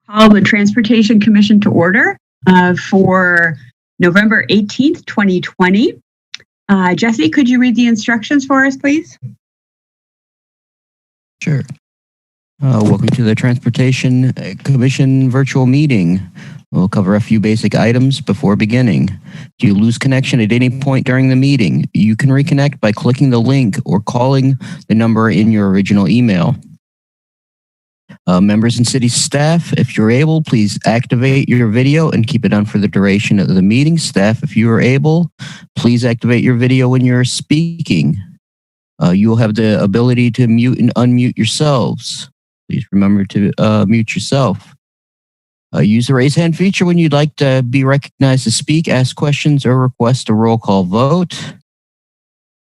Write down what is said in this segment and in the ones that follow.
Call the Transportation Commission to order for November 18th, 2020. Jesse, could you read the instructions for us, please? Sure. Welcome to the Transportation Commission virtual meeting. We'll cover a few basic items before beginning. If you lose connection at any point during the meeting, you can reconnect by clicking the link or calling the number in your original email. Members and city staff, if you're able, please activate your video and keep it on for the duration of the meeting. Staff, if you are able, please activate your video when you're speaking. You will have the ability to mute and unmute yourselves. Please remember to mute yourself. Use the raise hand feature when you'd like to be recognized to speak, ask questions, or request a roll call vote.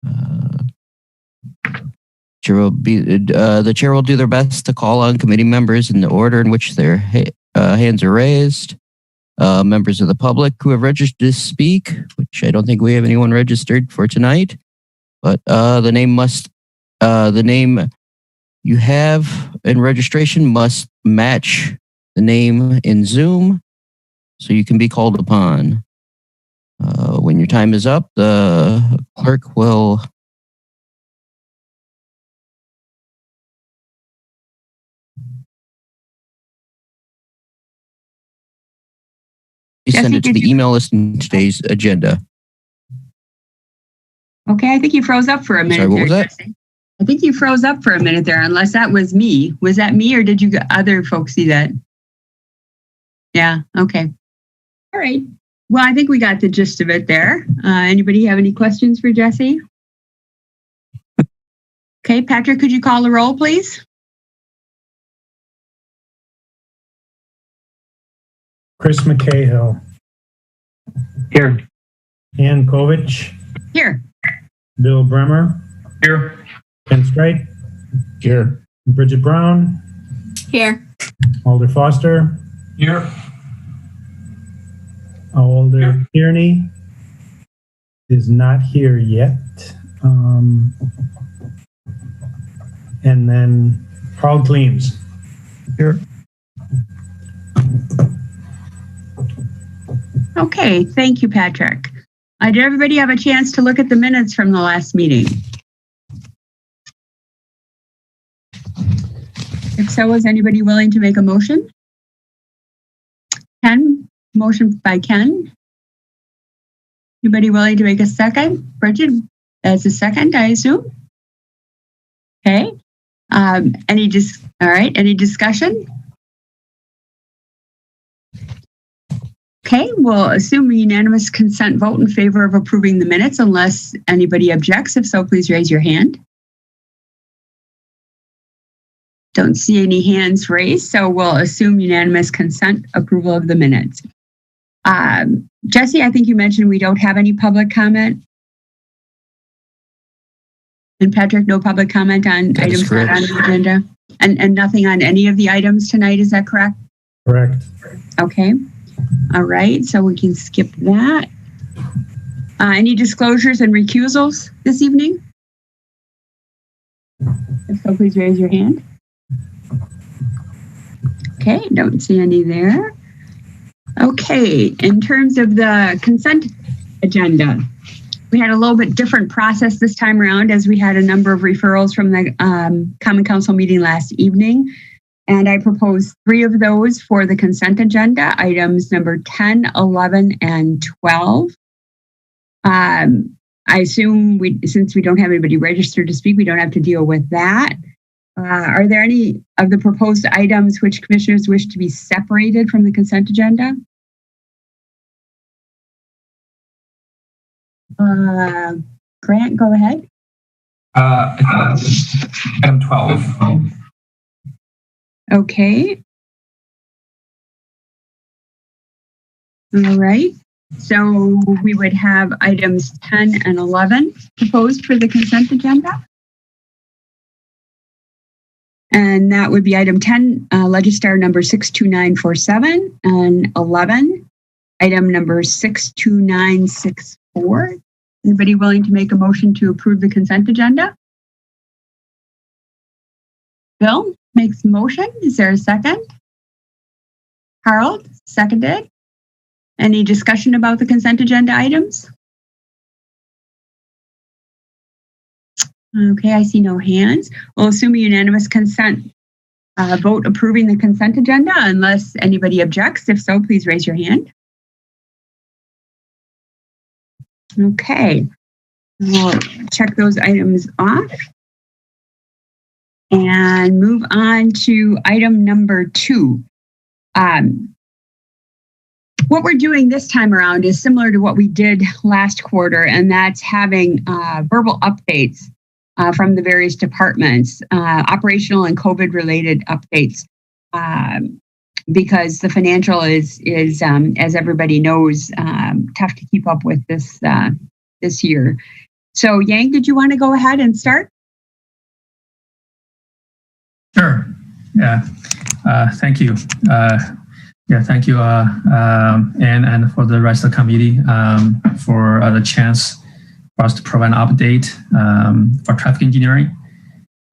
The chair will do their best to call on committee members in the order in which their hands are raised. Members of the public who have registered to speak, which I don't think we have anyone registered for tonight, but the name you have in registration must match the name in Zoom so you can be called upon. When your time is up, the clerk will send it to the email list in today's agenda. Okay, I think you froze up for a minute. Sorry, what was that? I think you froze up for a minute there, unless that was me. Was that me, or did you other folks see that? Yeah, okay. All right. Well, I think we got the gist of it there. Anybody have any questions for Jesse? Okay, Patrick, could you call the roll, please? Chris McCahill. Here. Ann Kovich. Here. Bill Bremer. Here. Ken Strike. Here. Bridget Brown. Here. Alder Foster. Here. Alder Kearney is not here yet. And then Carl Cleams. Here. Okay, thank you, Patrick. Did everybody have a chance to look at the minutes from the last meeting? If so, is anybody willing to make a motion? Ken, motion by Ken. Anybody willing to make a second? Bridget, as a second, I assume. Okay. All right, any discussion? Okay, we'll assume a unanimous consent vote in favor of approving the minutes unless anybody objects. If so, please raise your hand. Don't see any hands raised, so we'll assume unanimous consent approval of the minutes. Jesse, I think you mentioned we don't have any public comment. And Patrick, no public comment on items not on the agenda? And nothing on any of the items tonight, is that correct? Correct. Okay. All right, so we can skip that. Any disclosures and recusals this evening? If so, please raise your hand. Okay, don't see any there. Okay, in terms of the consent agenda, we had a little bit different process this time around as we had a number of referrals from the Common Council meeting last evening. And I proposed 3 of those for the consent agenda, items number 10, 11, and 12. I assume since we don't have anybody registered to speak, we don't have to deal with that. Are there any of the proposed items which commissioners wish to be separated from the consent agenda? Grant, go ahead. Item 12. Okay. All right. So we would have items 10 and 11 proposed for the consent agenda. And that would be item 10, Legistar number 62947, and 11, item number 62964. Anybody willing to make a motion to approve the consent agenda? Bill makes motion. Is there a second? Harold, seconded. Any discussion about the consent agenda items? Okay, I see no hands. We'll assume a unanimous consent vote approving the consent agenda unless anybody objects. If so, please raise your hand. Okay, we'll check those items off and move on to item number 2. What we're doing this time around is similar to what we did last quarter, and that's having verbal updates from the various departments, operational and COVID-related updates, because the financial is as everybody knows, tough to keep up with this year. So, Yang, did you want to go ahead and start? Sure. Yeah. Thank you. Thank you, Anne, and for the rest of the committee for the chance for us to provide an update for traffic engineering.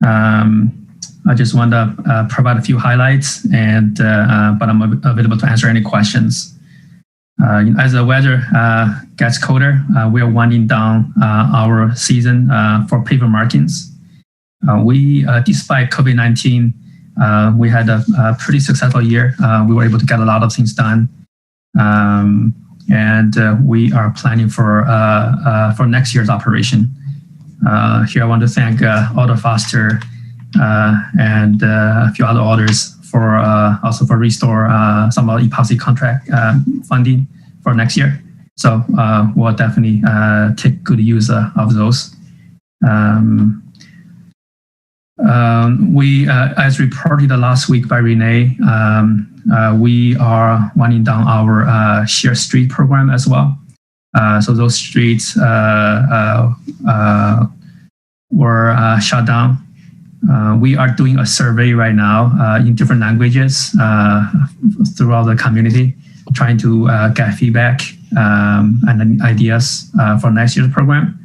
I just want to provide a few highlights, but I'm available to answer any questions. As the weather gets colder, we are winding down our season for paver markings. Despite COVID-19, we had a pretty successful year. We were able to get a lot of things done. And we are planning for next year's operation. Here I want to thank Alder Foster and a few other orders for also for restore some of the epoxy contract funding for next year. So we'll definitely take good use of those. We, as reported last week by Renee, we are winding down our shared street program as well. So those streets were shut down. We are doing a survey right now in different languages throughout the community, trying to get feedback and ideas for next year's program.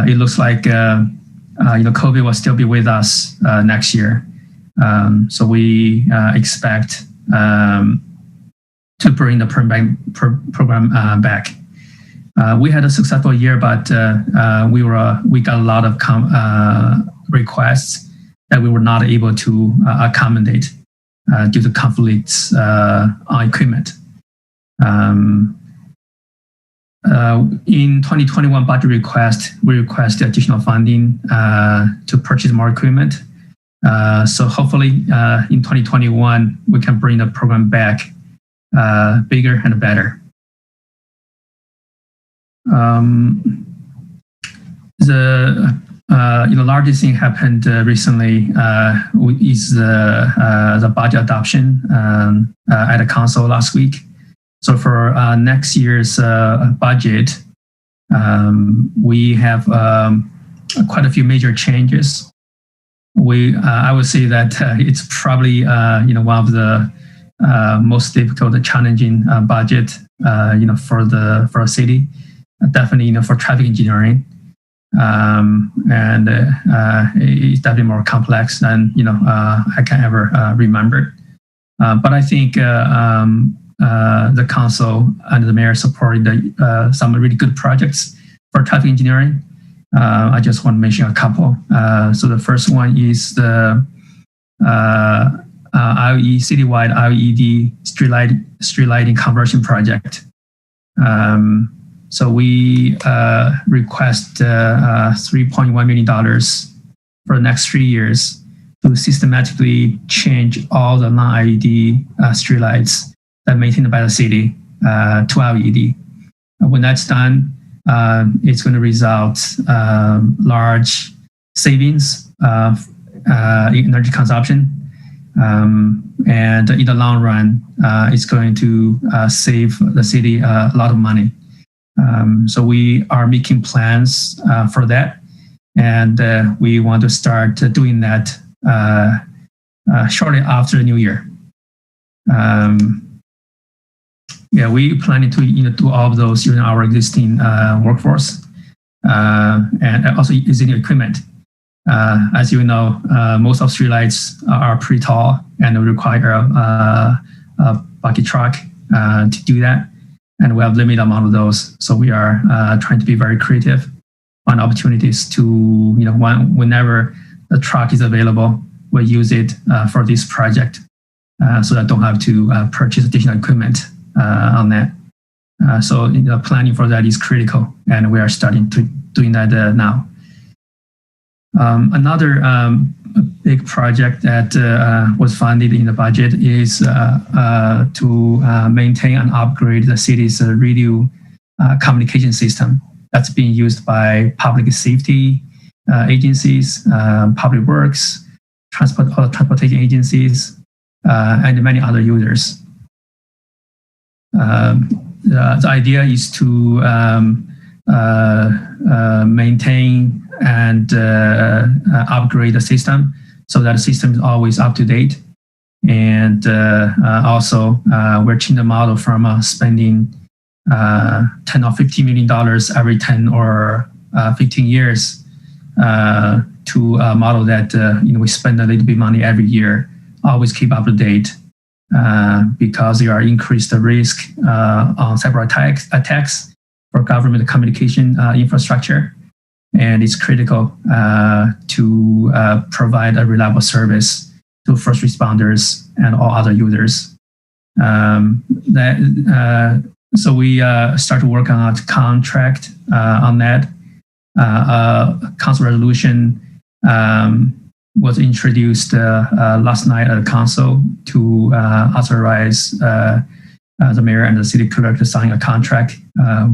It looks like COVID will still be with us next year. So we expect to bring the program back. We had a successful year, but we got a lot of requests that we were not able to accommodate due to conflicts on equipment. In 2021 budget request, we requested additional funding to purchase more equipment. So hopefully in 2021, we can bring the program back bigger and better. The largest thing happened recently is the budget adoption at the council last week. So for next year's budget, we have quite a few major changes. I would say that it's probably one of the most difficult and challenging budget for a city. Definitely for traffic engineering, and it's definitely more complex than I can ever remember. But I think the council and the mayor supported some really good projects for traffic engineering. I just want to mention a couple. So the first one is the citywide LED street lighting conversion project. So we request $3.1 million for the next 3 years to systematically change all the non-LED streetlights that are maintained by the city to LED. When that's done, it's going to result large savings in energy consumption, and in the long run, it's going to save the city a lot of money. So we are making plans for that, and we want to start doing that shortly after the new year. We planning to do all of those using our existing workforce and also using equipment. As you know, most of streetlights are pretty tall and require bucket truck to do that. And we have limited amount of those. So we are trying to be very creative on opportunities to, whenever the truck is available, we'll use it for this project so that I don't have to purchase additional equipment on that. So planning for that is critical, and we are starting to doing that now. Another big project that was funded in the budget is to maintain and upgrade the city's radio communication system that's being used by public safety agencies, public works, transportation agencies, and many other users. The idea is to maintain and upgrade the system so that the system is always up to date. And also, we're changing the model from spending $10 or $15 million every 10 or 15 years to a model that we spend a little bit of money every year, always keep up to date, because there are increased risk on cyber attacks for government communication infrastructure. And it's critical to provide a reliable service to first responders and all other users. So we start to work on a contract on that. Council resolution was introduced last night at the council to authorize the mayor and the city clerk to sign a contract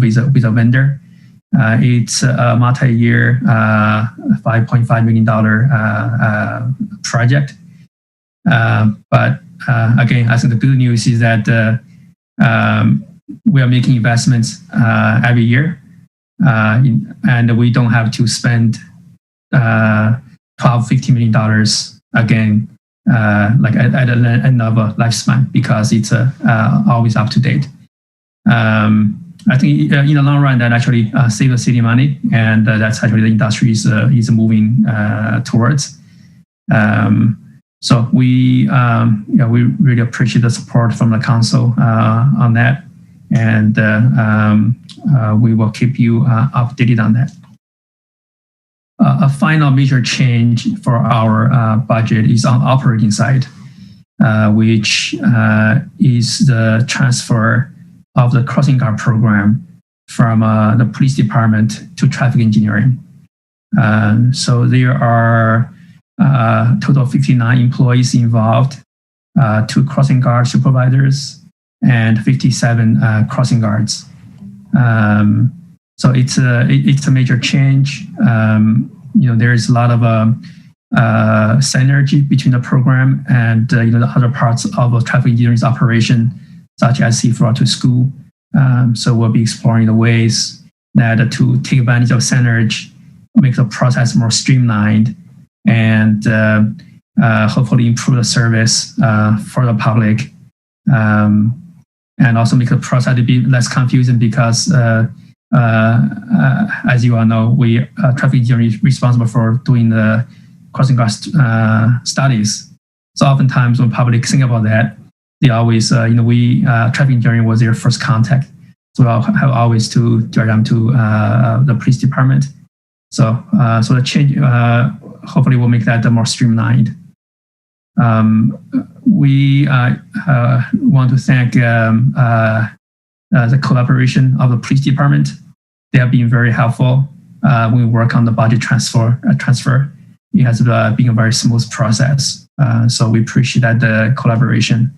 with a vendor. It's a multi-year, $5.5 million project. But again, I think the good news is that we are making investments every year, and we don't have to spend $12-15 million again, like at the end of a lifespan, because it's always up to date. I think in the long run that actually save the city money, and that's actually the industry is moving towards. So we really appreciate the support from the council on that, and we will keep you updated on that. A final major change for our budget is on operating side, which is the transfer of the crossing guard program from the police department to traffic engineering. So there are a total of 59 employees involved, 2 crossing guard supervisors and 57 crossing guards. So it's a major change. There is a lot of synergy between the program and the other parts of traffic engineering's operation, such as safe route to school. So we'll be exploring the ways that to take advantage of synergy, make the process more streamlined, and hopefully improve the service for the public, and also make the process to be less confusing, because as you all know, traffic engineering is responsible for doing the crossing guard studies. So oftentimes when public think about that, they always, traffic engineering was their first contact. So I'll have always to direct them to the police department. So the change hopefully will make that more streamlined. We want to thank the collaboration of the police department. They have been very helpful when we work on the budget transfer. It has been a very smooth process. So we appreciate that collaboration.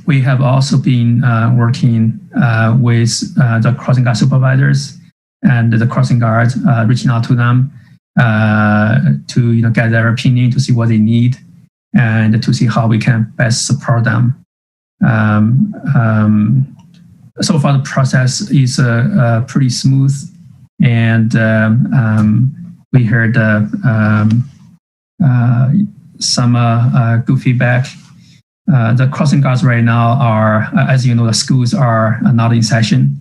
We have also been working with the crossing guard supervisors and the crossing guards, reaching out to them to get their opinion, to see what they need, and to see how we can best support them. So far, the process is pretty smooth, and we heard some good feedback. The crossing guards right now are, as you know, the schools are not in session,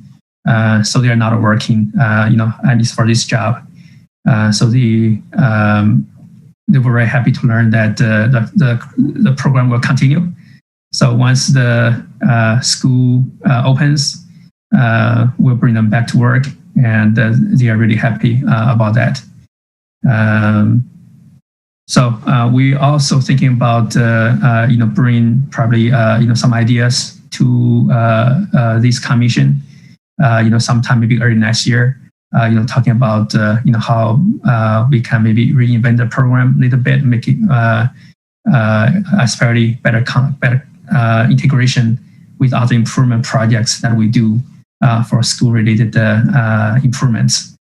so they are not working, at least for this job. So they were very happy to learn that the program will continue. So once the school opens, we'll bring them back to work, and they are really happy about that. So we also thinking about bring probably some ideas to this commission. Sometime maybe early next year. Talking about how we can maybe reinvent the program a little bit, make it aspirely better integration with other improvement projects that we do for school-related improvements.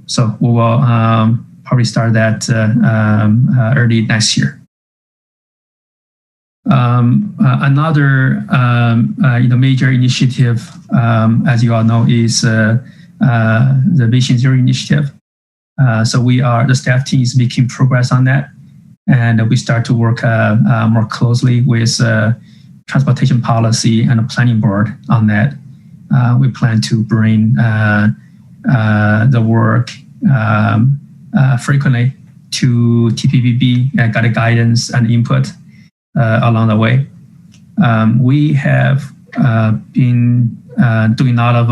So we will probably start that early next year. Another major initiative, as you all know, is the Vision Zero initiative. So the staff team is making progress on that, and we start to work more closely with transportation policy and the planning board on that. We plan to bring the work frequently to TPPB and get guidance and input along the way. We have been doing a lot of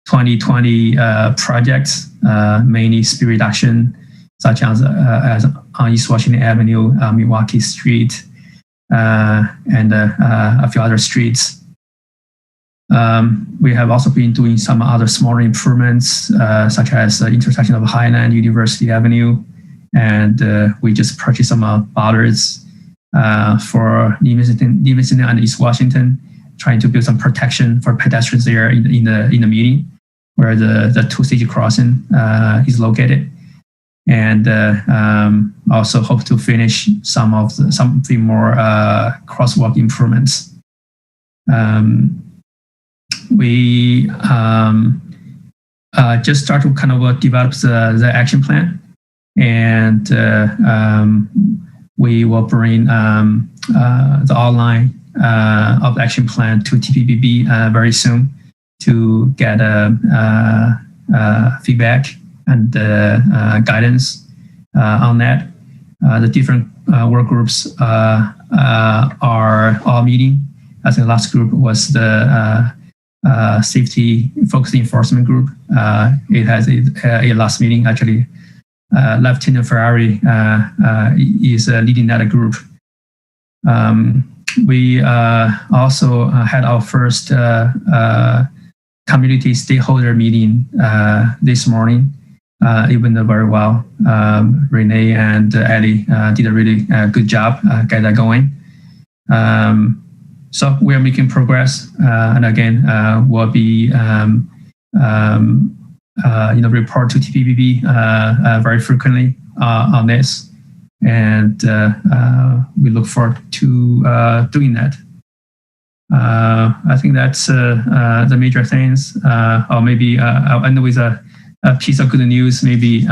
2020 projects, mainly speed reduction, such as on East Washington Avenue, Milwaukee Street, and a few other streets. We have also been doing some other smaller improvements, such as the intersection of Highland University Avenue, and we just purchased some bollards for Livingston and East Washington, trying to build some protection for pedestrians there in the meeting where the two-stage crossing is located, and also hope to finish some of the more crosswalk improvements. We just start to kind of develop the action plan, and we will bring the outline of the action plan to TPPB very soon to get feedback and guidance on that. The different work groups are all meeting. I think the last group was the safety focused enforcement group. It has a last meeting actually. Lieutenant Ferrari is leading that group. We also had our first community stakeholder meeting this morning. It went very well. Renee and Ellie did a really good job getting that going. So we are making progress, and again, we'll be report to TPPB very frequently on this, and we look forward to doing that. I think that's the major things. Or maybe I'll end with a piece of good news. Maybe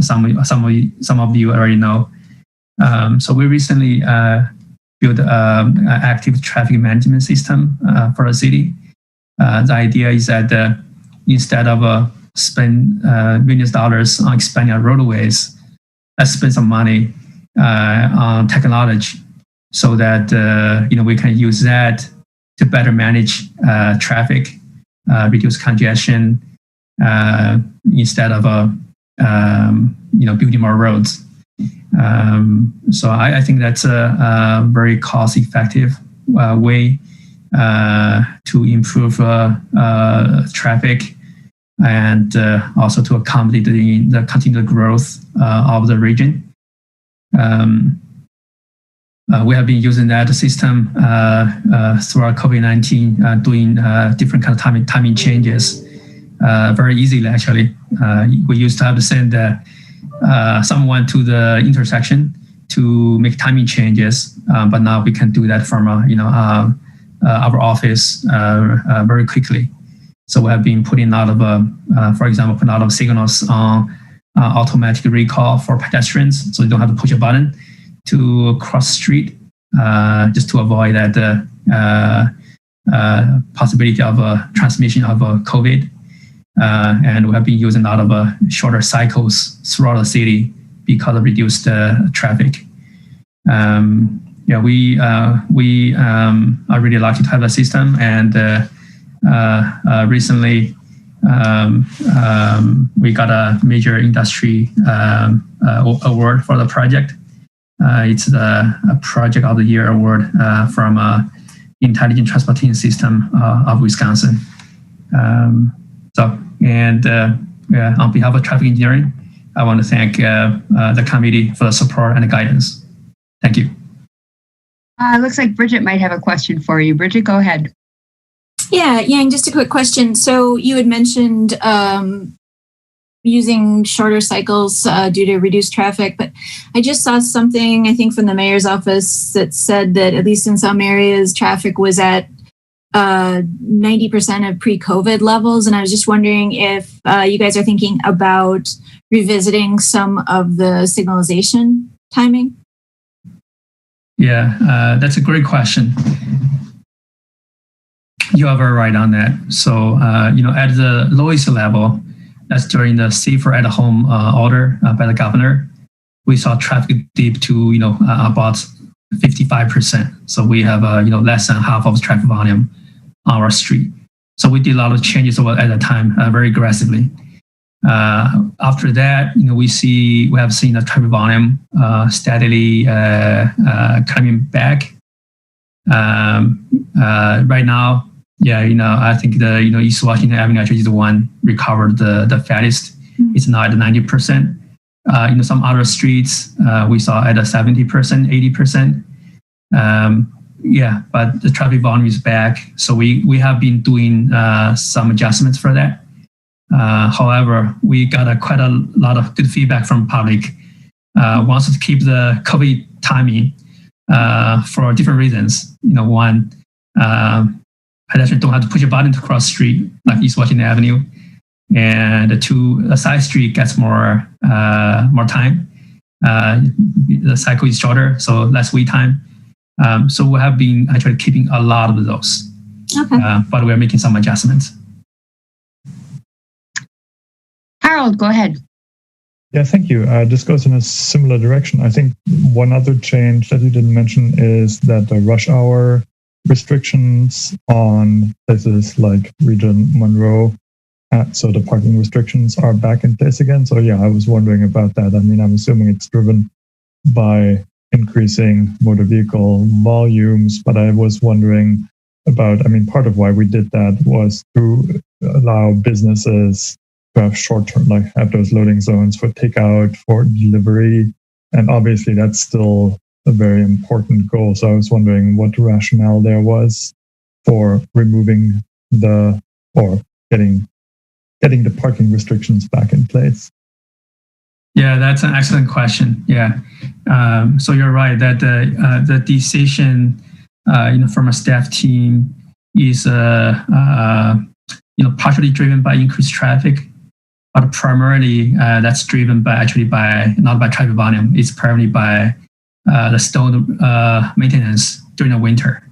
some of you already know. So we recently built an active traffic management system for the city. The idea is that instead of spend millions of dollars on expanding our roadways, let's spend some money on technology so that we can use that to better manage traffic, reduce congestion, instead of building more roads. So I think that's a very cost-effective way to improve traffic and also to accommodate the continued growth of the region. We have been using that system throughout COVID-19, doing different kind of timing changes very easily. Actually, we used to have to send someone to the intersection to make timing changes, but now we can do that from our office very quickly. So we have been putting a lot of, for example, putting a lot of signals on automatic recall for pedestrians, so you don't have to push a button to cross the street, just to avoid that possibility of transmission of COVID. and we have been using a lot of shorter cycles throughout the city because of reduced traffic. We are really lucky to have a system, and recently we got a major industry award for the project. It's the Project of the Year award from Intelligent Transportation System of Wisconsin. On behalf of traffic engineering, I want to thank the committee for the support and the guidance. Thank you. Looks like Bridget might have a question for you. Bridget, go ahead. Yeah, Yang, just a quick question. So you had mentioned using shorter cycles due to reduced traffic, but I just saw something, I think, from the mayor's office that said that at least in some areas, traffic was at 90% of pre-COVID levels. And I was just wondering if you guys are thinking about revisiting some of the signalization timing. Yeah, that's a great question. You are very right on that. So, at the lowest level, that's during the Safer at Home order by the governor, we saw traffic dip to, about 55%. So we have, less than half of the traffic volume on our street. So we did a lot of changes at that time very aggressively. After that, we have seen the traffic volume steadily coming back. Right now, I think the East Washington Avenue actually is the one recovered the fastest. It's now at 90%. Some other streets we saw at 70%, 80%. But the traffic volume is back. So we have been doing some adjustments for that. However, we got quite a lot of good feedback from public. Wants to keep the COVID timing for different reasons. One, pedestrians don't have to push a button to cross the street like East Washington Avenue, and two, the side street gets more time. The cycle is shorter, so less wait time. So we have been actually keeping a lot of those, but we're making some adjustments. Harold, go ahead. Yeah, thank you. This goes in a similar direction. I think one other change that you didn't mention is that the rush hour restrictions on places like Region Monroe, so the parking restrictions are back in place again. So yeah, I was wondering about that. I mean, I'm assuming it's driven by increasing motor vehicle volumes, but I was wondering about, part of why we did that was to allow businesses to have short-term, have those loading zones for takeout, for delivery. And obviously that's still a very important goal. So I was wondering what the rationale there was for removing getting the parking restrictions back in place. Yeah, that's an excellent question. Yeah. So you're right that the decision, from a staff team is, partially driven by increased traffic, but primarily that's driven not by traffic volume. It's primarily by the stone maintenance during the winter.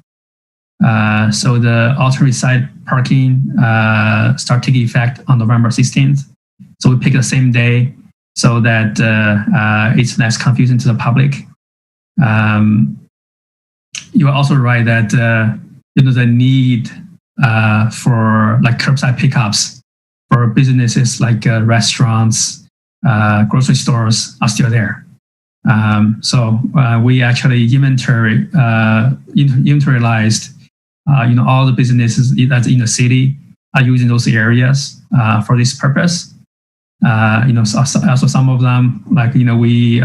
So the alternate side parking start taking effect on November 16th. So we pick the same day so that it's less confusing to the public. You are also right that the need for curbside pickups for businesses like restaurants, grocery stores are still there. So we actually inventorized, all the businesses that's in the city are using those areas for this purpose. Also some of them, we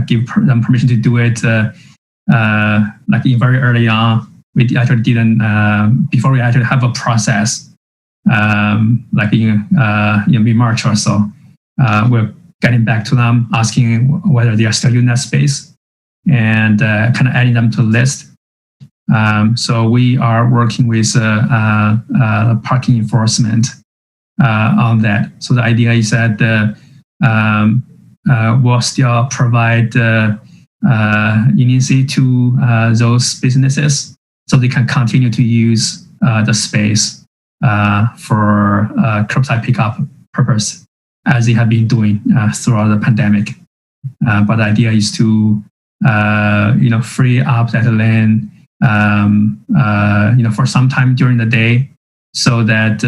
give them permission to do it, very early on. We actually didn't, before we actually have a process, in mid-March or so, we're getting back to them, asking whether they are still in that space, and kind of adding them to the list. So we are working with parking enforcement on that. So the idea is that we'll still provide leniency to those businesses so they can continue to use the space for curbside pickup purpose, as they have been doing throughout the pandemic. But the idea is to free up that land for some time during the day, so that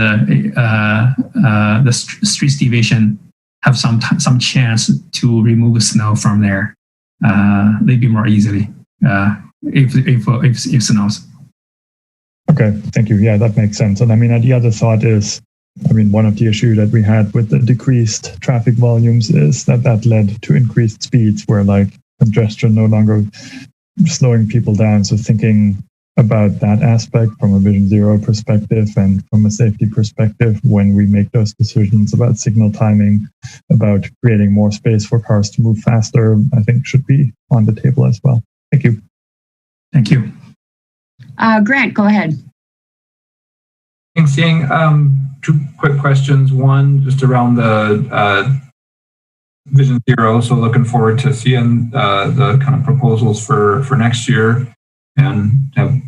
the streets division have some chance to remove snow from there, maybe more easily if snows. Okay, thank you. Yeah, that makes sense. And I mean, the other thought is, one of the issues that we had with the decreased traffic volumes is that led to increased speeds, where like congestion no longer slowing people down. So thinking about that aspect from a Vision Zero perspective and from a safety perspective, when we make those decisions about signal timing, about creating more space for cars to move faster, I think should be on the table as well. Thank you. Thank you. Grant, go ahead. Thanks, Ying. Two quick questions. One, just around the Vision Zero. So looking forward to seeing the kind of proposals for next year, and have a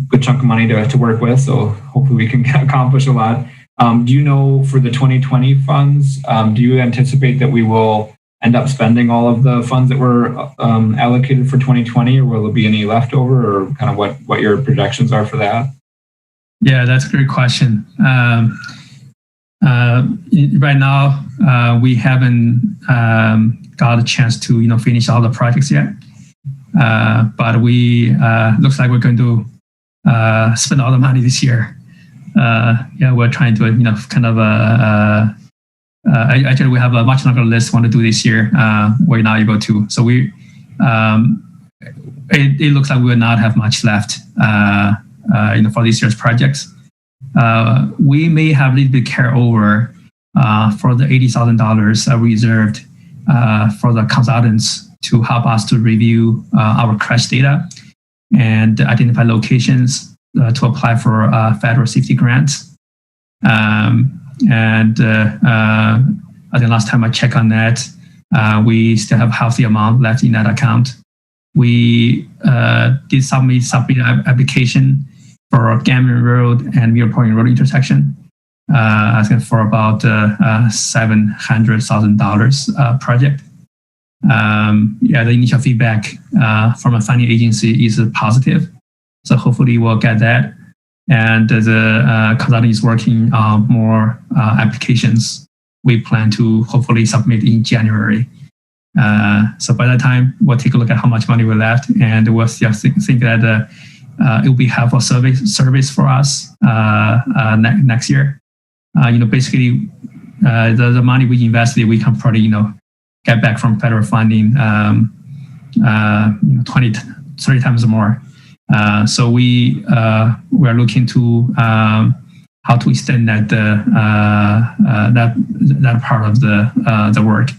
good chunk of money to work with. So hopefully we can accomplish a lot. Do you know, for the 2020 funds, do you anticipate that we will end up spending all of the funds that were allocated for 2020, or will there be any leftover, or kind of what your projections are for that? Yeah, that's a great question. Right now, we haven't got a chance to finish all the projects yet. But we looks like we're going to spend all the money this year. We're trying to actually we have a much longer list we want to do this year. We're not able to. So it looks like we will not have much left for this year's projects. We may have a little bit carryover for the $80,000 reserved for the consultants to help us to review our crash data and identify locations to apply for federal safety grants. I think last time I checked on that, we still have a healthy amount left in that account. We did submit application for Gammon Road and Muir Point Road intersection, asking for about $700,000 project. The initial feedback from a funding agency is positive, so hopefully we'll get that. And the consultant is working on more applications. We plan to hopefully submit in January. So by that time, we'll take a look at how much money we left, and we'll think that it will be helpful service for us next year. Basically, the money we invested, we can probably get back from federal funding 20, 30 times more. So we are looking to how to extend that that part of the work.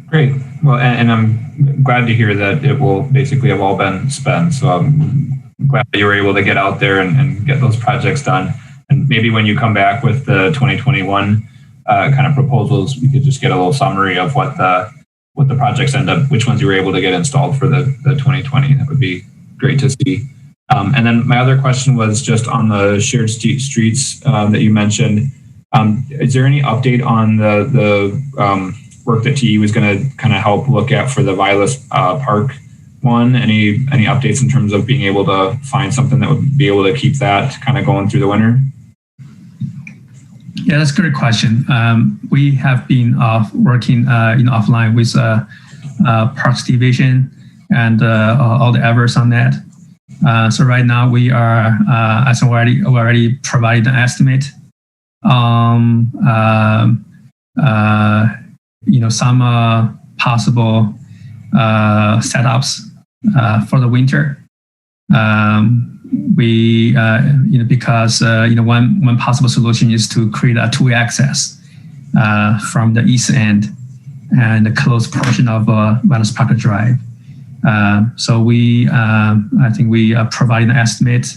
Great. Well, and I'm glad to hear that it will basically have all been spent. So I'm glad that you were able to get out there and get those projects done. And maybe when you come back with the 2021 kind of proposals, we could just get a little summary of what the projects end up, which ones you were able to get installed for the 2020. That would be great to see. And then my other question was just on the shared streets that you mentioned. Is there any update on the work that TE was going to kind of help look at for the Vilas Park one? Any updates in terms of being able to find something that would be able to keep that kind of going through the winter? Yeah, that's a great question. We have been working offline with Parks Division and all the efforts on that. So right now we are, as already provided an estimate. Some possible setups for the winter. Because one possible solution is to create a two-way access from the east end and a closed portion of Vilas Park Drive. So I think we provided an estimate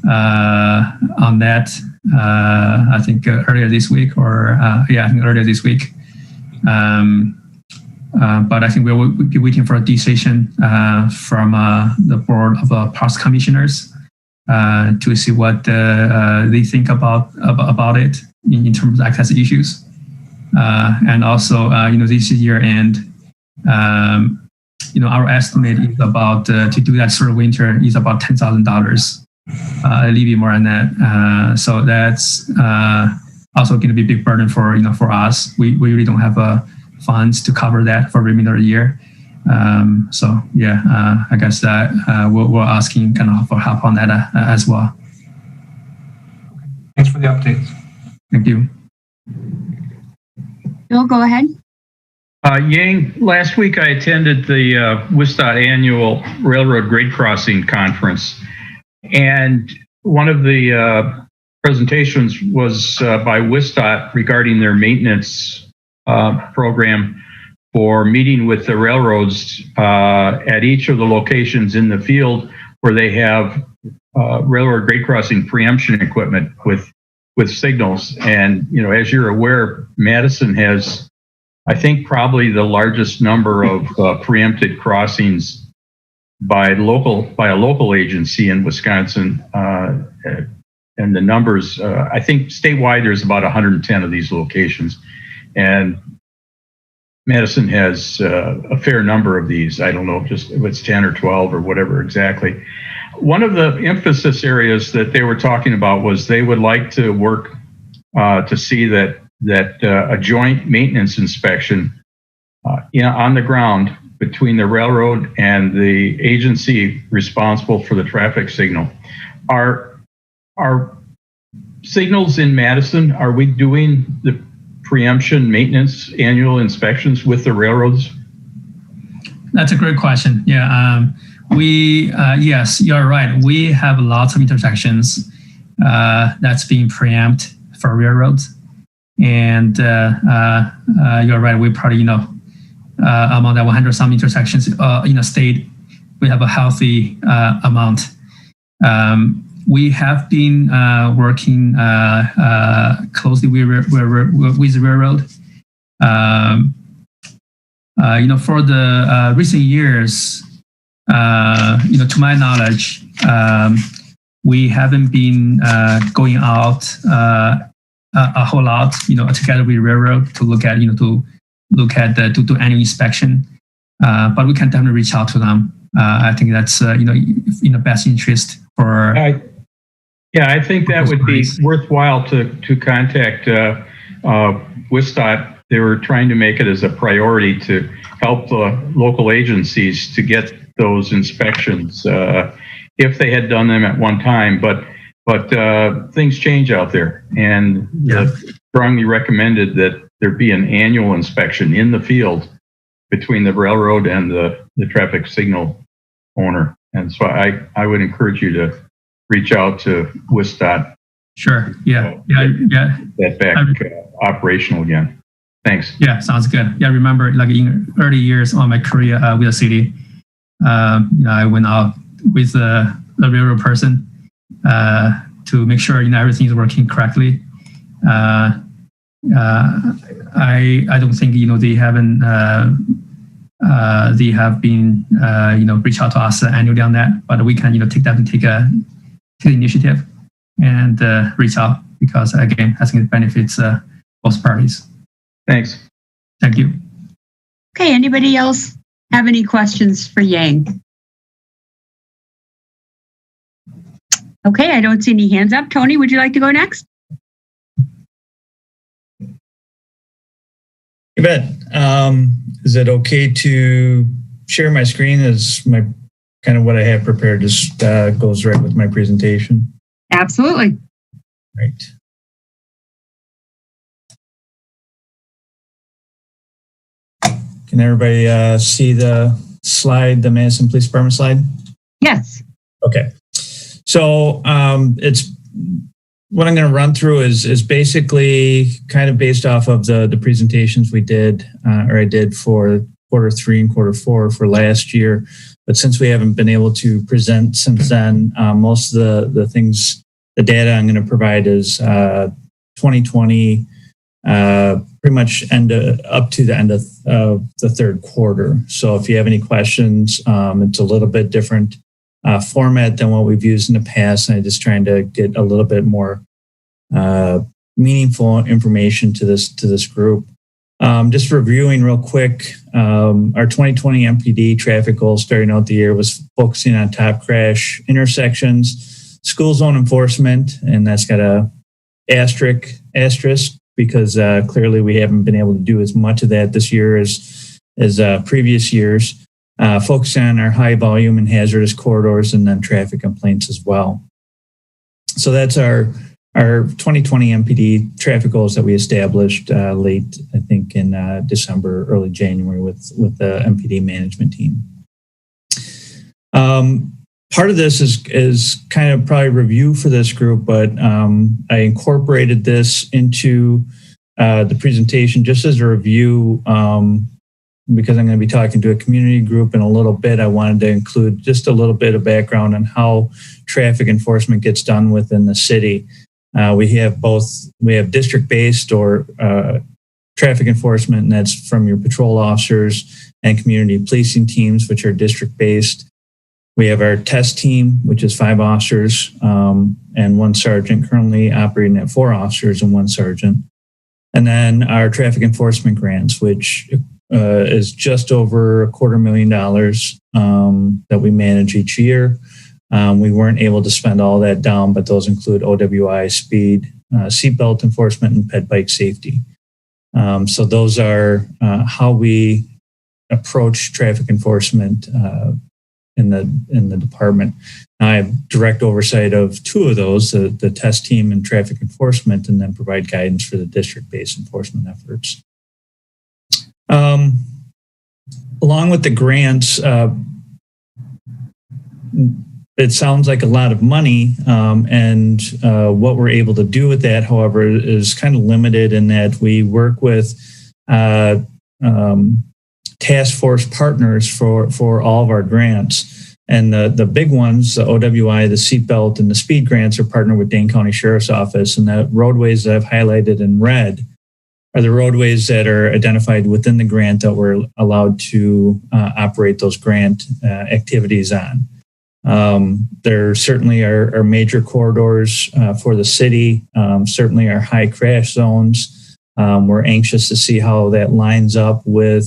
on that. I think earlier this week, earlier this week. But I think we will be waiting for a decision from the Board of Parks Commissioners to see what they think about it in terms of access issues. And also, this year end, our estimate is about to do that through winter is about $10,000, a little bit more than that. So that's also going to be a big burden for us. We really don't have funds to cover that for the remainder of the year. I guess that we're asking kind of for help on that as well. Thanks for the updates. Thank you. Bill, go ahead. Yang, last week I attended the WSDOT annual Railroad Grade Crossing Conference, and one of the presentations was by WSDOT regarding their maintenance program for meeting with the railroads at each of the locations in the field where they have railroad grade crossing preemption equipment with signals. And, as you're aware, Madison has, I think, probably the largest number of preempted crossings by a local agency in Wisconsin. And the numbers, I think statewide, there's about 110 of these locations. And Madison has a fair number of these. I don't know just if it's 10 or 12 or whatever exactly. One of the emphasis areas that they were talking about was they would like to work to see that a joint maintenance inspection on the ground between the railroad and the agency responsible for the traffic signal. Are signals in Madison, are we doing the preemption maintenance annual inspections with the railroads? That's a great question. Yeah, yes, you're right. We have lots of intersections that's being preempted for railroads, and you're right. We probably among the 100 some intersections in a state, we have a healthy amount. We have been working closely with the railroad. For the recent years, to my knowledge, we haven't been going out a whole lot, together with railroad to look at, to do annual inspection. But we can definitely reach out to them. I think that's, in the best interest for. I think that would be worthwhile to contact WSDOT. They were trying to make it as a priority to help the local agencies to get those inspections if they had done them at one time. But things change out there, and strongly recommended that there be an annual inspection in the field between the railroad and the traffic signal owner. And so I would encourage you to reach out to WSDOT. Sure. Yeah. That back operational again. Thanks. Yeah, sounds good. Yeah, I remember like in early years of my career with the city, I went out with the railroad person to make sure everything is working correctly. I don't think they haven't they have been reach out to us annually on that, but we can take the initiative and reach out, because again, I think it benefits both parties. Thanks. Thank you. Okay, anybody else have any questions for Yang? Okay, I don't see any hands up. Tony, would you like to go next? You bet. Is it okay to share my screen as my kind of what I have prepared just goes right with my presentation? Absolutely. Right. Can everybody see the slide, the Madison Police Department slide? Yes. Okay. So it's what I'm going to run through is basically kind of based off of the presentations we did, or I did for Q3 and Q4 for last year. But since we haven't been able to present since then, most of the things, the data I'm going to provide is 2020, pretty much up to the end of the third quarter. So if you have any questions, it's a little bit different format than what we've used in the past. And I'm just trying to get a little bit more meaningful information to this group. Just reviewing real quick, our 2020 MPD traffic goal starting out the year was focusing on top crash intersections, school zone enforcement, and that's got a asterisk because clearly we haven't been able to do as much of that this year as previous years. Focusing on our high volume and hazardous corridors and then traffic complaints as well. So that's our 2020 MPD traffic goals that we established late, I think, in December, early January with the MPD management team. Part of this is kind of probably review for this group, but I incorporated this into the presentation just as a review because I'm going to be talking to a community group in a little bit. I wanted to include just a little bit of background on how traffic enforcement gets done within the city. We have district-based or traffic enforcement, and that's from your patrol officers and community policing teams, which are district-based. We have our test team, which is 5 officers and 1 sergeant, currently operating at 4 officers and 1 sergeant. And then our traffic enforcement grants, which is just over $250,000 that we manage each year. We weren't able to spend all that down, but those include OWI, speed, seatbelt enforcement, and ped bike safety. So those are how we approach traffic enforcement in the department. I have direct oversight of 2 of those, the test team and traffic enforcement, and then provide guidance for the district-based enforcement efforts. Along with the grants, it sounds like a lot of money, and what we're able to do with that, however, is kind of limited in that we work with task force partners for all of our grants. And the big ones, the OWI, the seatbelt, and the speed grants are partnered with Dane County Sheriff's Office. And the roadways that I've highlighted in red are the roadways that are identified within the grant that we're allowed to operate those grant activities on. There certainly are major corridors for the city, certainly are high crash zones. We're anxious to see how that lines up with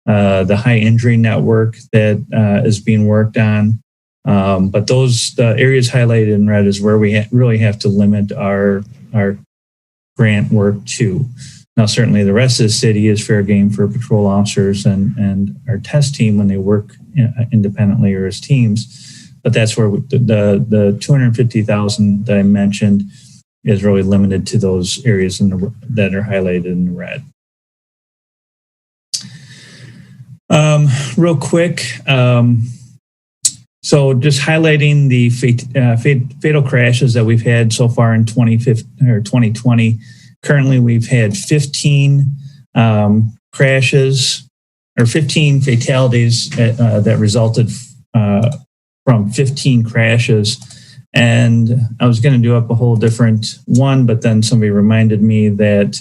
the high injury network that is being worked on. But the areas highlighted in red is where we really have to limit our grant work to. Now, certainly the rest of the city is fair game for patrol officers and our test team when they work independently or as teams. But that's where the $250,000 that I mentioned is really limited to those areas that are highlighted in the red. Real quick, so just highlighting the fatal crashes that we've had so far in 2020. Currently, we've had 15 crashes or 15 fatalities that resulted from 15 crashes. And I was going to do up a whole different one, but then somebody reminded me that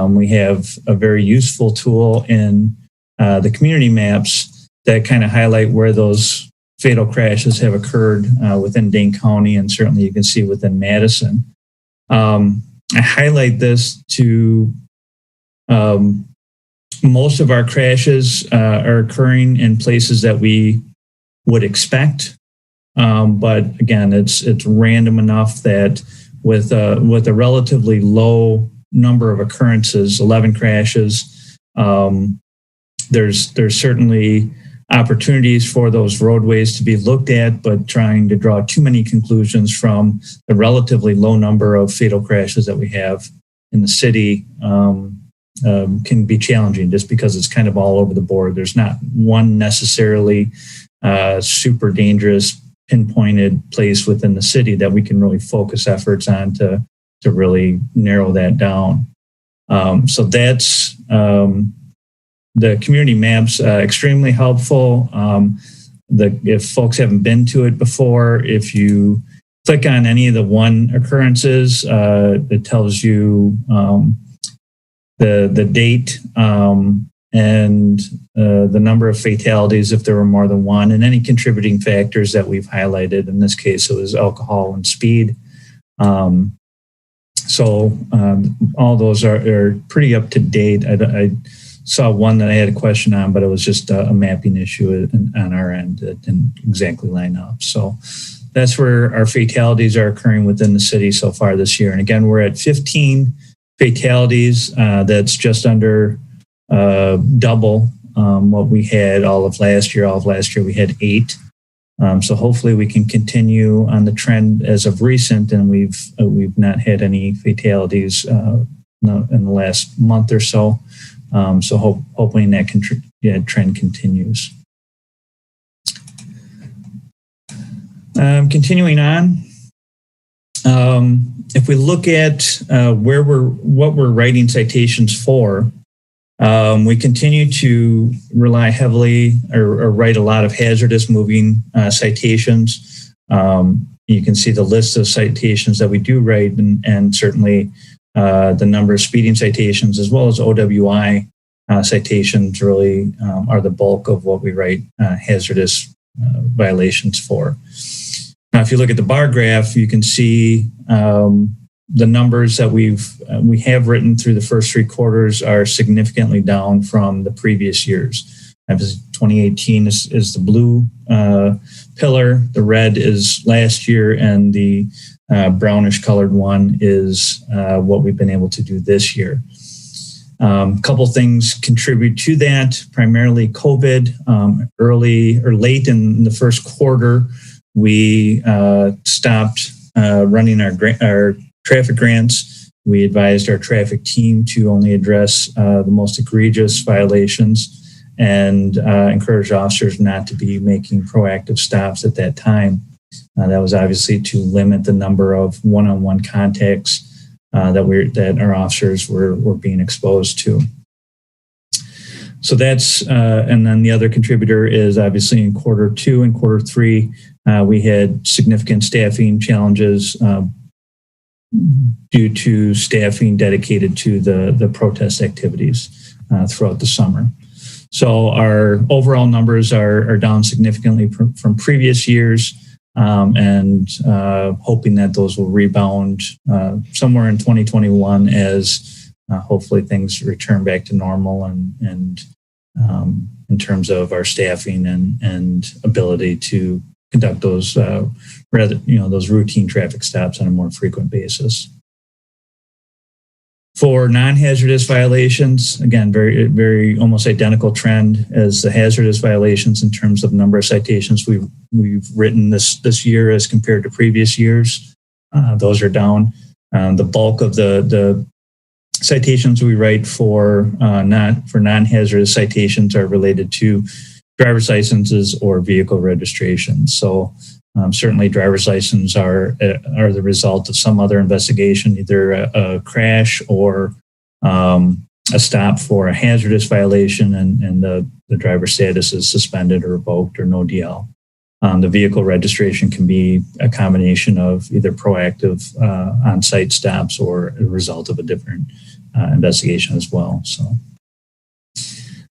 we have a very useful tool in the community maps that kind of highlight where those fatal crashes have occurred within Dane County, and certainly you can see within Madison. I highlight this to most of our crashes are occurring in places that we would expect. But again, it's random enough that with a relatively low number of occurrences, 11 crashes, there's certainly opportunities for those roadways to be looked at, but trying to draw too many conclusions from the relatively low number of fatal crashes that we have in the city can be challenging just because it's kind of all over the board. There's not one necessarily super dangerous pinpointed place within the city that we can really focus efforts on to really narrow that down. So that's the community maps, extremely helpful. If folks haven't been to it before, if you click on any of the 1 occurrences, it tells you the date and the number of fatalities if there were more than one, and any contributing factors that we've highlighted. In this case, it was alcohol and speed. So all those are pretty up to date. I saw one that I had a question on, but it was just a mapping issue on our end that didn't exactly line up. So that's where our fatalities are occurring within the city so far this year. And again, we're at 15 fatalities. That's just under double what we had all of last year. All of last year we had 8. So hopefully we can continue on the trend as of recent, and we've not had any fatalities in the last month or so. So hopefully that trend continues. Continuing on, if we look at what we're writing citations for, we continue to rely heavily or write a lot of hazardous moving citations. You can see the list of citations that we do write, and certainly the number of speeding citations as well as OWI citations really are the bulk of what we write hazardous violations for. Now, if you look at the bar graph, you can see the numbers that we have written through the first 3 quarters are significantly down from the previous years. 2018 is the blue pillar, the red is last year, and the brownish colored one is what we've been able to do this year. A couple things contribute to that, primarily COVID. Early or late in the first quarter, we stopped running our traffic grants. We advised our traffic team to only address the most egregious violations and encouraged officers not to be making proactive stops at that time. That was obviously to limit the number of one-on-one contacts that our officers were being exposed to. So that's, and then the other contributor is obviously in quarter 2 and quarter 3, we had significant staffing challenges due to staffing dedicated to the protest activities throughout the summer. So our overall numbers are down significantly from previous years, and hoping that those will rebound somewhere in 2021 as hopefully things return back to normal and in terms of our staffing and ability to conduct those those routine traffic stops on a more frequent basis. For non-hazardous violations, again, very, very almost identical trend as the hazardous violations in terms of number of citations we've written this year as compared to previous years. Those are down. The bulk of the citations we write for non-hazardous citations are related to driver's licenses or vehicle registrations. So certainly driver's licenses are the result of some other investigation, either a crash or a stop for a hazardous violation, and the driver's status is suspended or revoked or no DL. The vehicle registration can be a combination of either proactive on-site stops or a result of a different investigation as well. So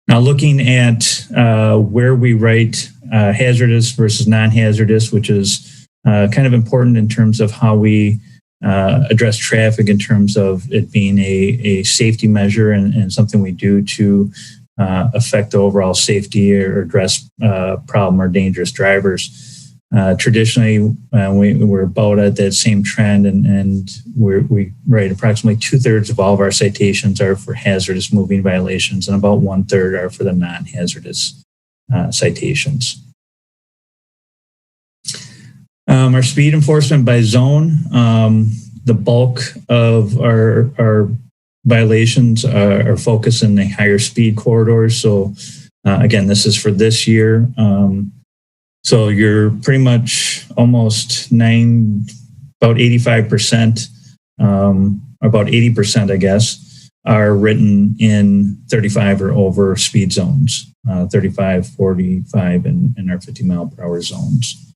now looking at where we write hazardous versus non-hazardous, which is kind of important in terms of how we address traffic in terms of it being a safety measure and something we do to affect the overall safety or address problem or dangerous drivers. Traditionally, we're about at that same trend, and we write approximately 2/3 of all of our citations are for hazardous moving violations, and about 1/3 are for the non-hazardous citations. Our speed enforcement by zone, the bulk of our violations are focused in the higher speed corridors. So again, this is for this year. So you're pretty much almost about 85%, about 80%, I guess, are written in 35 or over speed zones, 35, 45, and our 50 mile per hour zones.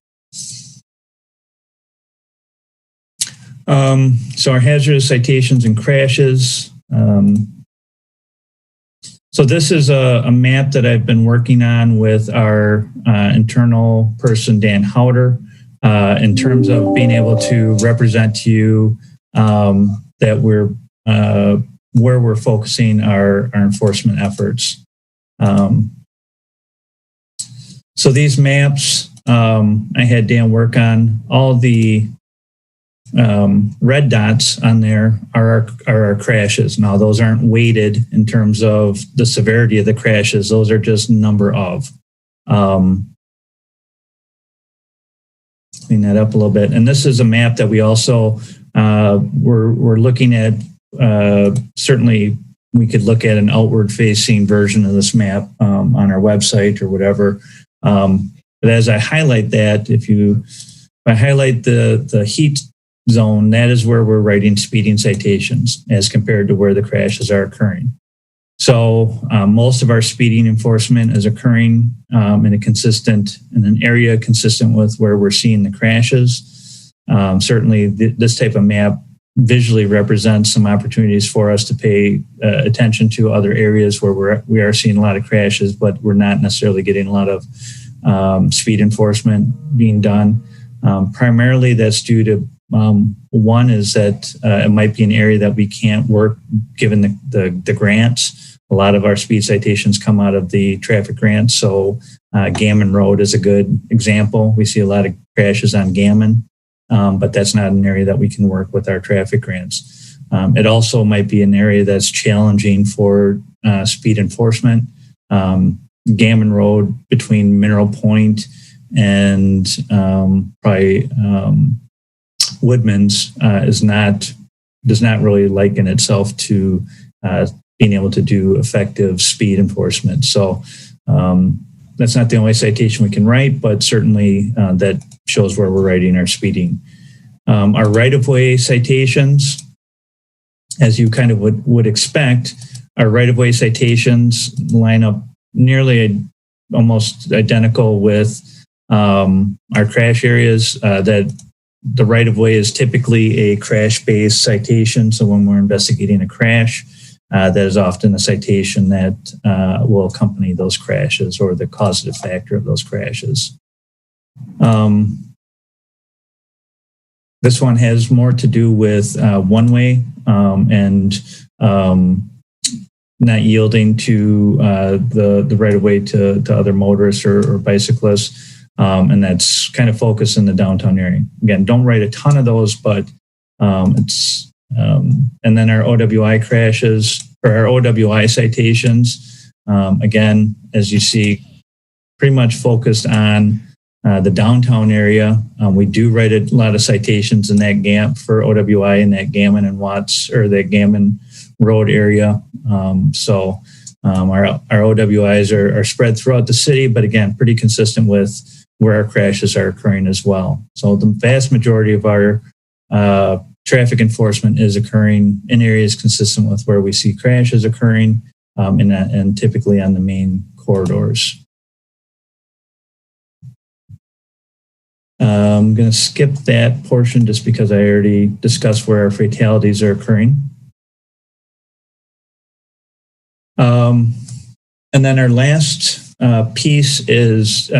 So our hazardous citations and crashes, So this is a map that I've been working on with our internal person, Dan Howder, in terms of being able to represent to you that we're where we're focusing our enforcement efforts. So these maps, I had Dan work on. All the red dots on there are our crashes. Now, those aren't weighted in terms of the severity of the crashes. Those are just number of. Clean that up a little bit. And this is a map that we also we're looking at. Certainly, we could look at an outward-facing version of this map on our website or whatever. But as I highlight that, if I highlight the heat zone, that is where we're writing speeding citations as compared to where the crashes are occurring. So most of our speeding enforcement is occurring in an area consistent with where we're seeing the crashes. Certainly, this type of map visually represents some opportunities for us to pay attention to other areas where we are seeing a lot of crashes, but we're not necessarily getting a lot of speed enforcement being done. Primarily, that's due to one is that it might be an area that we can't work given the grants. A lot of our speed citations come out of the traffic grants. So Gammon Road is a good example. We see a lot of crashes on Gammon, but that's not an area that we can work with our traffic grants. It also might be an area that's challenging for speed enforcement. Gammon Road between Mineral Point and probably Woodman's does not really liken itself to being able to do effective speed enforcement. So that's not the only citation we can write, but certainly that shows where we're writing our speeding. Our right-of-way citations, as you kind of would expect, our right-of-way citations line up nearly almost identical with our crash areas. That the right-of-way is typically a crash-based citation. So when we're investigating a crash, that is often a citation that will accompany those crashes or the causative factor of those crashes. This one has more to do with one-way and not yielding to the right-of-way to other motorists or bicyclists. And that's kind of focused in the downtown area. Again, don't write a ton of those, but it's and then our OWI crashes or our OWI citations. Again, as you see, pretty much focused on the downtown area. We do write a lot of citations in that GAMP for OWI in that Gammon and Watts or the Gammon Road area. So our OWIs are spread throughout the city, but again, pretty consistent with where our crashes are occurring as well. So the vast majority of our traffic enforcement is occurring in areas consistent with where we see crashes occurring and typically on the main corridors. I'm going to skip that portion just because I already discussed where our fatalities are occurring. And then our last piece is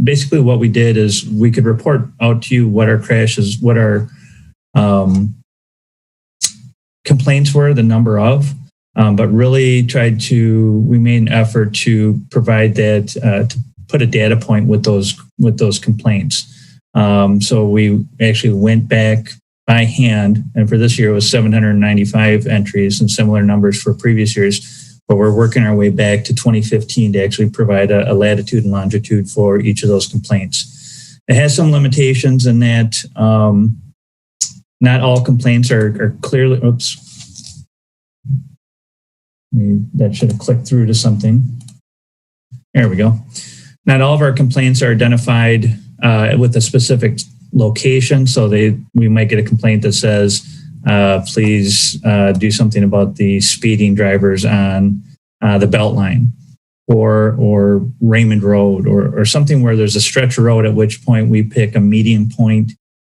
basically what we did is we could report out to you what our crashes, what our complaints were, the number of, but really we made an effort to provide that, to put a data point with those complaints. So we actually went back by hand, and for this year it was 795 entries and similar numbers for previous years. But we're working our way back to 2015 to actually provide a latitude and longitude for each of those complaints. It has some limitations in that not all complaints are clearly, that should have clicked through to something. There we go. Not all of our complaints are identified with a specific location. So we might get a complaint that says, please do something about the speeding drivers on the Beltline or Raymond Road or something where there's a stretch of road, at which point we pick a median point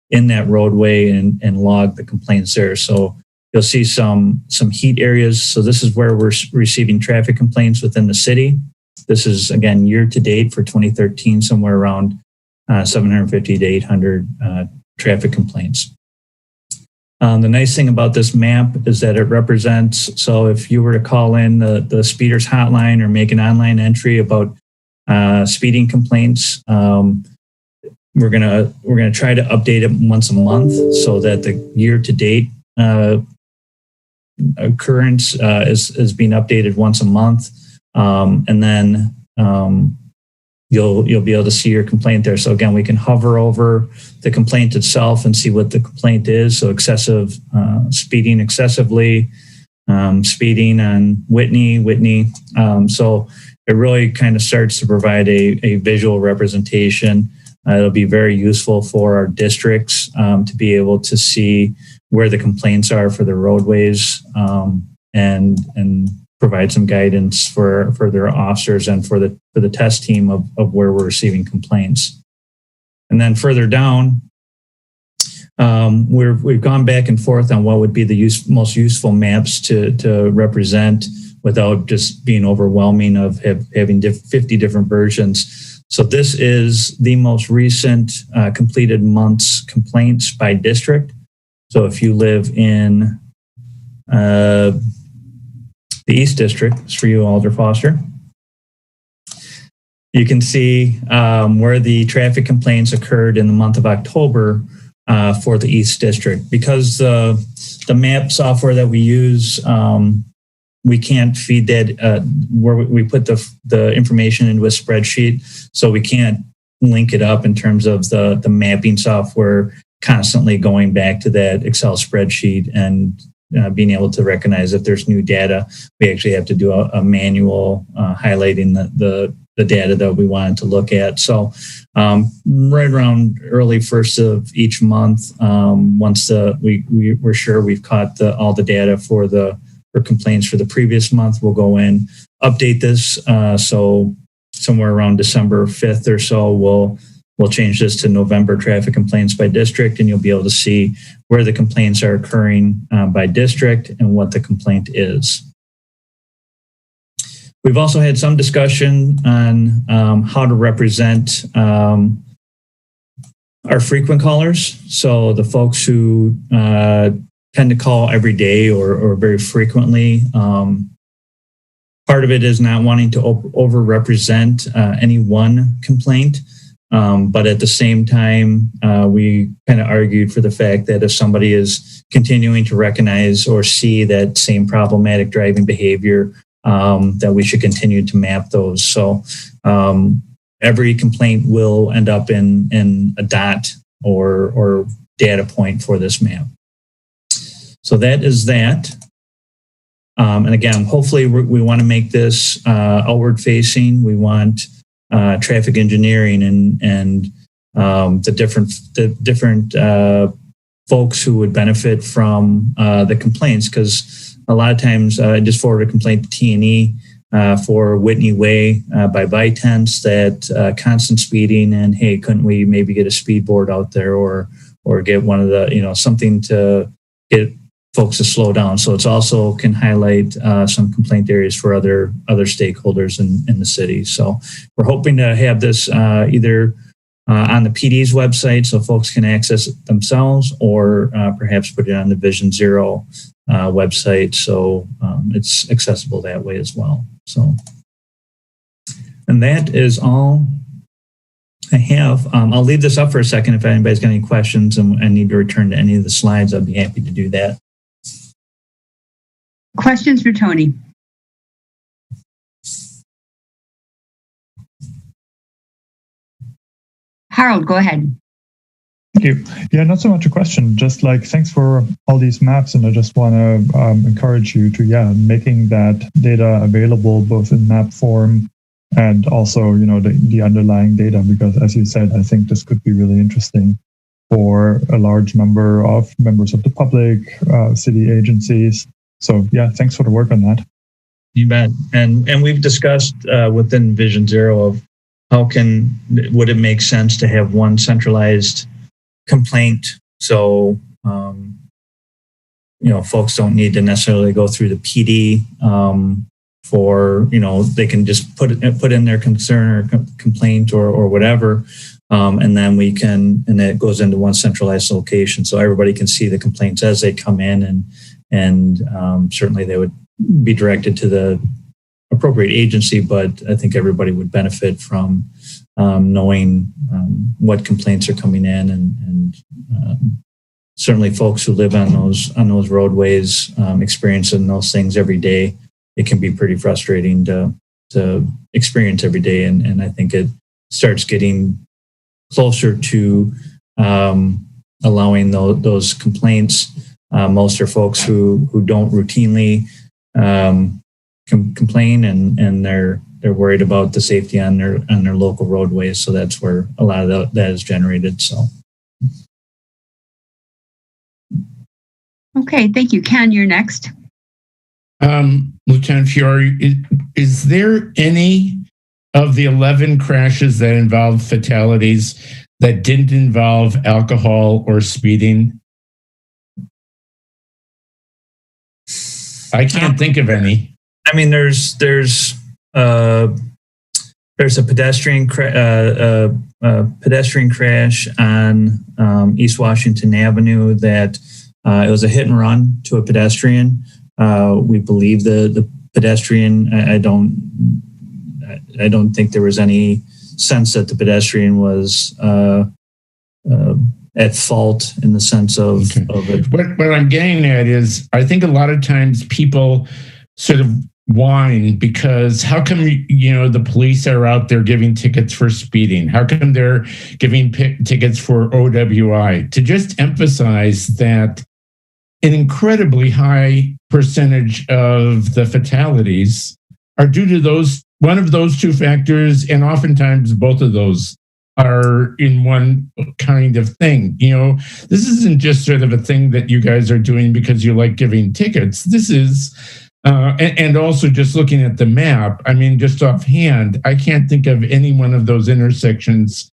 in that roadway and log the complaints there. So You'll see some heat areas. So this is where we're receiving traffic complaints within the city. This is, again, year to date for 2013, somewhere around 750 to 800 traffic complaints. The nice thing about this map is that it represents, so if you were to call in the speeders hotline or make an online entry about speeding complaints, we're gonna try to update it once a month so that the year to date occurrence is being updated once a month, and then you'll be able to see your complaint there. So again, we can hover over the complaint itself and see what the complaint is. So excessive speeding excessively, speeding on Whitney. So it really kind of starts to provide a visual representation. It'll be very useful for our districts to be able to see where the complaints are for the roadways, and provide some guidance for their officers and for the test team of where we're receiving complaints. And then further down, we've gone back and forth on what would be the most useful maps to represent without just being overwhelming of having 50 different versions. So this is the most recent completed month's complaints by district. So if you live in the East District, it's for you, Alder Foster. You can see where the traffic complaints occurred in the month of October for the East District. Because the map software that we use, we can't feed that where we put the information into a spreadsheet, so we can't link it up in terms of the mapping software constantly going back to that Excel spreadsheet and being able to recognize if there's new data. We actually have to do a manual highlighting the data that we wanted to look at. So right around early first of each month, once we're sure we've caught all the data for complaints for the previous month, we'll go in, update this. So somewhere around December 5th or so, we'll change this to November traffic complaints by district, and you'll be able to see where the complaints are occurring by district and what the complaint is. We've also had some discussion on how to represent our frequent callers. So the folks who tend to call every day or very frequently. Part of it is not wanting to over-represent any one complaint. But at the same time, we kind of argued for the fact that if somebody is continuing to recognize or see that same problematic driving behavior, that we should continue to map those. So every complaint will end up in a dot or data point for this map. So that is that. And again, hopefully we want to make this outward facing. We want traffic engineering and the different folks who would benefit from the complaints, because a lot of times I just forwarded a complaint to T&E for Whitney Way by Vitense that constant speeding, and hey, couldn't we maybe get a speed board out there or get one of the, something to get folks to slow down. So it's also can highlight some complaint areas for other stakeholders in the city. So we're hoping to have this either on the PD's website so folks can access it themselves, or perhaps put it on the Vision Zero website so it's accessible that way as well. So, and that is all I have. I'll leave this up for a second. If anybody's got any questions and need to return to any of the slides, I'd be happy to do that. Questions for Tony? Harold, go ahead. Thank you. Yeah, not so much a question, just like thanks for all these maps. And I just want to encourage you to, making that data available both in map form and also, the underlying data, because as you said, I think this could be really interesting for a large number of members of the public, city agencies. So thanks for the work on that. You bet. And we've discussed within Vision Zero of would it make sense to have one centralized complaint? So folks don't need to necessarily go through the PD for, they can just put in their concern or complaint or whatever. And then and it goes into one centralized location. So everybody can see the complaints as they come in, and certainly they would be directed to the appropriate agency, but I think everybody would benefit from knowing what complaints are coming in, and certainly folks who live on those roadways, experiencing those things every day. It can be pretty frustrating to experience every day, and I think it starts getting closer to allowing those complaints. Most are folks who don't routinely complain, and they're worried about the safety on their local roadways. So that's where a lot of that is generated. So. Okay, thank you. Ken, you're next. Lieutenant Fiore, is there any of the 11 crashes that involved fatalities that didn't involve alcohol or speeding? I can't think of any. I mean, there's a pedestrian crash on East Washington Avenue that it was a hit and run to a pedestrian. We believe the pedestrian. I don't think there was any sense that the pedestrian was at fault in the sense of it. What I'm getting at is, I think a lot of times people sort of whine because how come the police are out there giving tickets for speeding? How come they're giving tickets for OWI? To just emphasize that an incredibly high percentage of the fatalities are due to one of those two factors, and oftentimes both of those are in one kind of thing. This isn't just sort of a thing that you guys are doing because you like giving tickets. This is, and also just looking at the map, I mean, just offhand, I can't think of any one of those intersections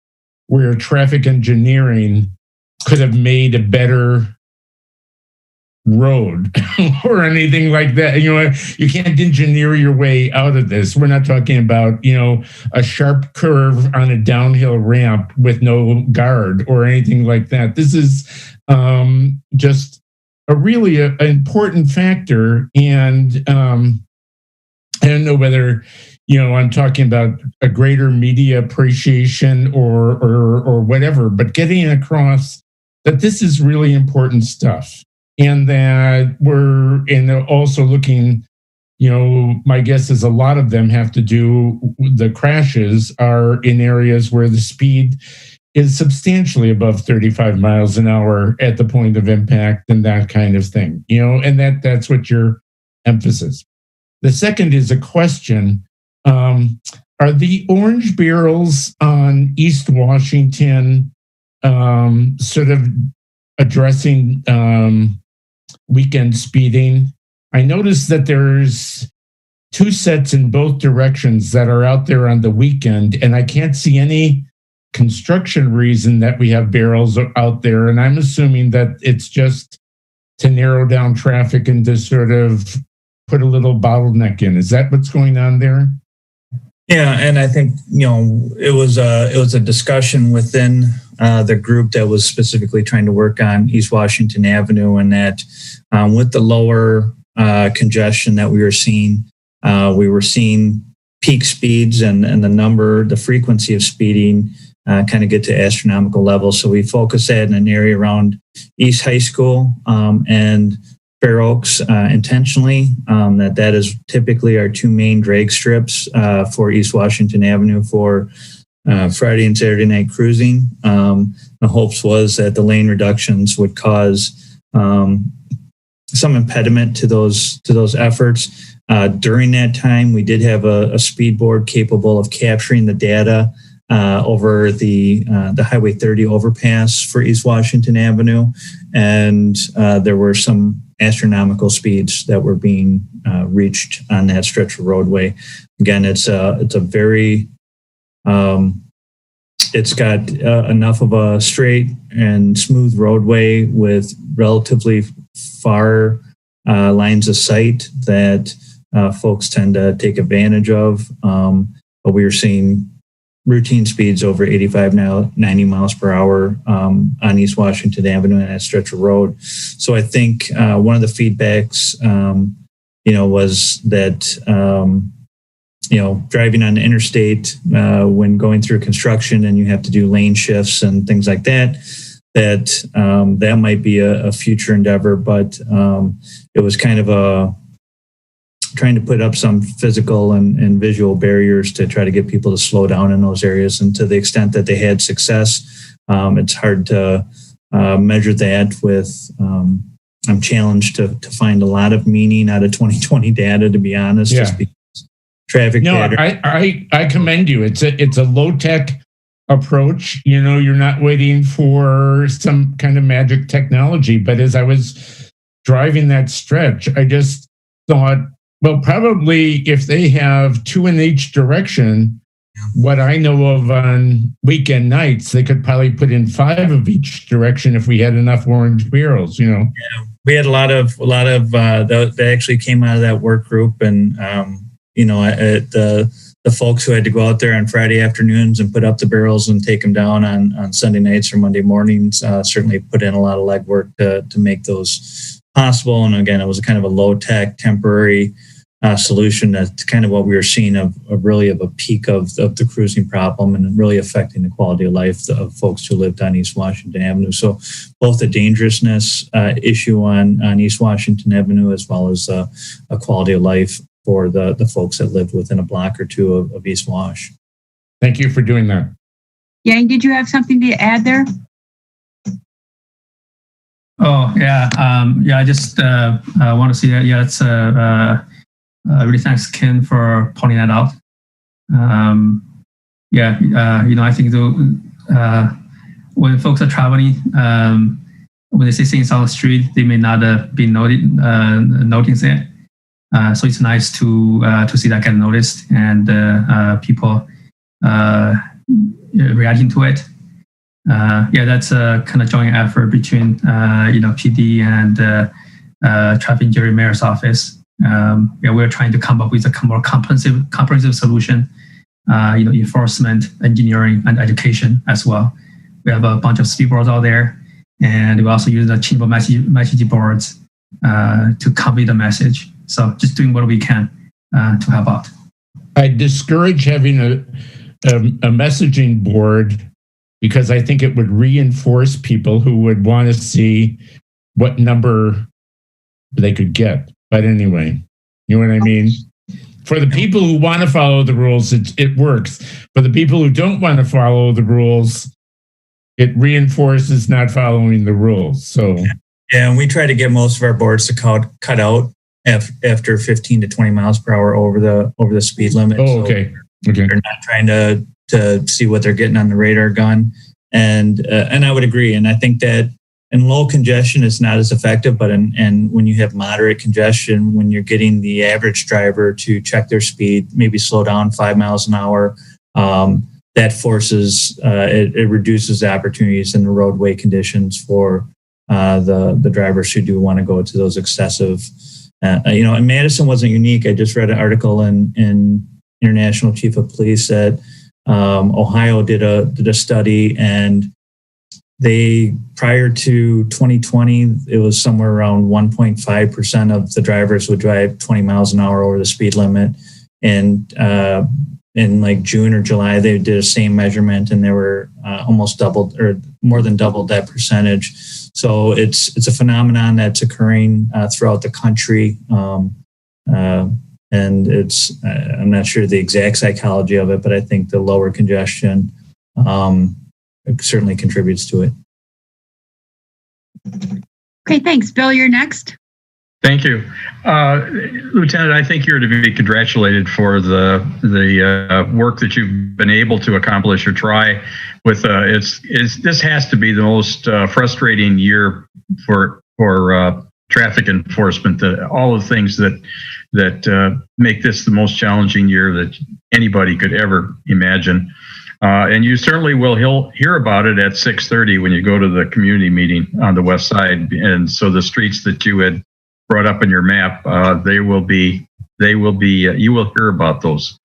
where traffic engineering could have made a better road or anything like that. You can't engineer your way out of this. We're not talking about, a sharp curve on a downhill ramp with no guard or anything like that. This is just a really important factor. And I don't know whether, I'm talking about a greater media appreciation or whatever, but getting across that this is really important stuff. And that we're also looking, my guess is a lot of them have to do, the crashes are in areas where the speed is substantially above 35 miles an hour at the point of impact and that kind of thing, and that's what your emphasis. The second is a question. Are the orange barrels on East Washington sort of addressing weekend speeding? I noticed that there's 2 sets in both directions that are out there on the weekend, and I can't see any construction reason that we have barrels out there. And I'm assuming that it's just to narrow down traffic and to sort of put a little bottleneck in. Is that what's going on there? Yeah, and I think it was a discussion within the group that was specifically trying to work on East Washington Avenue, and that with the lower congestion that we were seeing peak speeds and the frequency of speeding kind of get to astronomical levels. So we focused that in an area around East High School and Fair Oaks intentionally. That is typically our 2 main drag strips for East Washington Avenue for Friday and Saturday night cruising. The hopes was that the lane reductions would cause some impediment to those efforts. During that time, we did have a speed board capable of capturing the data over the Highway 30 overpass for East Washington Avenue, and there were some astronomical speeds that were being reached on that stretch of roadway. Again, it's a very it's got enough of a straight and smooth roadway with relatively far lines of sight that folks tend to take advantage of. But we were seeing routine speeds over 85 now, 90 miles per hour on East Washington Avenue and that stretch of road. So I think one of the feedbacks, was that, driving on the interstate when going through construction and you have to do lane shifts and things like that, that might be a future endeavor. But it was kind of trying to put up some physical and visual barriers to try to get people to slow down in those areas. And to the extent that they had success, it's hard to measure that with, I'm challenged to find a lot of meaning out of 2020 data, to be honest, just because traffic data. I commend you. It's a low-tech approach. You're not waiting for some kind of magic technology. But as I was driving that stretch, I just thought, well, probably if they have 2 in each direction, what I know of on weekend nights, they could probably put in 5 of each direction if we had enough orange barrels, Yeah, we had a lot of that actually came out of that work group, and the folks who had to go out there on Friday afternoons and put up the barrels and take them down on Sunday nights or Monday mornings certainly put in a lot of legwork to make those possible. And again, it was kind of a low tech temporary solution. That's kind of what we were seeing of a peak of the cruising problem and really affecting the quality of life of folks who lived on East Washington Avenue. So both the dangerousness issue on East Washington Avenue as well as a quality of life for the folks that lived within a block or two of East Wash. Thank you for doing that. Yang, did you have something to add there? Oh, yeah. I just want to see that. Yeah, it's really thanks, Ken, for pointing that out. I think when folks are traveling, when they see things on the street, they may not be noticing it. So it's nice to see that get noticed and people reacting to it. That's a kind of joint effort between PD and Traffic Engineer Mayor's office. We're trying to come up with a more comprehensive solution. Enforcement, engineering, and education as well. We have a bunch of speed boards out there, and we also use the Chimbo message boards to convey the message. So just doing what we can to help out. I discourage having a messaging board because I think it would reinforce people who would want to see what number they could get. But anyway, you know what I mean? For the people who want to follow the rules, it works. For the people who don't want to follow the rules, it reinforces not following the rules. So yeah, and we try to get most of our boards to cut out after 15 to 20 miles per hour over the speed limit. Oh, okay. They're not trying to see what they're getting on the radar gun, and I would agree. And I think that in low congestion, it's not as effective, but and when you have moderate congestion, when you're getting the average driver to check their speed, maybe slow down 5 miles an hour, that forces it reduces the opportunities in the roadway conditions for the drivers who do want to go to those excessive. And Madison wasn't unique. I just read an article in International Chief of Police that Ohio did a study, and they, prior to 2020, it was somewhere around 1.5% of the drivers would drive 20 miles an hour over the speed limit. And in like June or July, they did the same measurement, and they were almost doubled or more than doubled that percentage. So it's a phenomenon that's occurring throughout the country. And it's, I'm not sure the exact psychology of it, but I think the lower congestion it certainly contributes to it. Okay, thanks. Bill, you're next. Thank you. Lieutenant, I think you're to be congratulated for the work that you've been able to accomplish or try with. This has to be the most frustrating year for traffic enforcement. All the things that make this the most challenging year that anybody could ever imagine. And you certainly will hear about it at 6:30 when you go to the community meeting on the west side. And so the streets that you had brought up in your map, you will hear about those.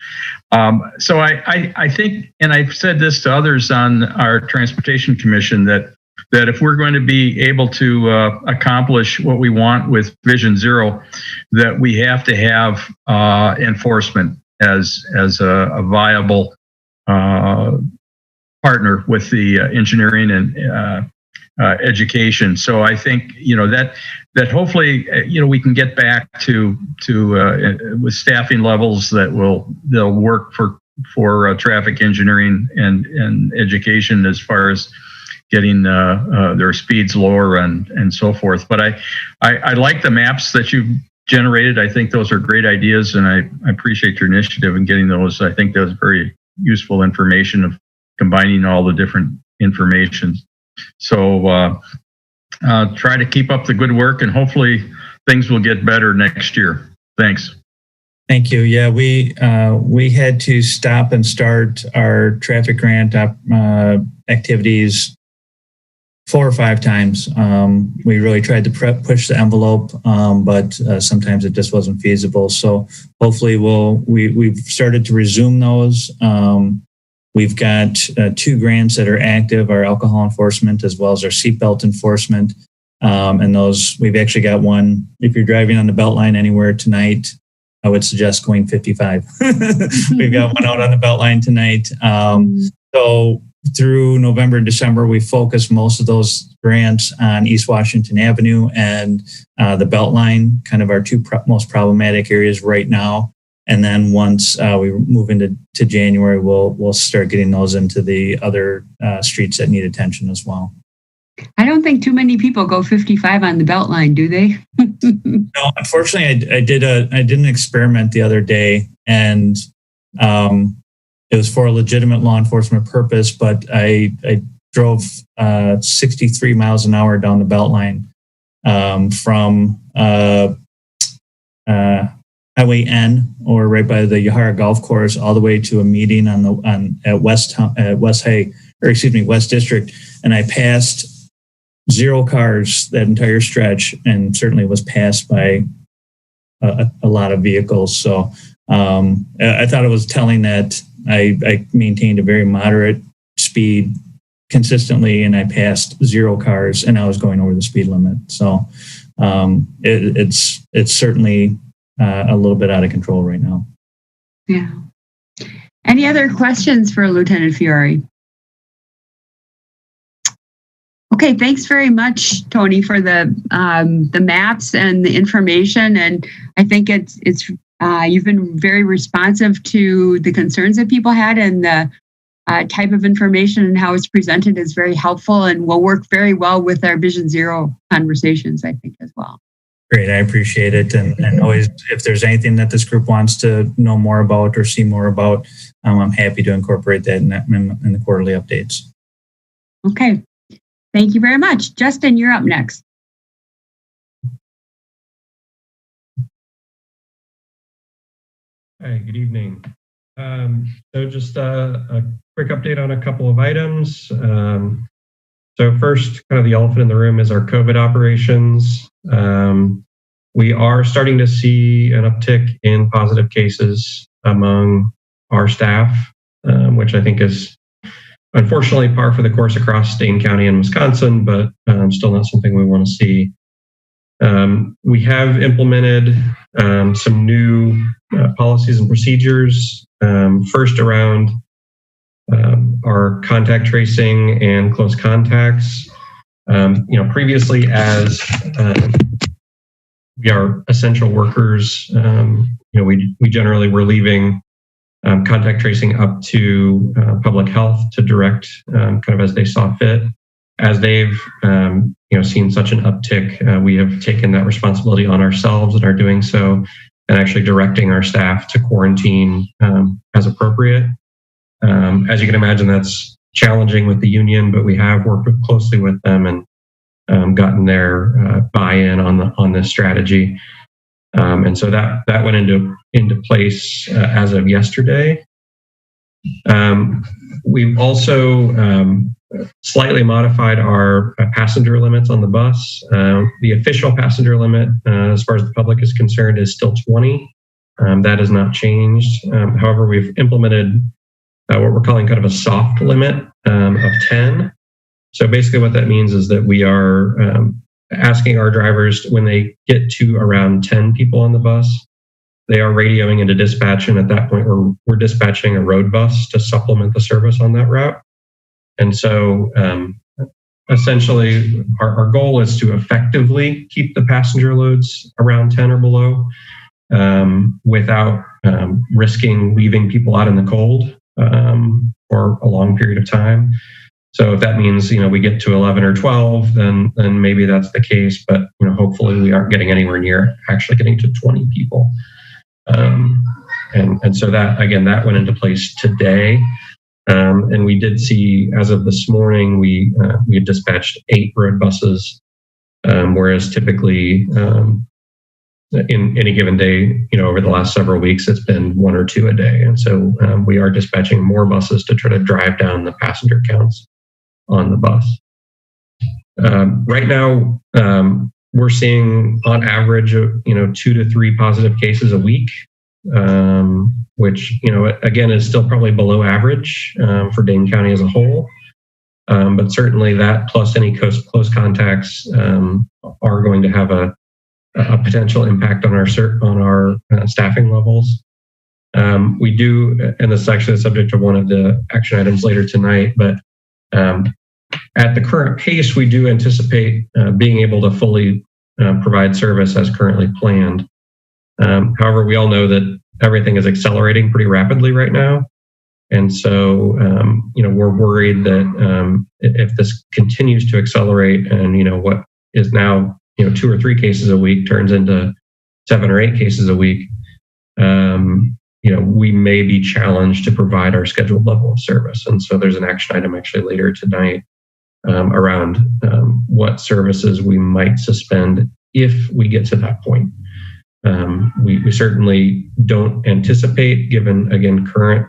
So I think, and I've said this to others on our transportation commission, that if we're going to be able to accomplish what we want with Vision Zero, that we have to have enforcement as a viable partner with the engineering and education. So I think that hopefully we can get back to with staffing levels they'll work for traffic engineering and education as far as getting their speeds lower and so forth. But I like the maps that you've generated. I think those are great ideas, and I appreciate your initiative in getting those. I think that's very useful information of combining all the different information. So try to keep up the good work, and hopefully things will get better next year. Thanks. Thank you. Yeah, we had to stop and start our traffic grant activities 4 or 5 times. We really tried to push the envelope, but sometimes it just wasn't feasible. So hopefully we've started to resume those. We've got 2 grants that are active, our alcohol enforcement as well as our seatbelt enforcement. And those, we've actually got one. If you're driving on the Beltline anywhere tonight, I would suggest going 55. We've got one out on the Beltline tonight. So through November and December, we focused most of those grants on East Washington Avenue and the Beltline, kind of our 2 most problematic areas right now. And then once we move into January, we'll start getting those into the other streets that need attention as well. I don't think too many people go 55 on the Beltline, do they? No, unfortunately, I did an experiment the other day, and it was for a legitimate law enforcement purpose, but I drove 63 miles an hour down the Beltline from Highway N, or right by the Yahara Golf Course, all the way to a meeting at West District, and I passed 0 cars that entire stretch, and certainly was passed by a lot of vehicles. So I thought it was telling that I maintained a very moderate speed consistently, and I passed 0 cars, and I was going over the speed limit. So it's certainly a little bit out of control right now. Yeah. Any other questions for Lieutenant Fiore? Okay, thanks very much, Tony, for the maps and the information. And I think it's you've been very responsive to the concerns that people had, and the type of information and how it's presented is very helpful and will work very well with our Vision Zero conversations, I think, as well. Great, I appreciate it. And always, if there's anything that this group wants to know more about or see more about, I'm happy to incorporate that in the quarterly updates. Okay, thank you very much. Justin, you're up next. Hi, good evening. So just a quick update on a couple of items. So first, kind of the elephant in the room is our COVID operations. We are starting to see an uptick in positive cases among our staff, which I think is unfortunately par for the course across Dane County and Wisconsin, but still not something we want to see. We have implemented some new policies and procedures, first around our contact tracing and close contacts. Previously, as we are essential workers, we generally were leaving contact tracing up to public health to direct kind of as they saw fit. As they've seen such an uptick, we have taken that responsibility on ourselves and are doing so, and actually directing our staff to quarantine as appropriate. As you can imagine, that's challenging with the union, but we have worked closely with them and gotten their buy-in on this strategy. And so that went into place as of yesterday. We've also slightly modified our passenger limits on the bus. The official passenger limit, as far as the public is concerned, is still 20. That has not changed. However, we've implemented what we're calling kind of a soft limit of 10. So basically what that means is that we are asking our drivers, when they get to around 10 people on the bus, they are radioing into dispatch, and at that point we're dispatching a road bus to supplement the service on that route. And so essentially our goal is to effectively keep the passenger loads around 10 or below without risking leaving people out in the cold for a long period of time. So if that means, we get to 11 or 12, then maybe that's the case, but hopefully we aren't getting anywhere near actually getting to 20 people. And so that, again, that went into place today. And we did see, as of this morning, we had dispatched 8 road buses, whereas typically in any given day, over the last several weeks, it's been 1 or 2 a day. And so we are dispatching more buses to try to drive down the passenger counts on the bus. Right now, we're seeing on average, 2 to 3 positive cases a week, which, again, is still probably below average for Dane County as a whole. But certainly that plus any close contacts are going to have a potential impact on our staffing levels. We do, and this is actually the subject of one of the action items later tonight, but at the current pace, we do anticipate being able to fully provide service as currently planned. However, we all know that everything is accelerating pretty rapidly right now. And so, we're worried that if this continues to accelerate and, what is now, 2 or 3 cases a week turns into 7 or 8 cases a week, we may be challenged to provide our scheduled level of service. And so there's an action item actually later tonight around what services we might suspend if we get to that point. We certainly don't anticipate, given, again, current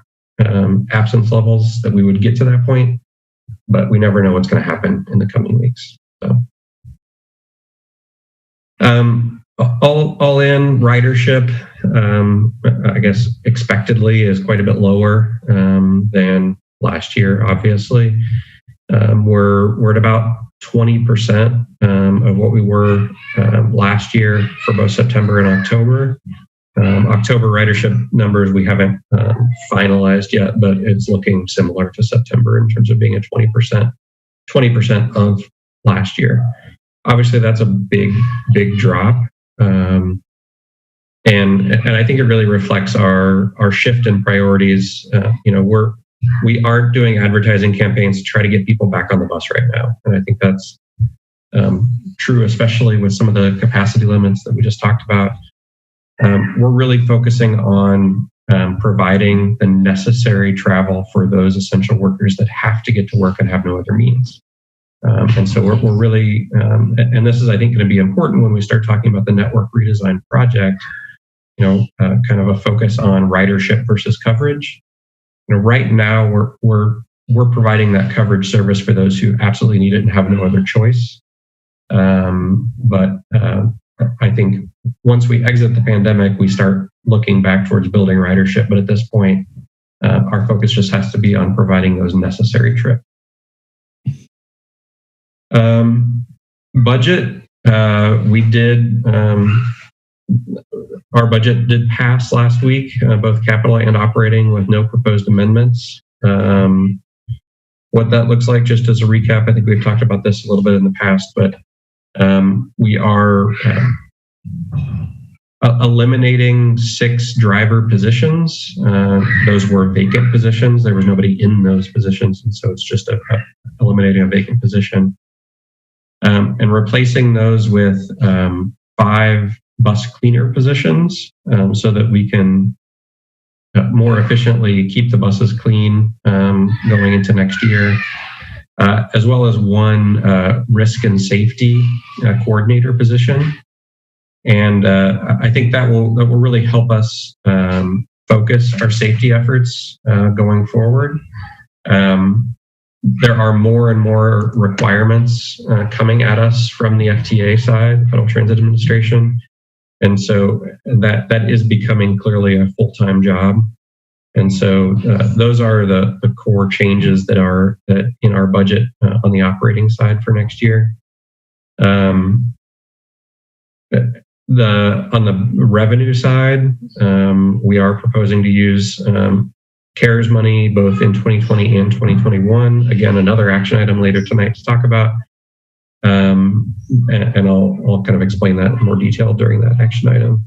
absence levels, that we would get to that point, but we never know what's going to happen in the coming weeks. So, all in ridership, I guess expectedly is quite a bit lower than last year. Obviously, we're at about 20% of what we were last year for both September and October. October ridership numbers we haven't finalized yet, but it's looking similar to September in terms of being at 20% of last year. Obviously, that's a big drop. And I think it really reflects our shift in priorities. We aren't doing advertising campaigns to try to get people back on the bus right now. And I think that's true, especially with some of the capacity limits that we just talked about. We're really focusing on providing the necessary travel for those essential workers that have to get to work and have no other means. And so we're really, and this is, I think, going to be important when we start talking about the network redesign project, kind of a focus on ridership versus coverage. Right now we're providing that coverage service for those who absolutely need it and have no other choice. But I think once we exit the pandemic, we start looking back towards building ridership. But at this point, our focus just has to be on providing those necessary trips. Budget, we did, our budget did pass last week, both capital and operating, with no proposed amendments. What that looks like, just as a recap, I think we've talked about this a little bit in the past, but we are eliminating 6 driver positions. Those were vacant positions. There was nobody in those positions, and so it's just eliminating a vacant position. And replacing those with 5 bus cleaner positions so that we can more efficiently keep the buses clean going into next year, as well as 1 risk and safety coordinator position. And I think that will really help us focus our safety efforts going forward. There are more and more requirements coming at us from the FTA side, Federal Transit Administration. And so that is becoming clearly a full-time job. And so those are the core changes that are in our budget on the operating side for next year. On the revenue side, we are proposing to use CARES money both in 2020 and 2021. Again, another action item later tonight to talk about. And I'll kind of explain that in more detail during that action item.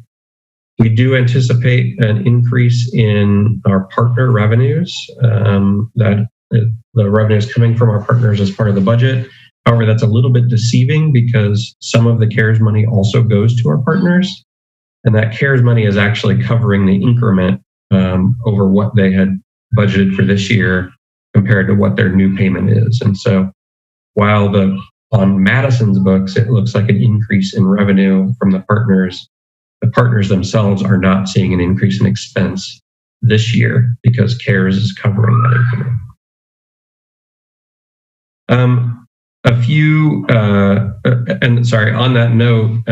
We do anticipate an increase in our partner revenues, that the revenues coming from our partners as part of the budget. However, that's a little bit deceiving because some of the CARES money also goes to our partners. And that CARES money is actually covering the increment over what they had budgeted for this year compared to what their new payment is. And so while on Madison's books, it looks like an increase in revenue from the partners themselves are not seeing an increase in expense this year because CARES is covering that increment. On that note,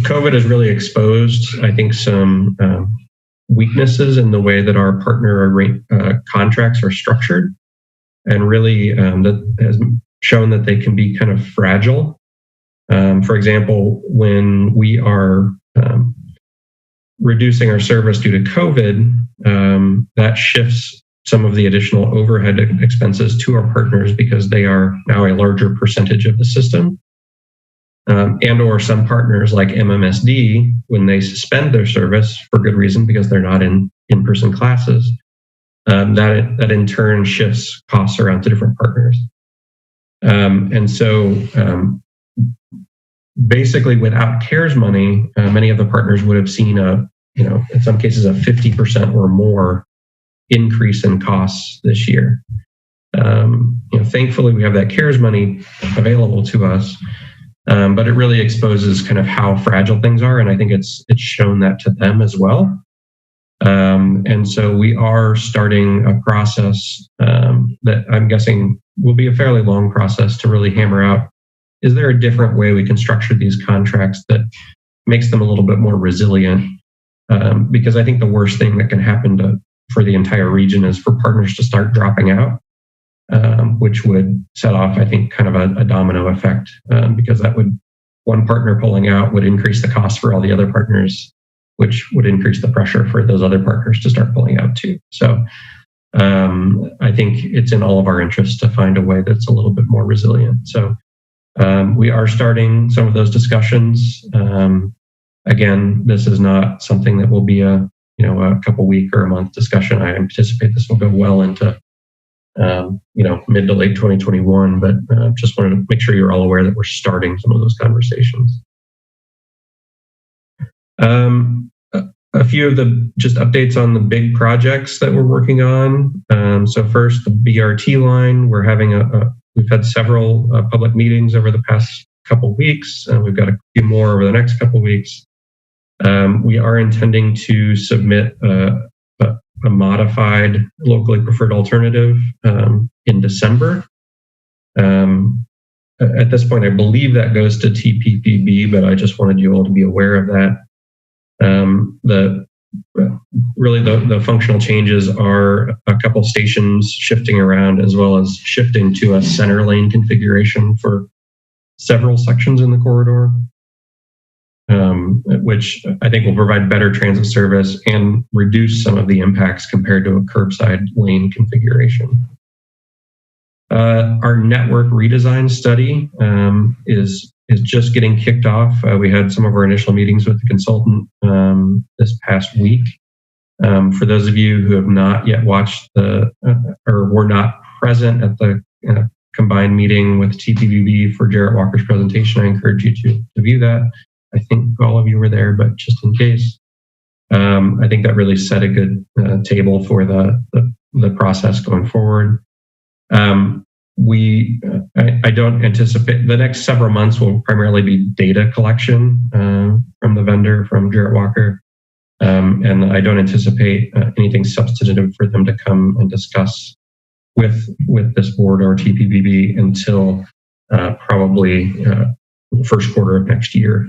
COVID has really exposed, I think, some weaknesses in the way that our partner contracts are structured, and really that has shown that they can be kind of fragile. For example, when we are reducing our service due to COVID, that shifts some of the additional overhead expenses to our partners because they are now a larger percentage of the system. And or some partners like MMSD, when they suspend their service for good reason because they're not in in-person classes, that in turn shifts costs around to different partners. And so basically without CARES money, many of the partners would have seen in some cases a 50% or more increase in costs this year. Thankfully we have that CARES money available to us, but it really exposes kind of how fragile things are, and I think it's shown that to them as well. And so we are starting a process that I'm guessing will be a fairly long process to really hammer out, is there a different way we can structure these contracts that makes them a little bit more resilient? Because I think the worst thing that can happen for the entire region is for partners to start dropping out, which would set off, I think, kind of a domino effect, because one partner pulling out would increase the cost for all the other partners, which would increase the pressure for those other partners to start pulling out too. So I think it's in all of our interests to find a way that's a little bit more resilient. So we are starting some of those discussions. Again, this is not something that will be a couple week or a month discussion. I anticipate this will go well into mid to late 2021, but just wanted to make sure you're all aware that we're starting some of those conversations. A few of the just updates on the big projects that we're working on. So first, the BRT line. We've had several public meetings over the past couple of weeks. We've got a few more over the next couple of weeks. We are intending to submit a modified locally preferred alternative in December. At this point, I believe that goes to TPPB, but I just wanted you all to be aware of that. The functional changes are a couple stations shifting around, as well as shifting to a center lane configuration for several sections in the corridor, which I think will provide better transit service and reduce some of the impacts compared to a curbside lane configuration. Our network redesign study is just getting kicked off. We had some of our initial meetings with the consultant this past week. For those of you who have not yet watched or were not present at the combined meeting with TPPB for Jarrett Walker's presentation, I encourage you to view that. I think all of you were there, but just in case, I think that really set a good table for the process going forward. I don't anticipate the next several months will primarily be data collection from the vendor, from Jarrett Walker. And I don't anticipate anything substantive for them to come and discuss with this board or TPBB until probably the first quarter of next year.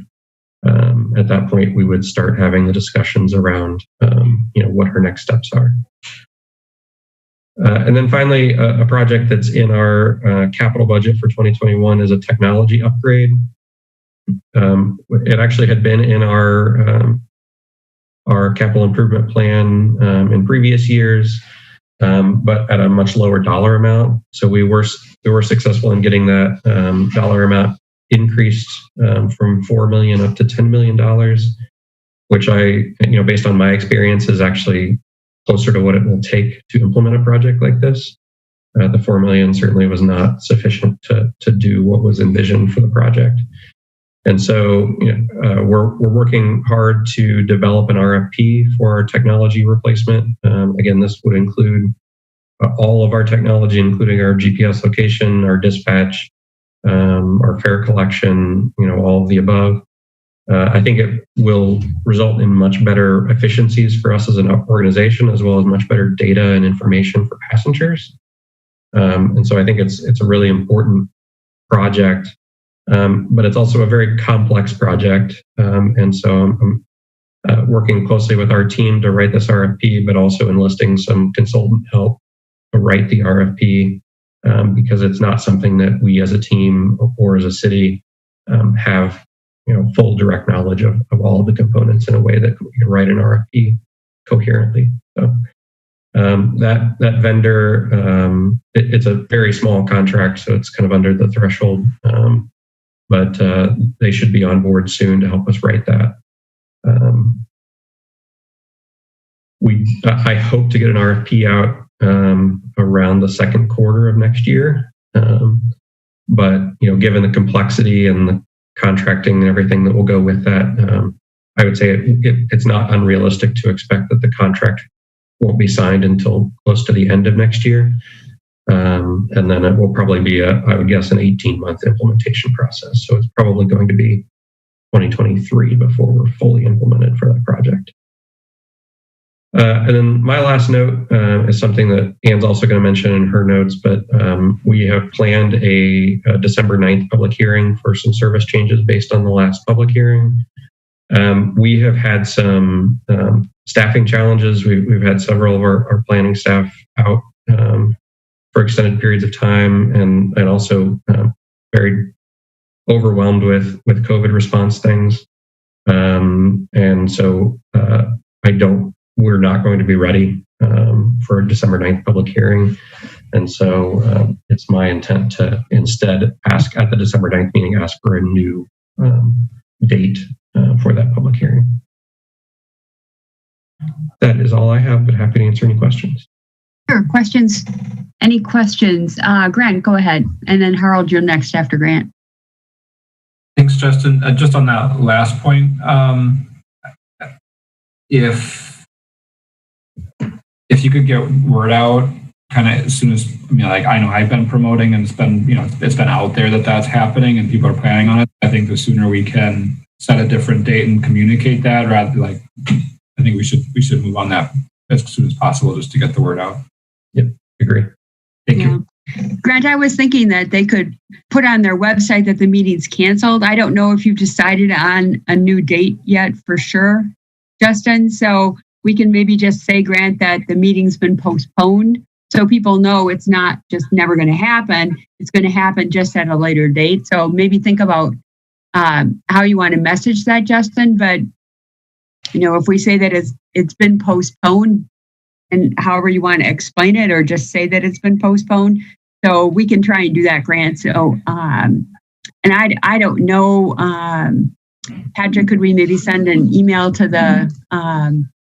At that point, we would start having the discussions around, what our next steps are. And then finally, a project that's in our capital budget for 2021 is a technology upgrade. It actually had been in our capital improvement plan in previous years, but at a much lower dollar amount. So we were successful in getting that dollar amount increased from $4 million up to $10 million, which based on my experience, is actually closer to what it will take to implement a project like this. The $4 million certainly was not sufficient to do what was envisioned for the project. And so we're working hard to develop an RFP for our technology replacement. Again, this would include all of our technology, including our GPS location, our dispatch, our fare collection, all of the above. I think it will result in much better efficiencies for us as an organization, as well as much better data and information for passengers. And so I think it's a really important project, but it's also a very complex project. And so I'm working closely with our team to write this RFP, but also enlisting some consultant help to write the RFP, because it's not something that we as a team or as a city have full direct knowledge of all of the components in a way that we can write an RFP coherently. So that vendor, it's a very small contract, so it's kind of under the threshold, but they should be on board soon to help us write that. I hope to get an RFP out around the second quarter of next year. But given the complexity and the contracting and everything that will go with that, I would say it's not unrealistic to expect that the contract won't be signed until close to the end of next year. And then it will probably be I would guess, an 18-month implementation process. So it's probably going to be 2023 before we're fully implemented for that project. And then my last note is something that Anne's also going to mention in her notes, but we have planned a December 9th public hearing for some service changes based on the last public hearing. We have had some staffing challenges. We've had several of our planning staff out for extended periods of time, and also very overwhelmed with COVID response things. And so we're not going to be ready for a December 9th public hearing. And so it's my intent to instead ask at the December 9th meeting, ask for a new date for that public hearing. That is all I have, but happy to answer any questions. Sure, questions? Any questions? Grant, go ahead. And then Harold, you're next after Grant. Thanks, Justin. Just on that last point, if you could get word out kind of as soon as, I know I've been promoting and it's been out there that that's happening and people are planning on it. I think the sooner we can set a different date and communicate that, I think we should move on that as soon as possible just to get the word out. Yep, agree. Thank you. Grant, I was thinking that they could put on their website that the meeting's canceled. I don't know if you've decided on a new date yet for sure, Justin. So we can maybe just say, Grant, that the meeting's been postponed so people know it's not just never going to happen. It's going to happen just at a later date. So maybe think about how you want to message that, Justin. But, if we say that it's been postponed, and however you want to explain it, or just say that it's been postponed. So we can try and do that, Grant. So, and I don't know, Patrick, could we maybe send an email to the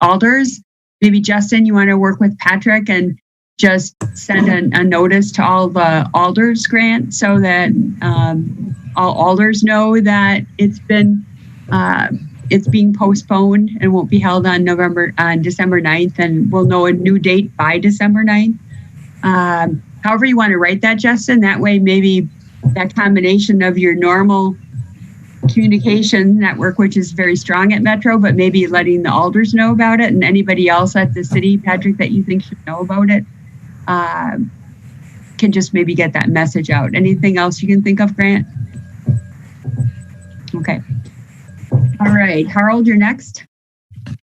alders? Maybe Justin, you want to work with Patrick and just send a notice to all the alders, Grant, so that all alders know that it's being postponed and won't be held on December 9th, and we'll know a new date by December 9th. However you want to write that, Justin, that way maybe that combination of your normal communication network, which is very strong at Metro, but maybe letting the alders know about it and anybody else at the city, Patrick, that you think should know about it, can just maybe get that message out. Anything else you can think of, Grant? Okay. All right, Harold, you're next.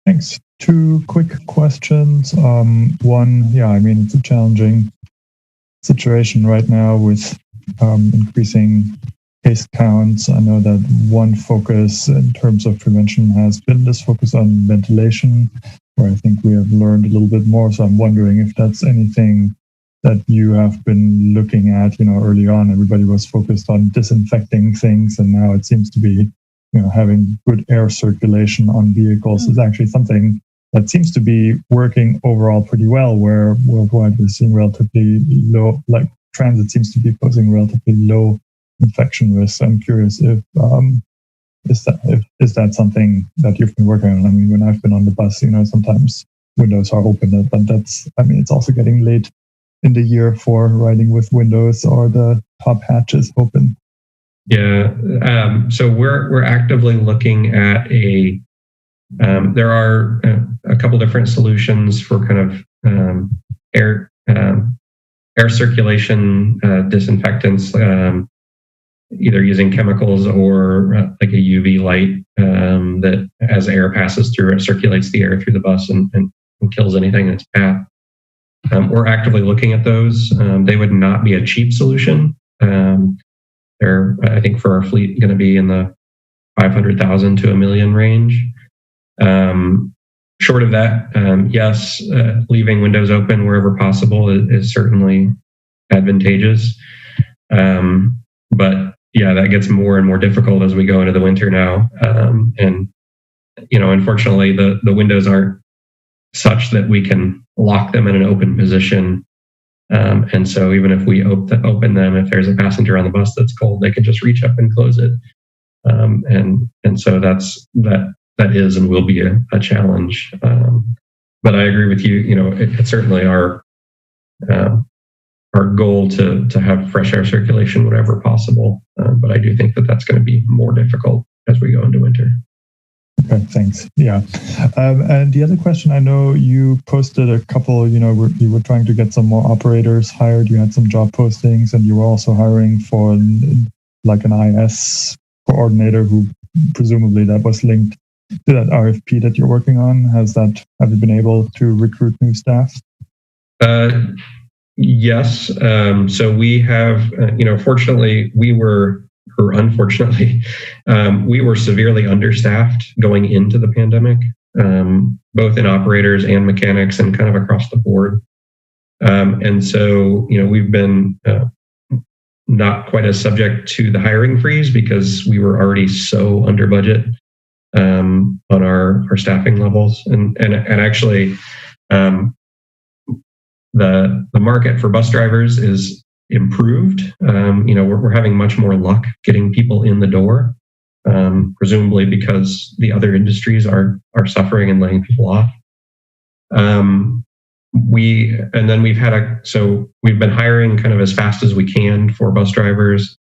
Thanks. 2 quick questions. One, yeah, I mean, it's a challenging situation right now with increasing case counts. I know that one focus in terms of prevention has been this focus on ventilation, where I think we have learned a little bit more. So I'm wondering if that's anything that you have been looking at. Early on, everybody was focused on disinfecting things, and now it seems to be, having good air circulation on vehicles is actually something that seems to be working overall pretty well, where worldwide we're seeing relatively low, like transit seems to be posing relatively low infection risk. I'm curious if is that something that you've been working on? I mean, when I've been on the bus, sometimes windows are open, but it's also getting late in the year for riding with windows or the top hatches open. Yeah. So we're actively looking at there are a couple different solutions for kind of air circulation disinfectants, either using chemicals or like a UV light that as air passes through, it circulates the air through the bus and kills anything in its path. We're actively looking at those. They would not be a cheap solution. They're, I think, for our fleet, going to be in the 500,000 to $1 million range. Short of that, yes, leaving windows open wherever possible is certainly advantageous. But yeah, that gets more and more difficult as we go into the winter now. And unfortunately, the windows aren't such that we can lock them in an open position. And so even if we open them, if there's a passenger on the bus that's cold, they can just reach up and close it. And so that is and will be a challenge. But I agree with you. It's certainly our goal to have fresh air circulation whenever possible. But I do think that that's going to be more difficult as we go into winter. Okay, thanks. Yeah. And the other question, I know you posted a couple, you were trying to get some more operators hired. You had some job postings, and you were also hiring for like an IS coordinator who presumably that was linked to that RFP that you're working on. Have you been able to recruit new staff? Yes. So we have, fortunately, unfortunately, we were severely understaffed going into the pandemic, both in operators and mechanics and kind of across the board. And so, we've been not quite as subject to the hiring freeze because we were already so under budget on our staffing levels. And actually, the market for bus drivers is improved. We're having much more luck getting people in the door, presumably because the other industries are suffering and laying people off. We've been hiring kind of as fast as we can for bus drivers.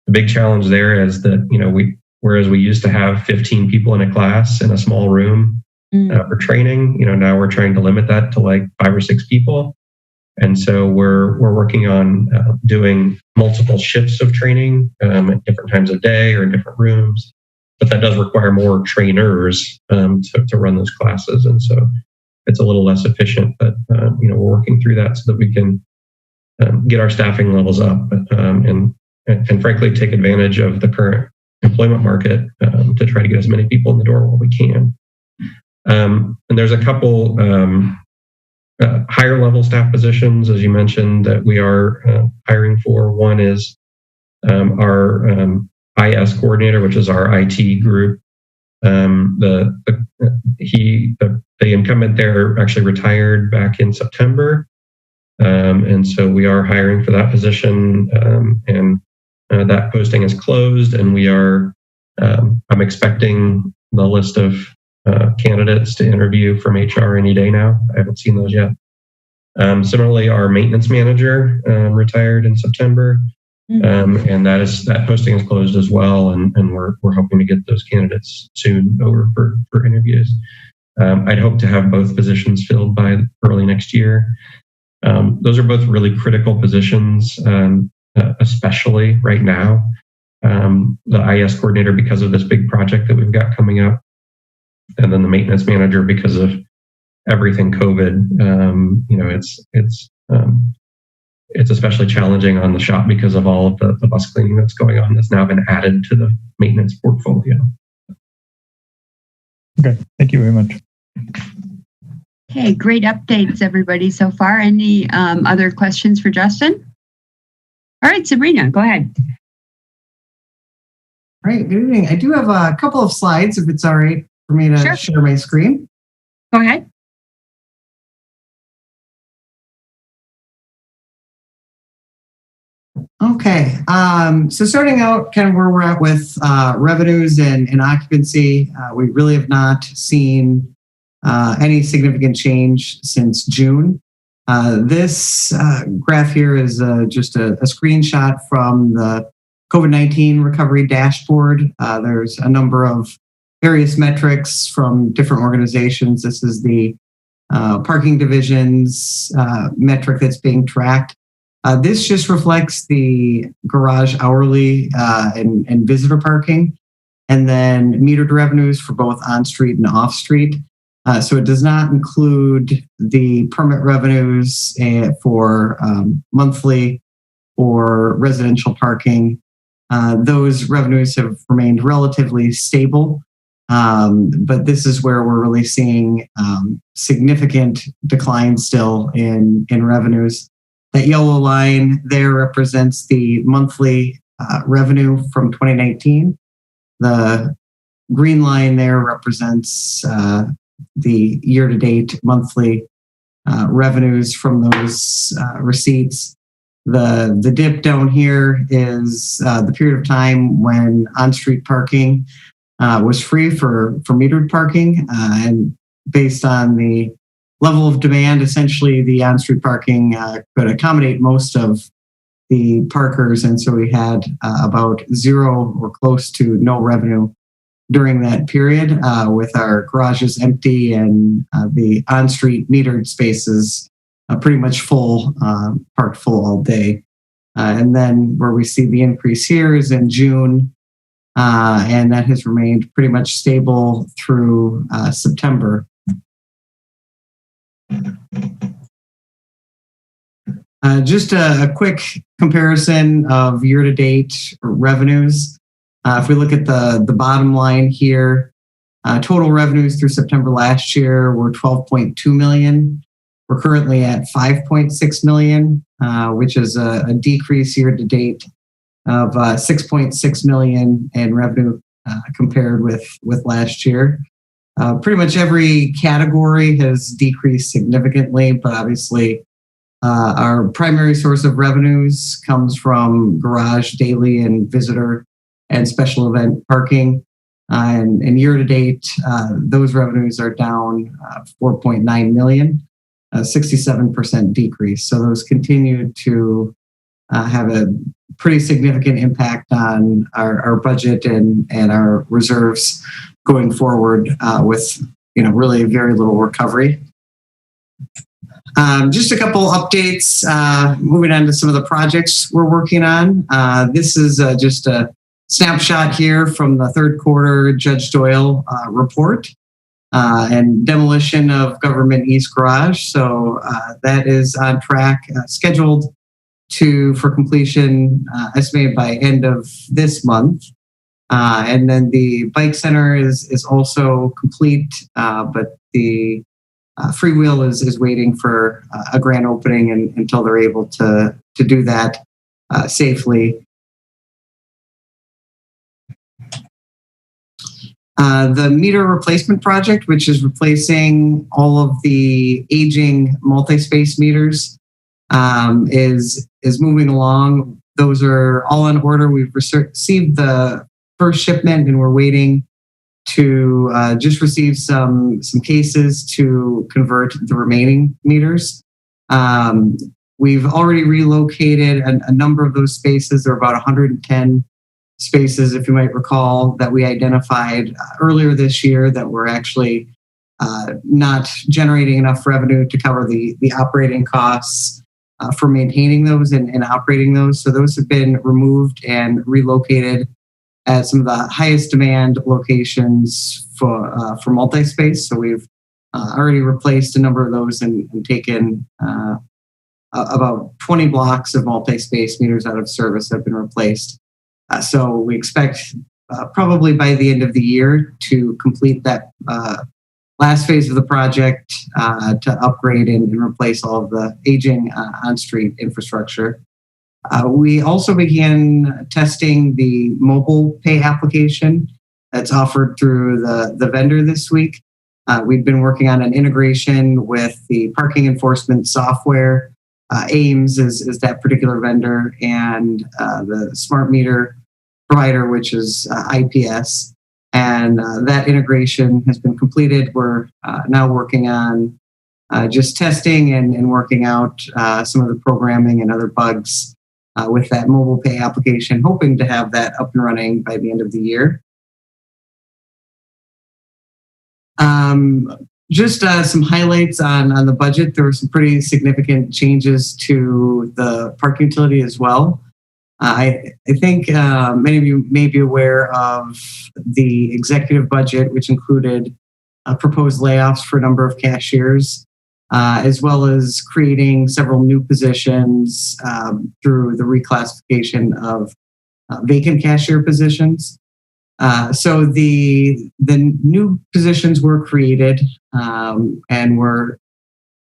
The big challenge there is that, whereas we used to have 15 people in a class in a small room for training, now we're trying to limit that to like 5 or 6 people. And so we're working on doing multiple shifts of training at different times of day or in different rooms. But that does require more trainers to run those classes. And so it's a little less efficient, but we're working through that so that we can get our staffing levels up and frankly take advantage of the current employment market to try to get as many people in the door while we can. And there's a couple higher level staff positions, as you mentioned, that we are hiring for. One is our IS coordinator, which is our IT group. The incumbent there actually retired back in September, and so we are hiring for that position. And that posting is closed, and we are. I'm expecting the list of candidates to interview from HR any day now. I haven't seen those yet. Similarly, our maintenance manager retired in September. And that posting is closed as well. And we're hoping to get those candidates soon over for interviews. I'd hope to have both positions filled by early next year. Those are both really critical positions, especially right now. The IS coordinator because of this big project that we've got coming up, and then the maintenance manager because of everything COVID. It's especially challenging on the shop because of all of the bus cleaning that's going on that's now been added to the maintenance portfolio. Okay, thank you very much. Okay, great updates, everybody, so far. Any other questions for Justin? All right, Sabrina, go ahead. All right, good evening. I do have a couple of slides, if it's all right for me to share my screen. Go ahead. Okay, so starting out kind of where we're at with revenues and occupancy, we really have not seen any significant change since June. This graph here is just a screenshot from the COVID-19 recovery dashboard. There's a number of various metrics from different organizations. This is the parking division's metric that's being tracked. This just reflects the garage hourly and visitor parking, and then metered revenues for both on-street and off-street. So it does not include the permit revenues for monthly or residential parking. Those revenues have remained relatively stable, but this is where we're really seeing significant decline still in revenues. That yellow line there represents the monthly revenue from 2019. The green line there represents the year-to-date monthly revenues from those receipts. The dip down here is the period of time when on-street parking was free for metered parking, and based on the level of demand, essentially the on-street parking could accommodate most of the parkers, and so we had about zero or close to no revenue during that period, with our garages empty and the on-street metered spaces pretty much full, parked full all day. And then where we see the increase here is in June, and that has remained pretty much stable through September. Just a quick comparison of year-to-date revenues. If we look at the bottom line here, total revenues through September last year were $12.2 million. We're currently at $5.6 million, which is a decrease year-to-date of $6.6 million in revenue compared with last year. Pretty much every category has decreased significantly, but obviously our primary source of revenues comes from garage, daily, and visitor and special event parking. And year-to-date, those revenues are down $4.9 million, a 67% decrease. So those continue to have a pretty significant impact on our budget and our reserves going forward, with really very little recovery. Just a couple updates. Moving on to some of the projects we're working on. This is just a snapshot here from the third quarter Judge Doyle report and demolition of Government East Garage. So that is on track, scheduled for completion, estimated by end of this month. And then the bike center is also complete, but the Freewheel is waiting for a grand opening until they're able to do that safely. The meter replacement project, which is replacing all of the aging multi-space meters, is moving along. Those are all in order. We've received the first shipment, and we're waiting to just receive some cases to convert the remaining meters. We've already relocated a number of those spaces. There are about 110 spaces, if you might recall, that we identified earlier this year that were actually not generating enough revenue to cover the operating costs for maintaining those and operating those. So those have been removed and relocated at some of the highest demand locations for multi-space. So we've already replaced a number of those and taken about 20 blocks of multi-space meters out of service have been replaced. So we expect probably by the end of the year to complete that last phase of the project to upgrade and replace all of the aging on-street infrastructure. We also began testing the mobile pay application that's offered through the vendor this week. We've been working on an integration with the parking enforcement software. Ames is that particular vendor, and the smart meter provider, which is IPS. And that integration has been completed. We're now working on just testing and working out some of the programming and other bugs with that mobile pay application, hoping to have that up and running by the end of the year. Just some highlights on the budget. There were some pretty significant changes to the park utility as well. I think many of you may be aware of the executive budget, which included proposed layoffs for a number of cashiers, as well as creating several new positions through the reclassification of vacant cashier positions. So the new positions were created, and we're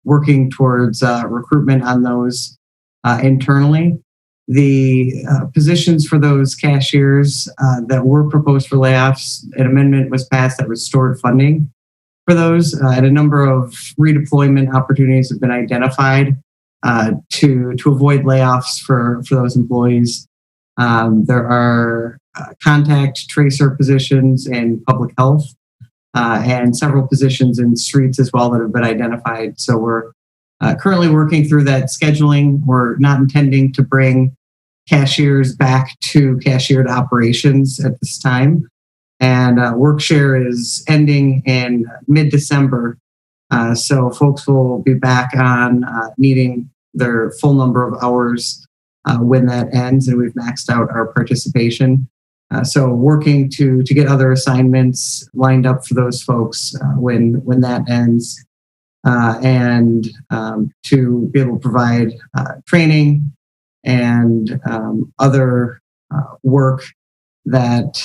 working towards recruitment on those internally. The positions for those cashiers that were proposed for layoffs, an amendment was passed that restored funding for those, and a number of redeployment opportunities have been identified to avoid layoffs for those employees. There are contact tracer positions in public health and several positions in streets as well that have been identified. So we're currently working through that scheduling. We're not intending to bring cashiers back to cashiered operations at this time. And WorkShare is ending in mid-December. So folks will be back on needing their full number of hours when that ends, and we've maxed out our participation. So working to get other assignments lined up for those folks when that ends, and to be able to provide training and other work that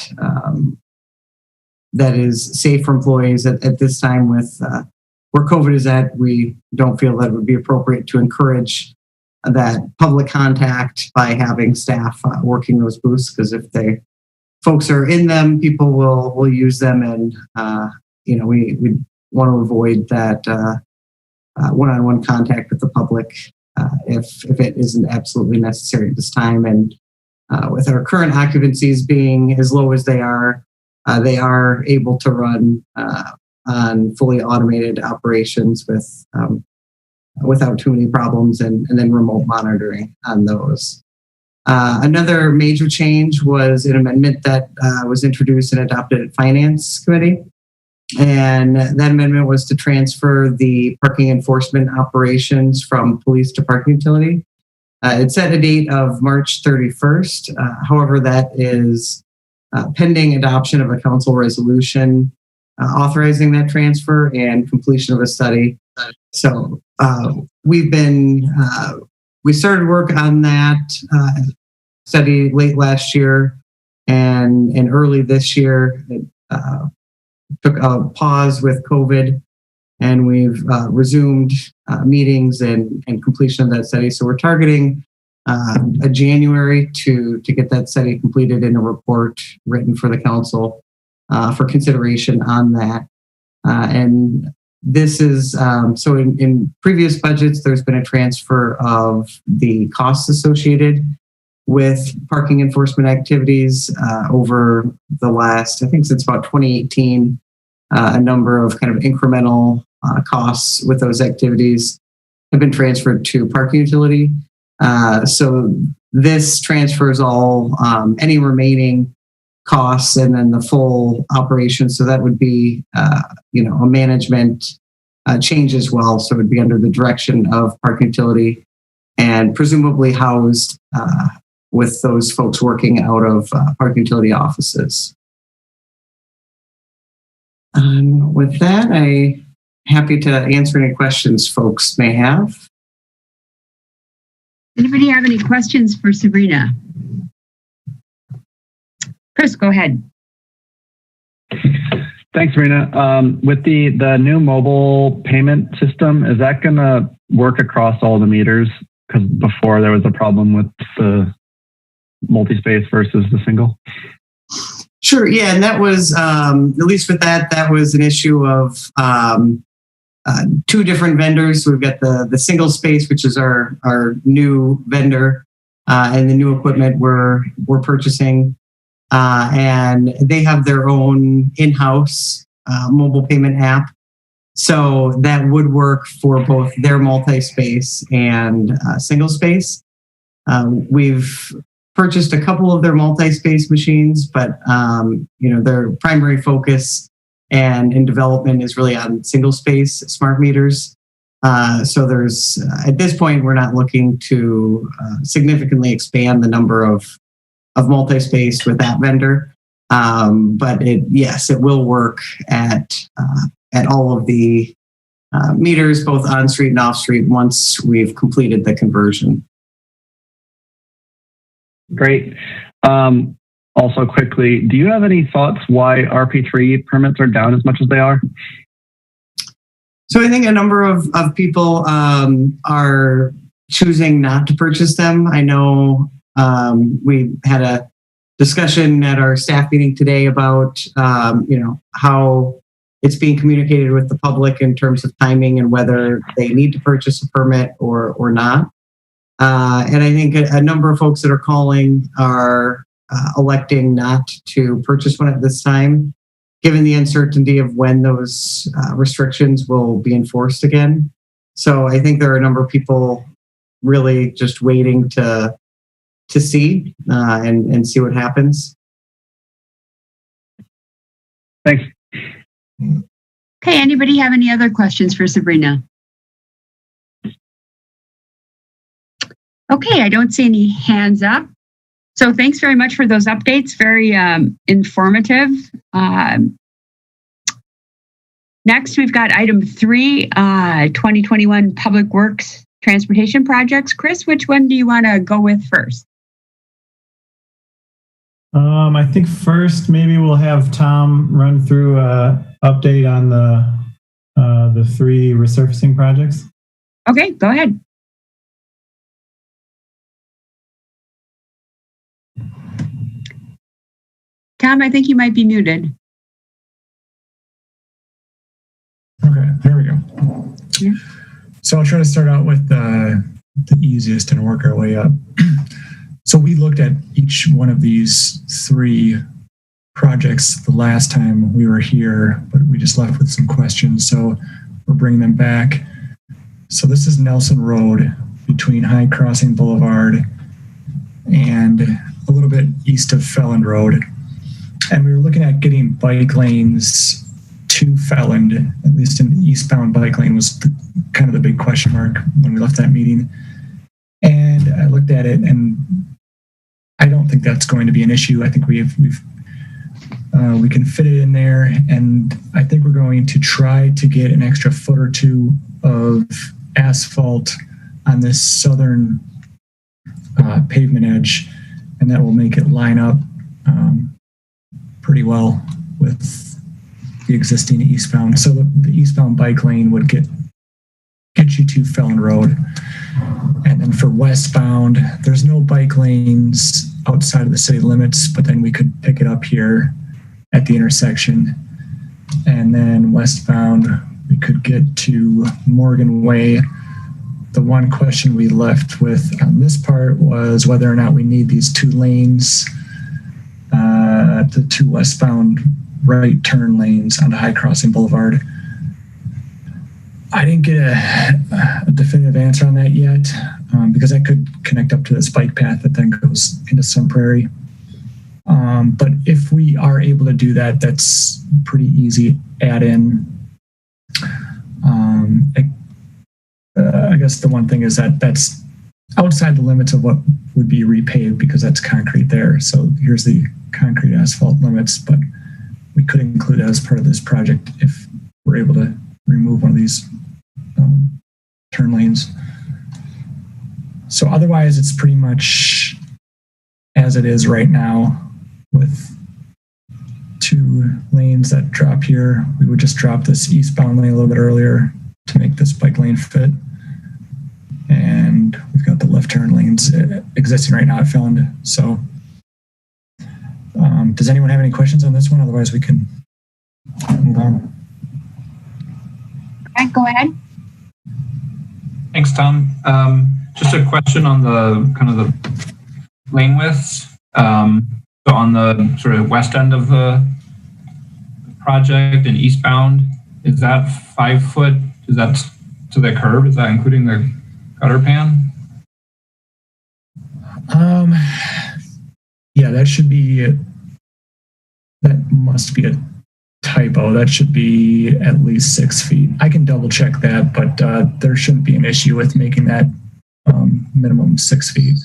is safe for employees at this time with where COVID is at. We don't feel that it would be appropriate to encourage that public contact by having staff working those booths, because if folks are in them, people will use them, and we want to avoid that one-on-one contact with the public if it isn't absolutely necessary at this time. And with our current occupancies being as low as they are able to run on fully automated operations without too many problems, and then remote monitoring on those. Another major change was an amendment that was introduced and adopted at Finance Committee. And that amendment was to transfer the parking enforcement operations from police to parking utility. It set a date of March 31st. However, that is pending adoption of a council resolution authorizing that transfer and completion of a study. So we started work on that study late last year, and early this year it took a pause with COVID, and we've resumed meetings and completion of that study. So we're targeting a January to get that study completed and a report written for the council for consideration on that. And this is, so in previous budgets, there's been a transfer of the costs associated with parking enforcement activities over the last, I think since about 2018, a number of kind of incremental costs with those activities have been transferred to parking utility. So this transfers all any remaining costs and then the full operation. So that would be a management change as well. So it would be under the direction of parking utility and presumably housed with those folks working out of parking utility offices. With that, I'm happy to answer any questions folks may have. Anybody have any questions for Sabrina? Chris, go ahead. Thanks, Sabrina. With the new mobile payment system, is that going to work across all the meters? Because before there was a problem with the multi-space versus the single. Sure. Yeah. And that was, at least with that was an issue of two different vendors. So we've got the single space, which is our new vendor, and the new equipment we're purchasing. And they have their own in-house mobile payment app. So that would work for both their multi-space and single space. We've purchased a couple of their multi-space machines, but their primary focus and in development is really on single space smart meters. So there's at this point we're not looking to significantly expand the number of multi-space with that vendor, but it will work at all of the meters, both on street and off street, once we've completed the conversion. Great. Also, quickly, do you have any thoughts why RP3 permits are down as much as they are? So I think a number of people are choosing not to purchase them. I know we had a discussion at our staff meeting today about how it's being communicated with the public in terms of timing and whether they need to purchase a permit or not. And I think a number of folks that are calling are electing not to purchase one at this time, given the uncertainty of when those restrictions will be enforced again. So I think there are a number of people really just waiting to see and see what happens. Thanks. Okay, anybody have any other questions for Sabrina? Okay, I don't see any hands up. So thanks very much for those updates. Very informative. Next, we've got item 3, 2021 Public Works Transportation Projects. Chris, which one do you want to go with first? I think first maybe we'll have Tom run through an update on the 3 resurfacing projects. Okay, go ahead. Tom, I think you might be muted. Okay, there we go. Yeah. So I'll try to start out with the easiest and work our way up. So we looked at each one of these 3 projects the last time we were here, but we just left with some questions. So we're bringing them back. So this is Nelson Road between High Crossing Boulevard and a little bit east of Felland Road. And we were looking at getting bike lanes to Felland, at least an eastbound bike lane was kind of the big question mark when we left that meeting. And I looked at it and I don't think that's going to be an issue. I think we can fit it in there. And I think we're going to try to get an extra foot or 2 of asphalt on this southern pavement edge. And that will make it line up pretty well with the existing eastbound. So the eastbound bike lane would get you to Felland Road. And then for westbound, there's no bike lanes outside of the city limits, but then we could pick it up here at the intersection. And then westbound, we could get to Morgan Way. The one question we left with on this part was whether or not we need these 2 lanes, the 2 westbound right turn lanes onto High Crossing Boulevard. I didn't get a definitive answer on that yet because that could connect up to this bike path that then goes into Sun Prairie. But if we are able to do that, that's pretty easy add-in. I guess the one thing is that that's outside the limits of what would be repaved because that's concrete there. So here's the concrete asphalt limits, but we could include that as part of this project if we're able to remove one of these turn lanes. So otherwise, it's pretty much as it is right now with 2 lanes that drop here. We would just drop this eastbound lane a little bit earlier to make this bike lane fit. And we've got the left turn lanes existing right now at Phelan. So does anyone have any questions on this one? Otherwise, we can move on. Okay, go ahead. Thanks, Tom. Just a question on the kind of the lane widths. So on the sort of west end of the project and eastbound, is that 5 foot? Is that to the curb? Is that including the gutter pan? Yeah, that should be, that must be a typo. That should be at least 6 feet. I can double check that, but there shouldn't be an issue with making that minimum 6 feet.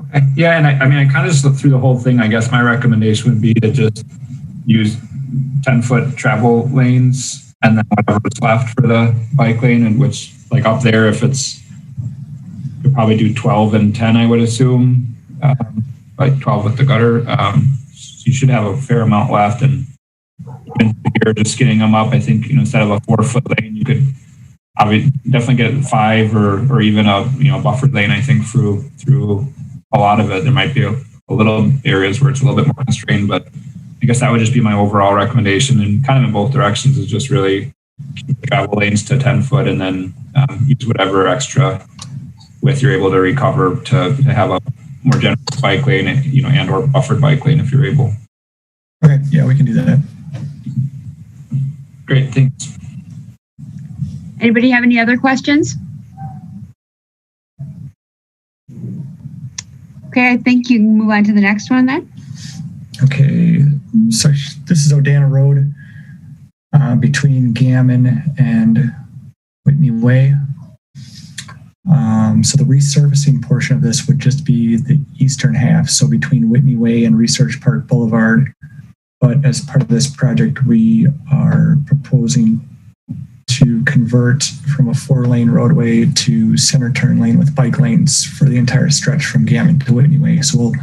Okay. Yeah, and I mean, I kind of just looked through the whole thing. I guess my recommendation would be to just use 10-foot travel lanes and then whatever's left for the bike lane, and which, like up there, if it's, you'll probably do 12 and 10, I would assume, like 12 with the gutter. So you should have a fair amount left, and even if you're just getting them up, I think, instead of a 4-foot lane, you could definitely get 5 or even a buffered lane. I think through a lot of it. There might be a little areas where it's a little bit more constrained, but I guess that would just be my overall recommendation, and kind of in both directions, is just really keep the travel lanes to 10 foot and then use whatever extra width you're able to recover to have a more generous bike lane, and or buffered bike lane if you're able. Okay, yeah, we can do that. Great, thanks. Anybody have any other questions? Okay, I think you can move on to the next one then. Okay, so this is Odana Road between Gammon and Whitney Way. So the resurfacing portion of this would just be the eastern half, so between Whitney Way and Research Park Boulevard. But as part of this project, we are proposing to convert from a 4-lane roadway to center turn lane with bike lanes for the entire stretch from Gammon to Whitney Way. So we'll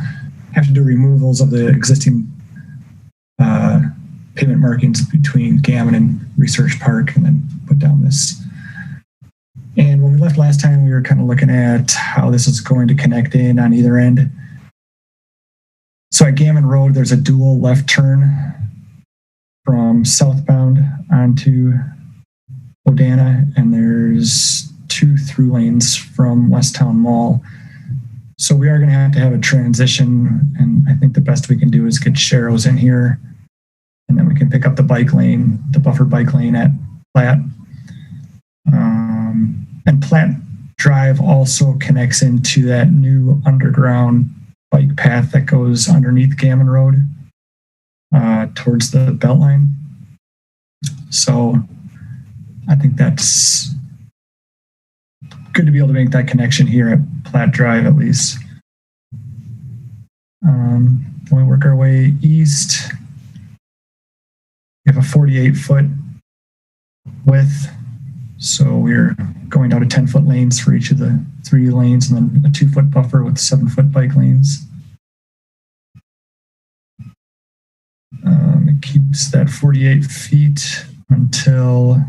have to do removals of the existing pavement markings between Gammon and Research Park, and then put down this. And when we left last time, we were kind of looking at how this is going to connect in on either end. So at Gammon Road, there's a dual left turn from southbound onto Odana, and there's 2 through lanes from Westtown Mall. So we are going to have a transition, and I think the best we can do is get Sharrows in here, and then we can pick up the bike lane, the buffered bike lane at Platt. And Platt Drive also connects into that new underground bike path that goes underneath Gammon Road towards the Beltline. So I think that's good to be able to make that connection here at Platt Drive at least. When we work our way east, we have a 48-foot width. So we're going down to 10-foot lanes for each of the 3 lanes, and then a 2-foot buffer with 7-foot bike lanes. It keeps that 48 feet until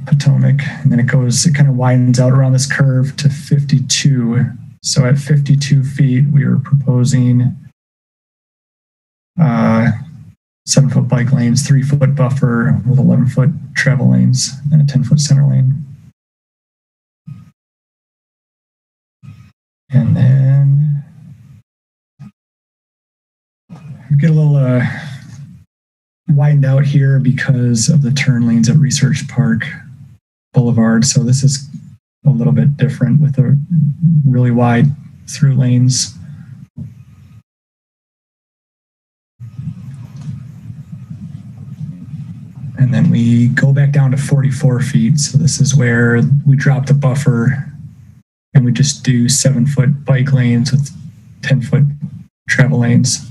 Potomac, and then it kind of widens out around this curve to 52. So at 52 feet, we are proposing 7-foot bike lanes, 3-foot buffer with 11-foot travel lanes, and a 10-foot center lane. And then we get a little widened out here because of the turn lanes at Research Park Boulevard. So this is a little bit different with the really wide through lanes. And then we go back down to 44 feet. So this is where we drop the buffer and we just do 7-foot bike lanes with 10-foot travel lanes.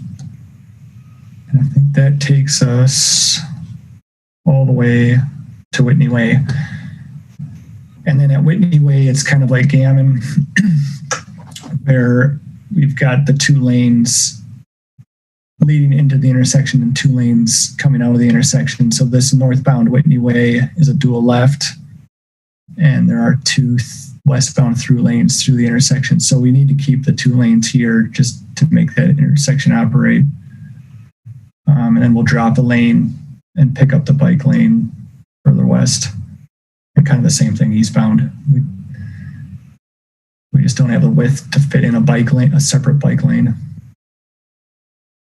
And I think that takes us all the way to Whitney Way. And then at Whitney Way, it's kind of like Gammon, where we've got the 2 lanes leading into the intersection and 2 lanes coming out of the intersection. So this northbound Whitney Way is a dual left, and there are 2 westbound through lanes through the intersection. So we need to keep the 2 lanes here just to make that intersection operate. And then we'll drop the lane and pick up the bike lane further west. And kind of the same thing eastbound. We just don't have the width to fit in a bike lane, a separate bike lane,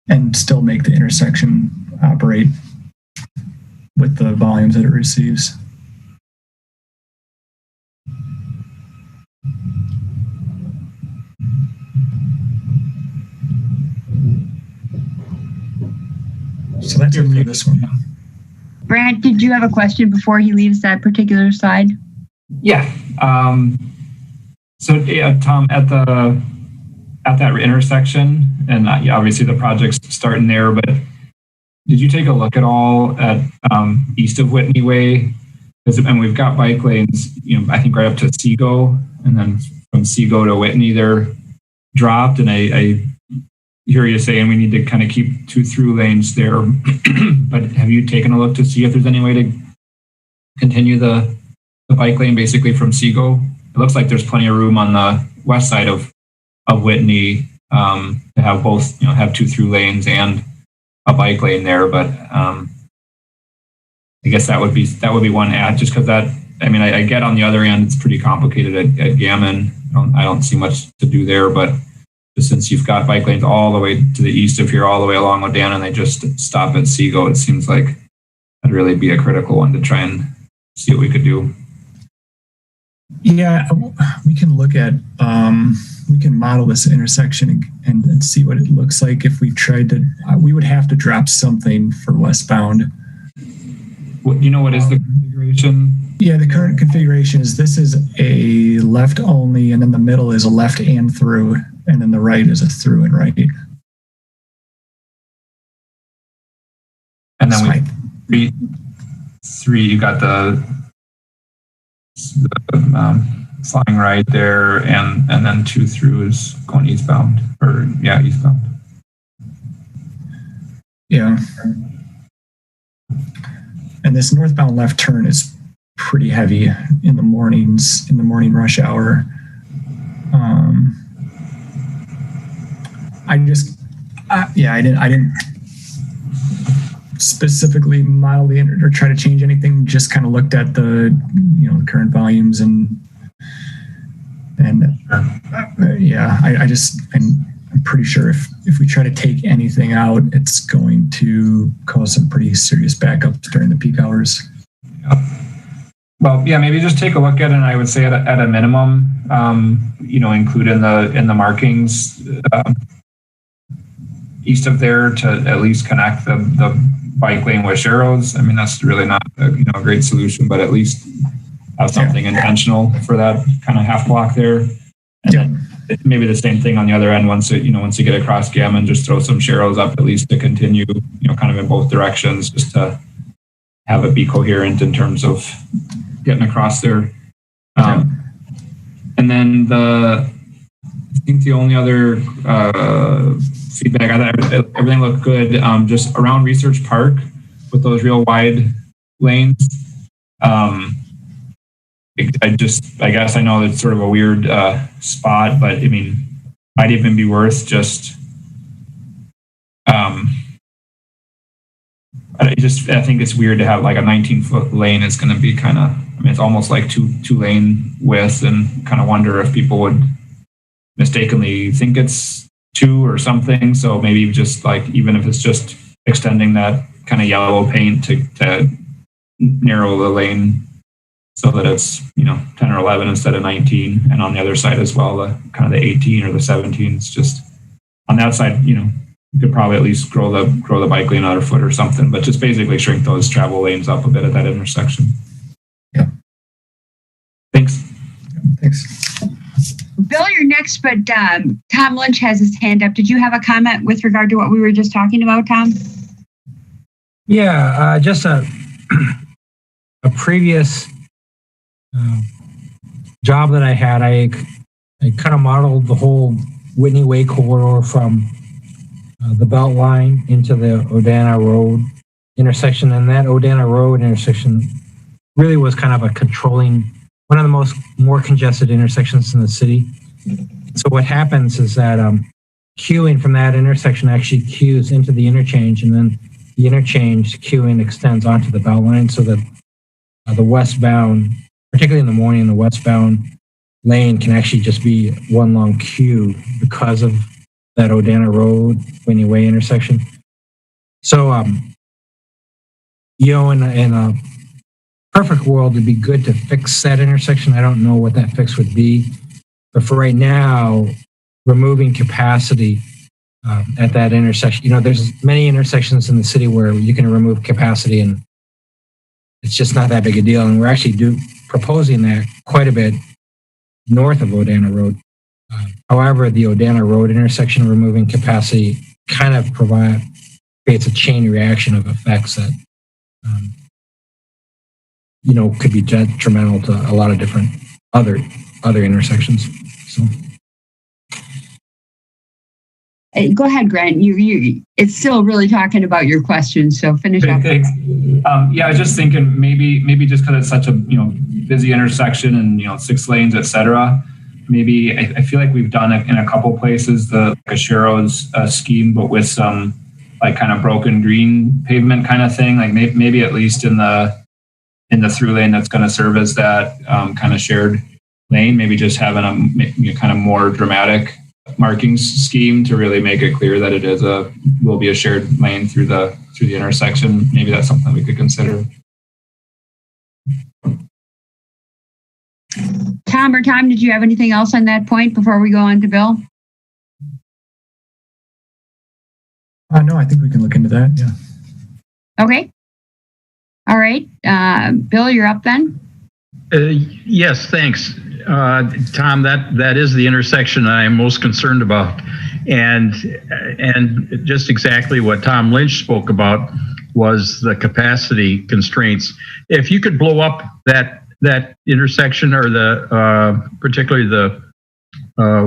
and still make the intersection operate with the volumes that it receives. So that's it for this one. Brant, did you have a question before he leaves that particular slide? Yeah. So Tom, at that intersection, and obviously the project's starting there, but did you take a look at all at east of Whitney Way? And we've got bike lanes, I think right up to Seago, and then from Seago to Whitney, they're dropped. And I hear you saying we need to kind of keep 2 through lanes there. But have you taken a look to see if there's any way to continue the bike lane basically from Seago? It looks like there's plenty of room on the west side of Whitney to have both, have 2 through lanes and a bike lane there. But I guess that would be one add, just because I get on the other end, it's pretty complicated at Gammon. I don't see much to do there, but just since you've got bike lanes all the way to the east of here, all the way along Ladana, and they just stop at Seago, it seems like that'd really be a critical one to try and see what we could do. Yeah, we can look at, we can model this intersection and see what it looks like if we tried to, we would have to drop something for westbound. What is the configuration? Yeah, the current configuration is this is a left only, and then the middle is a left and through, and then the right is a through and right. And then three, you got the flying right there, and then 2 through is going eastbound, eastbound. Yeah. And this northbound left turn is pretty heavy in the mornings, in the morning rush hour. I didn't specifically model or try to change anything. Just kind of looked at the current volumes and I'm pretty sure if we try to take anything out, it's going to cause some pretty serious backups during the peak hours. Well, yeah, maybe just take a look at it. And I would say at a minimum, include in the markings east of there to at least connect the bike lane with Sharrows. I mean, that's really not a great solution, but at least have something intentional for that kind of half block there. And then maybe the same thing on the other end. Once you get across Gammon, just throw some Sharrows up at least to continue, kind of in both directions, just to have it be coherent in terms of getting across there. And then I think the only other feedback, I thought everything looked good. Just around Research Park with those real wide lanes. I guess I know it's sort of a weird spot, but I mean, might even be worth just. I think it's weird to have like a 19-foot lane is going to be kind of. I mean, it's almost like two lane width, and kind of wonder if people would mistakenly think it's 2 or something. So maybe just like even if it's just extending that kind of yellow paint to narrow the lane so that it's 10 or 11 instead of 19, and on the other side as well, the kind of the 18 or the 17. It's just on that side, you could probably at least grow the bike lane another foot or something, but just basically shrink those travel lanes up a bit at that intersection. Yeah. Thanks. Thanks. Bill, you're next, but Tom Lynch has his hand up. Did you have a comment with regard to what we were just talking about, Tom? Yeah, just a previous job that I had, I kind of modeled the whole Whitney Way corridor from the Belt Line into the Odana Road intersection, and that Odana Road intersection really was kind of a controlling, one of the more congested intersections in the city. So what happens is that queuing from that intersection actually queues into the interchange, and then the interchange queuing extends onto the Belt Line, so that the westbound, particularly in the morning, the westbound lane can actually just be one long queue because of that Odana Road, Whitney Way intersection. So, in a perfect world, it'd be good to fix that intersection. I don't know what that fix would be, but for right now, removing capacity at that intersection, there's many intersections in the city where you can remove capacity and it's just not that big a deal. And we're actually proposing that quite a bit north of Odana Road. However, the Odana Road intersection removing capacity kind of creates a chain reaction of effects that, could be detrimental to a lot of different other intersections. So. Go ahead, Grant. It's still really talking about your question, so finish up. Thanks. I was just thinking maybe just because it's such a busy intersection and 6 lanes, etc. Maybe I feel like we've done it in a couple places, the Ashero's scheme, but with some like kind of broken green pavement kind of thing. Like maybe at least in the through lane that's going to serve as that kind of shared lane. Maybe just having a kind of more dramatic markings scheme to really make it clear that it will be a shared lane through the intersection. Maybe that's something we could consider. Tom, did you have anything else on that point before we go on to Bill? No, I think we can look into that. Yeah. Okay. All right. Bill, you're up then. Yes, thanks. Tom, that is the intersection I am most concerned about. And just exactly what Tom Lynch spoke about was the capacity constraints. If you could blow up that intersection, or particularly the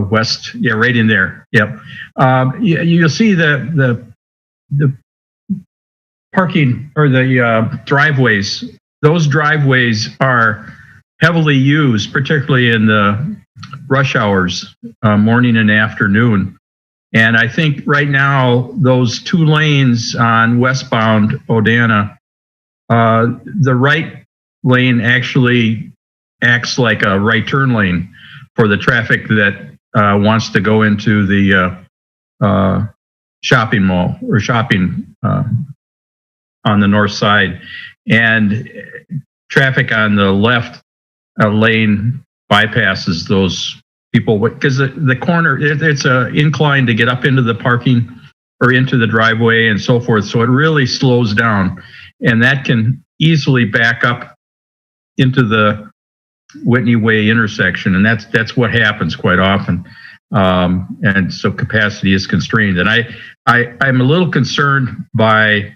west, right in there. Yep. You'll see the parking or the driveways. Those driveways are heavily used, particularly in the rush hours, morning and afternoon. And I think right now, those 2 lanes on westbound Odana, the right lane actually acts like a right turn lane for the traffic that wants to go into the shopping mall or shopping on the north side. And traffic on the left lane bypasses those people because the corner, it's an incline to get up into the parking or into the driveway and so forth. So it really slows down, and that can easily back up into the Whitney Way intersection. And that's what happens quite often. And so capacity is constrained. And I'm a little concerned by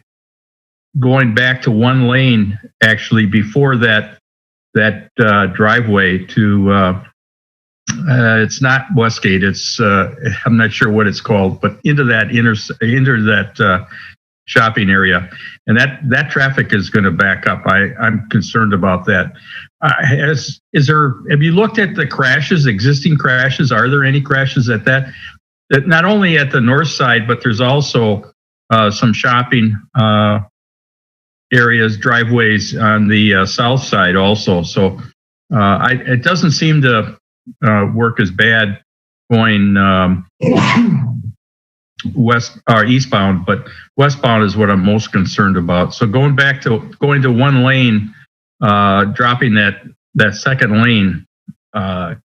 going back to 1 lane actually before that driveway to it's not Westgate, it's I'm not sure what it's called, but into that shopping area, and that traffic is going to back up. I'm concerned about that. Have you looked at the crashes, existing crashes? Are there any crashes at that not only at the north side, but there's also some shopping areas, driveways on the south side also. So it doesn't seem to work as bad going west or eastbound, but westbound is what I'm most concerned about. So going to one lane, dropping that second lane, I'm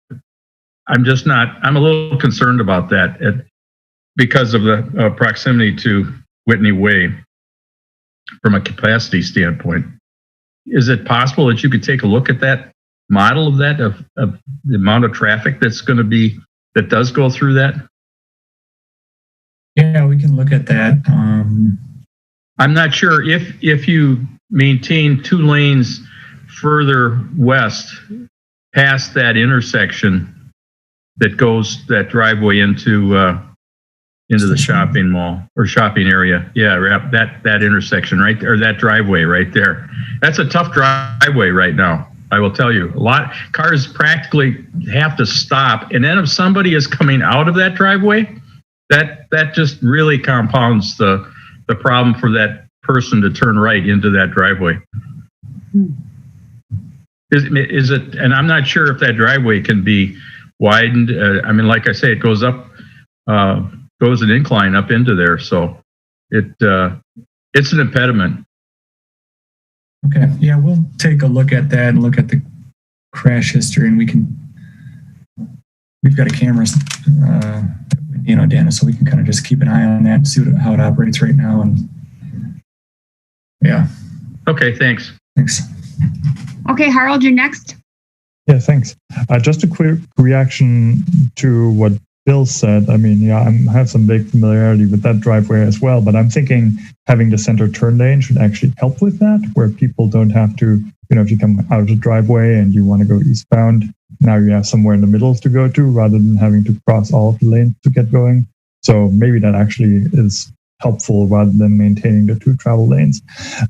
a little concerned about that because of the proximity to Whitney Way from a capacity standpoint. Is it possible that you could take a look at that model of that, of the amount of traffic that does go through that? Yeah, we can look at that. I'm not sure if you maintain 2 lanes further west past that intersection that driveway into the shopping mall or shopping area. Yeah, that intersection right there, or that driveway right there. That's a tough driveway right now. I will tell you, a lot cars practically have to stop, and then if somebody is coming out of that driveway, that just really compounds the problem for that person to turn right into that driveway. Is it? And I'm not sure if that driveway can be widened. I mean, like I say, it goes up, goes an incline up into there, so it's an impediment. Okay, yeah, we'll take a look at that and look at the crash history, and we've got a camera, Dana, so we can kind of just keep an eye on that and see how it operates right now. And yeah. Okay, thanks. Thanks. Okay, Harold, you're next. Yeah, thanks. Just a quick reaction to what Bill said. I mean, yeah, I have some big familiarity with that driveway as well, but I'm thinking having the center turn lane should actually help with that, where people don't have to, if you come out of the driveway and you want to go eastbound, now you have somewhere in the middle to go to rather than having to cross all of the lanes to get going. So maybe that actually is helpful rather than maintaining the 2 travel lanes.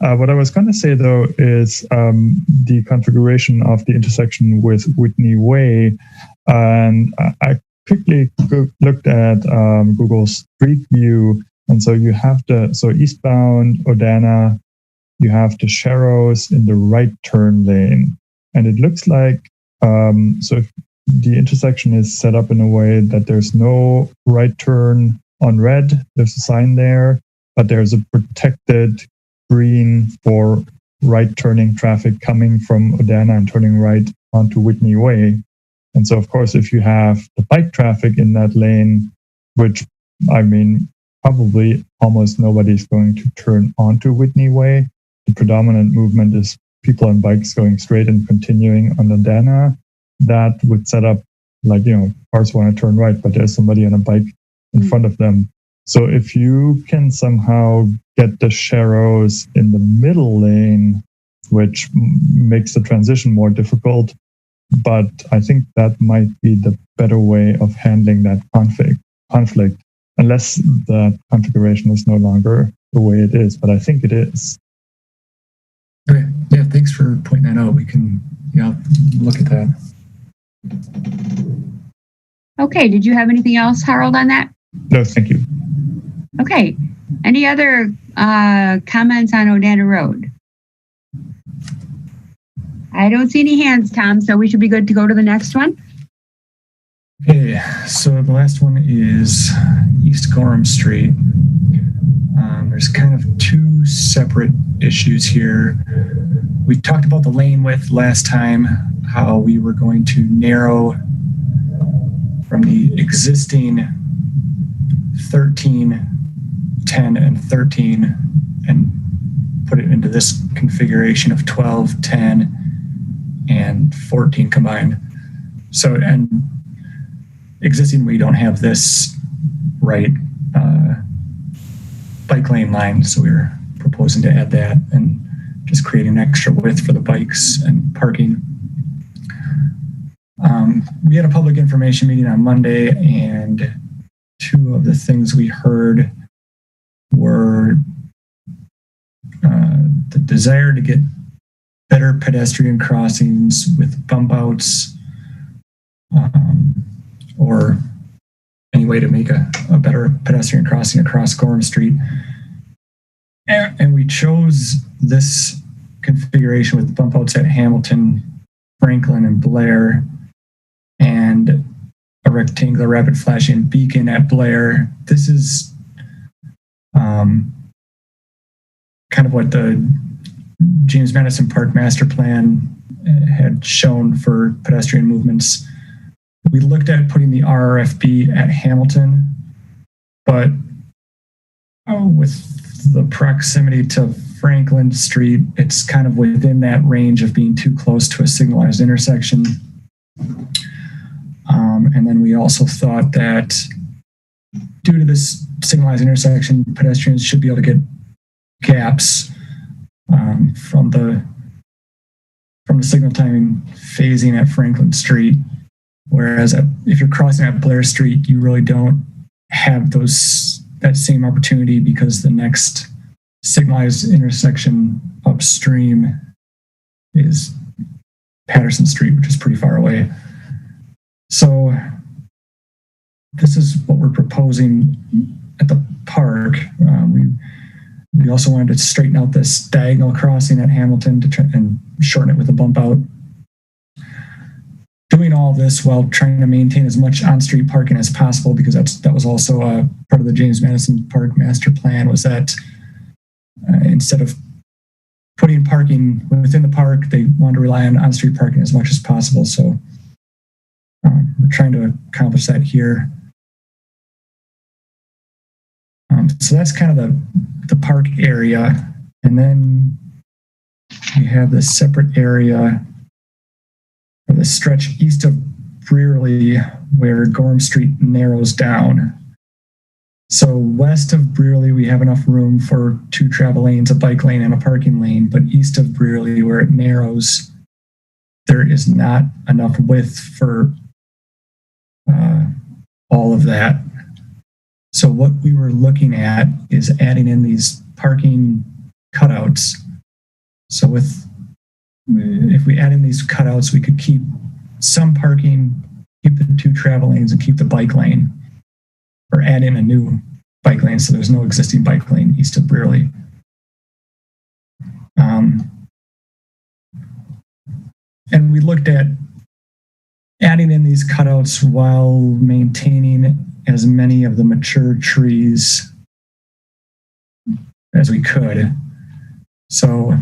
What I was going to say, though, is the configuration of the intersection with Whitney Way. And I quickly looked at Google Street View. And so you have eastbound Odana, you have the Sharrows in the right turn lane. And it looks like, so if the intersection is set up in a way that there's no right turn on red, there's a sign there, but there's a protected green for right turning traffic coming from Odana and turning right onto Whitney Way. And so, of course, if you have the bike traffic in that lane, which, I mean, probably almost nobody's going to turn onto Whitney Way, the predominant movement is people on bikes going straight and continuing on Odana. That would set up, cars want to turn right, but there's somebody on a bike in front of them. So if you can somehow get the Sharrows in the middle lane, which makes the transition more difficult, but I think that might be the better way of handling that conflict, unless the configuration is no longer the way it is. But I think it is. Okay. Yeah, thanks for pointing that out. We can look at that. Okay, did you have anything else, Harold, on that? No, thank you. Okay. Any other comments on Odana Road? I don't see any hands, Tom, so we should be good to go to the next one. Okay, so the last one is East Gorham Street. There's kind of 2 separate issues here. We talked about the lane width last time, how we were going to narrow from the existing 13, 10, and 13 and put it into this configuration of 12, 10, and 14 combined. So, and existing, we don't have this right bike lane line, so we were proposing to add that and just create an extra width for the bikes and parking. We had a public information meeting on Monday, and 2 of the things we heard were the desire to get better pedestrian crossings with bump outs, or any way to make a better pedestrian crossing across Gorham Street. And we chose this configuration with bump outs at Hamilton, Franklin, and Blair, and a rectangular rapid flashing beacon at Blair. This is kind of what the James Madison Park Master Plan had shown for pedestrian movements. We looked at putting the RRFB at Hamilton, but with the proximity to Franklin Street, it's kind of within that range of being too close to a signalized intersection. And then we also thought that due to this signalized intersection, pedestrians should be able to get gaps from the signal timing phasing at Franklin Street. Whereas if you're crossing at Blair Street, you really don't have that same opportunity because the next signalized intersection upstream is Patterson Street, which is pretty far away. So this is what we're proposing at the park. We also wanted to straighten out this diagonal crossing at Hamilton to try and shorten it with a bump out. Doing all this while trying to maintain as much on-street parking as possible, because that was also part of the James Madison Park Master Plan, was that instead of putting parking within the park, they wanted to rely on on-street parking as much as possible. So we're trying to accomplish that here. So that's kind of the park area. And then we have this separate area for the stretch east of Brearley where Gorham Street narrows down. So west of Brearley, we have enough room for 2 travel lanes, a bike lane, and a parking lane. But east of Brearley, where it narrows, there is not enough width for all of that. So what we were looking at is adding in these parking cutouts. So if we add in these cutouts, we could keep some parking, keep the 2 travel lanes, and keep the bike lane, or add in a new bike lane so there's no existing bike lane east of Brearley. And we looked at adding in these cutouts while maintaining as many of the mature trees as we could. So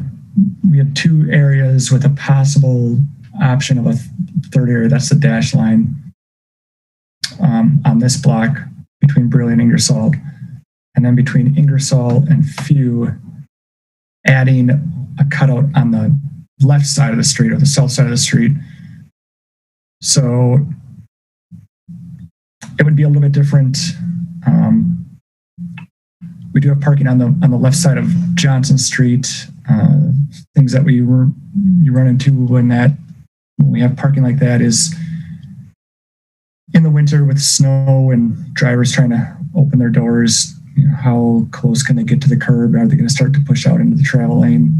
we had 2 areas with a possible option of a third area, that's the dash line on this block between Brearley and Ingersoll. And then between Ingersoll and Few, adding a cutout on the left side of the street or the south side of the street. So it would be a little bit different. We do have parking on the left side of Johnson Street. Things that you run into when we have parking like that is in the winter with snow and drivers trying to open their doors. You know, how close can they get to the curb? Are they going to start to push out into the travel lane?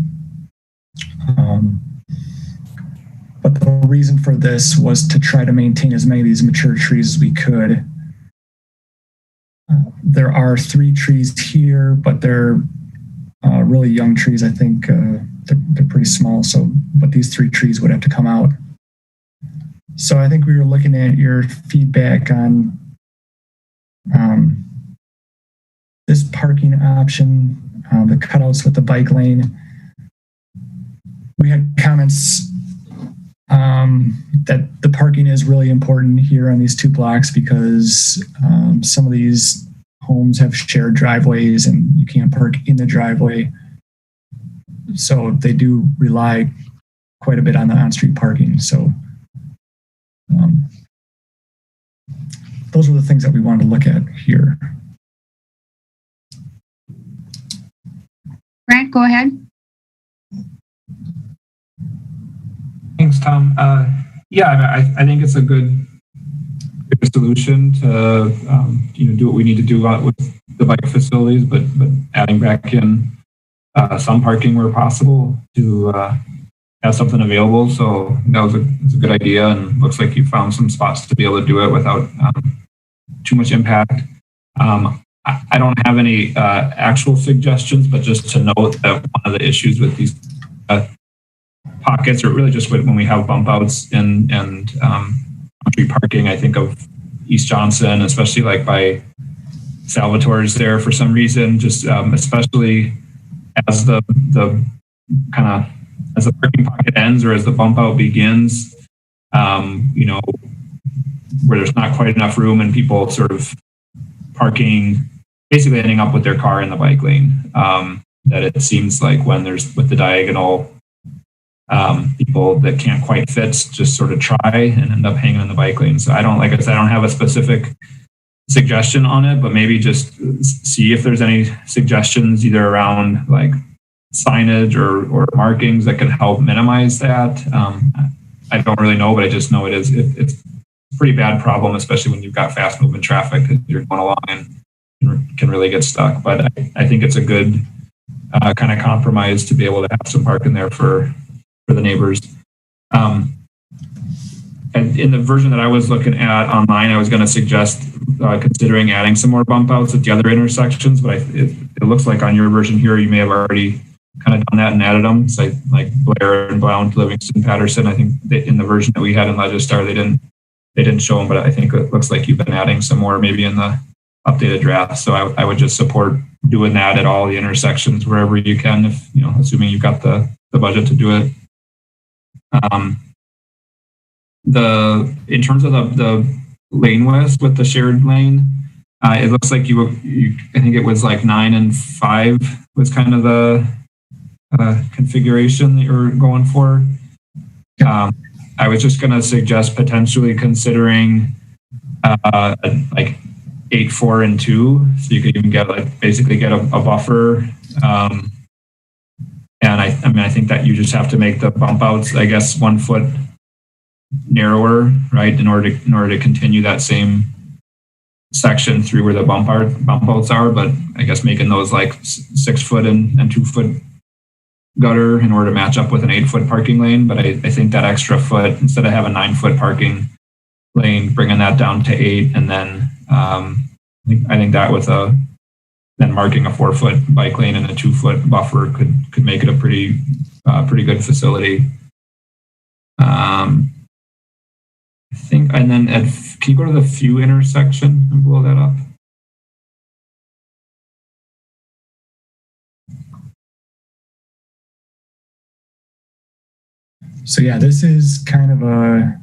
But the reason for this was to try to maintain as many of these mature trees as we could. There are 3 trees here, but they're really young trees. I think they're pretty small. But these 3 trees would have to come out. So I think we were looking at your feedback on this parking option, the cutouts with the bike lane. We had comments that the parking is really important here on these 2 blocks because some of these homes have shared driveways and you can't park in the driveway. So they do rely quite a bit on the on-street parking. So those were the things that we wanted to look at here. Grant, go ahead. Thanks, Tom. I think it's a good solution to do what we need to do with the bike facilities, but adding back in some parking where possible to have something available. So that was a good idea, and looks like you found some spots to be able to do it without too much impact. I don't have any actual suggestions, but just to note that one of the issues with these pockets, or really just when we have bump outs and street parking, I think of East Johnson, especially like by Salvatore's there for some reason, just especially as the kind of as the parking pocket ends or as the bump out begins, you know, where there's not quite enough room and people sort of parking, basically ending up with their car in the bike lane. That it seems like when there's with the diagonal, people that can't quite fit just sort of try and end up hanging in the bike lane. So I don't, like I said, I don't have a specific suggestion on it, but maybe just see if there's any suggestions either around like signage or markings that could help minimize that. I don't really know, but I just know it's a pretty bad problem, especially when you've got fast moving traffic that you're going along and can really get stuck. But I think it's a good kind of compromise to be able to have some parking there for the neighbors. And in the version that I was looking at online, I was going to suggest considering adding some more bump outs at the other intersections, but it looks like on your version here, you may have already kind of done that and added them. So like Blair and Blount, Livingston, Patterson, I think in the version that we had in Legistar, they didn't show them, but I think it looks like you've been adding some more maybe in the updated draft. So I would just support doing that at all the intersections wherever you can, if, you know, assuming you've got the budget to do it. In terms of the lane width with the shared lane, it looks like you I think it was like 9 and 5 was kind of the configuration that you were going for. I was just going to suggest potentially considering like 8, 4, and 2, so you could even get basically get a buffer. And I mean, I think that you just have to make the bump outs, I guess, 1 foot narrower, right, in order to continue that same section through where the bump outs are. But I guess making those like 6 foot and 2 foot gutter in order to match up with an 8 foot parking lane. But I think that extra foot, instead of having 9 foot parking lane, bringing that down to 8, and then I think that with then marking a 4 foot bike lane and a 2 foot buffer could make it a pretty good facility. I think, and then can you go to the few intersection and blow that up? So yeah, this is kind of a,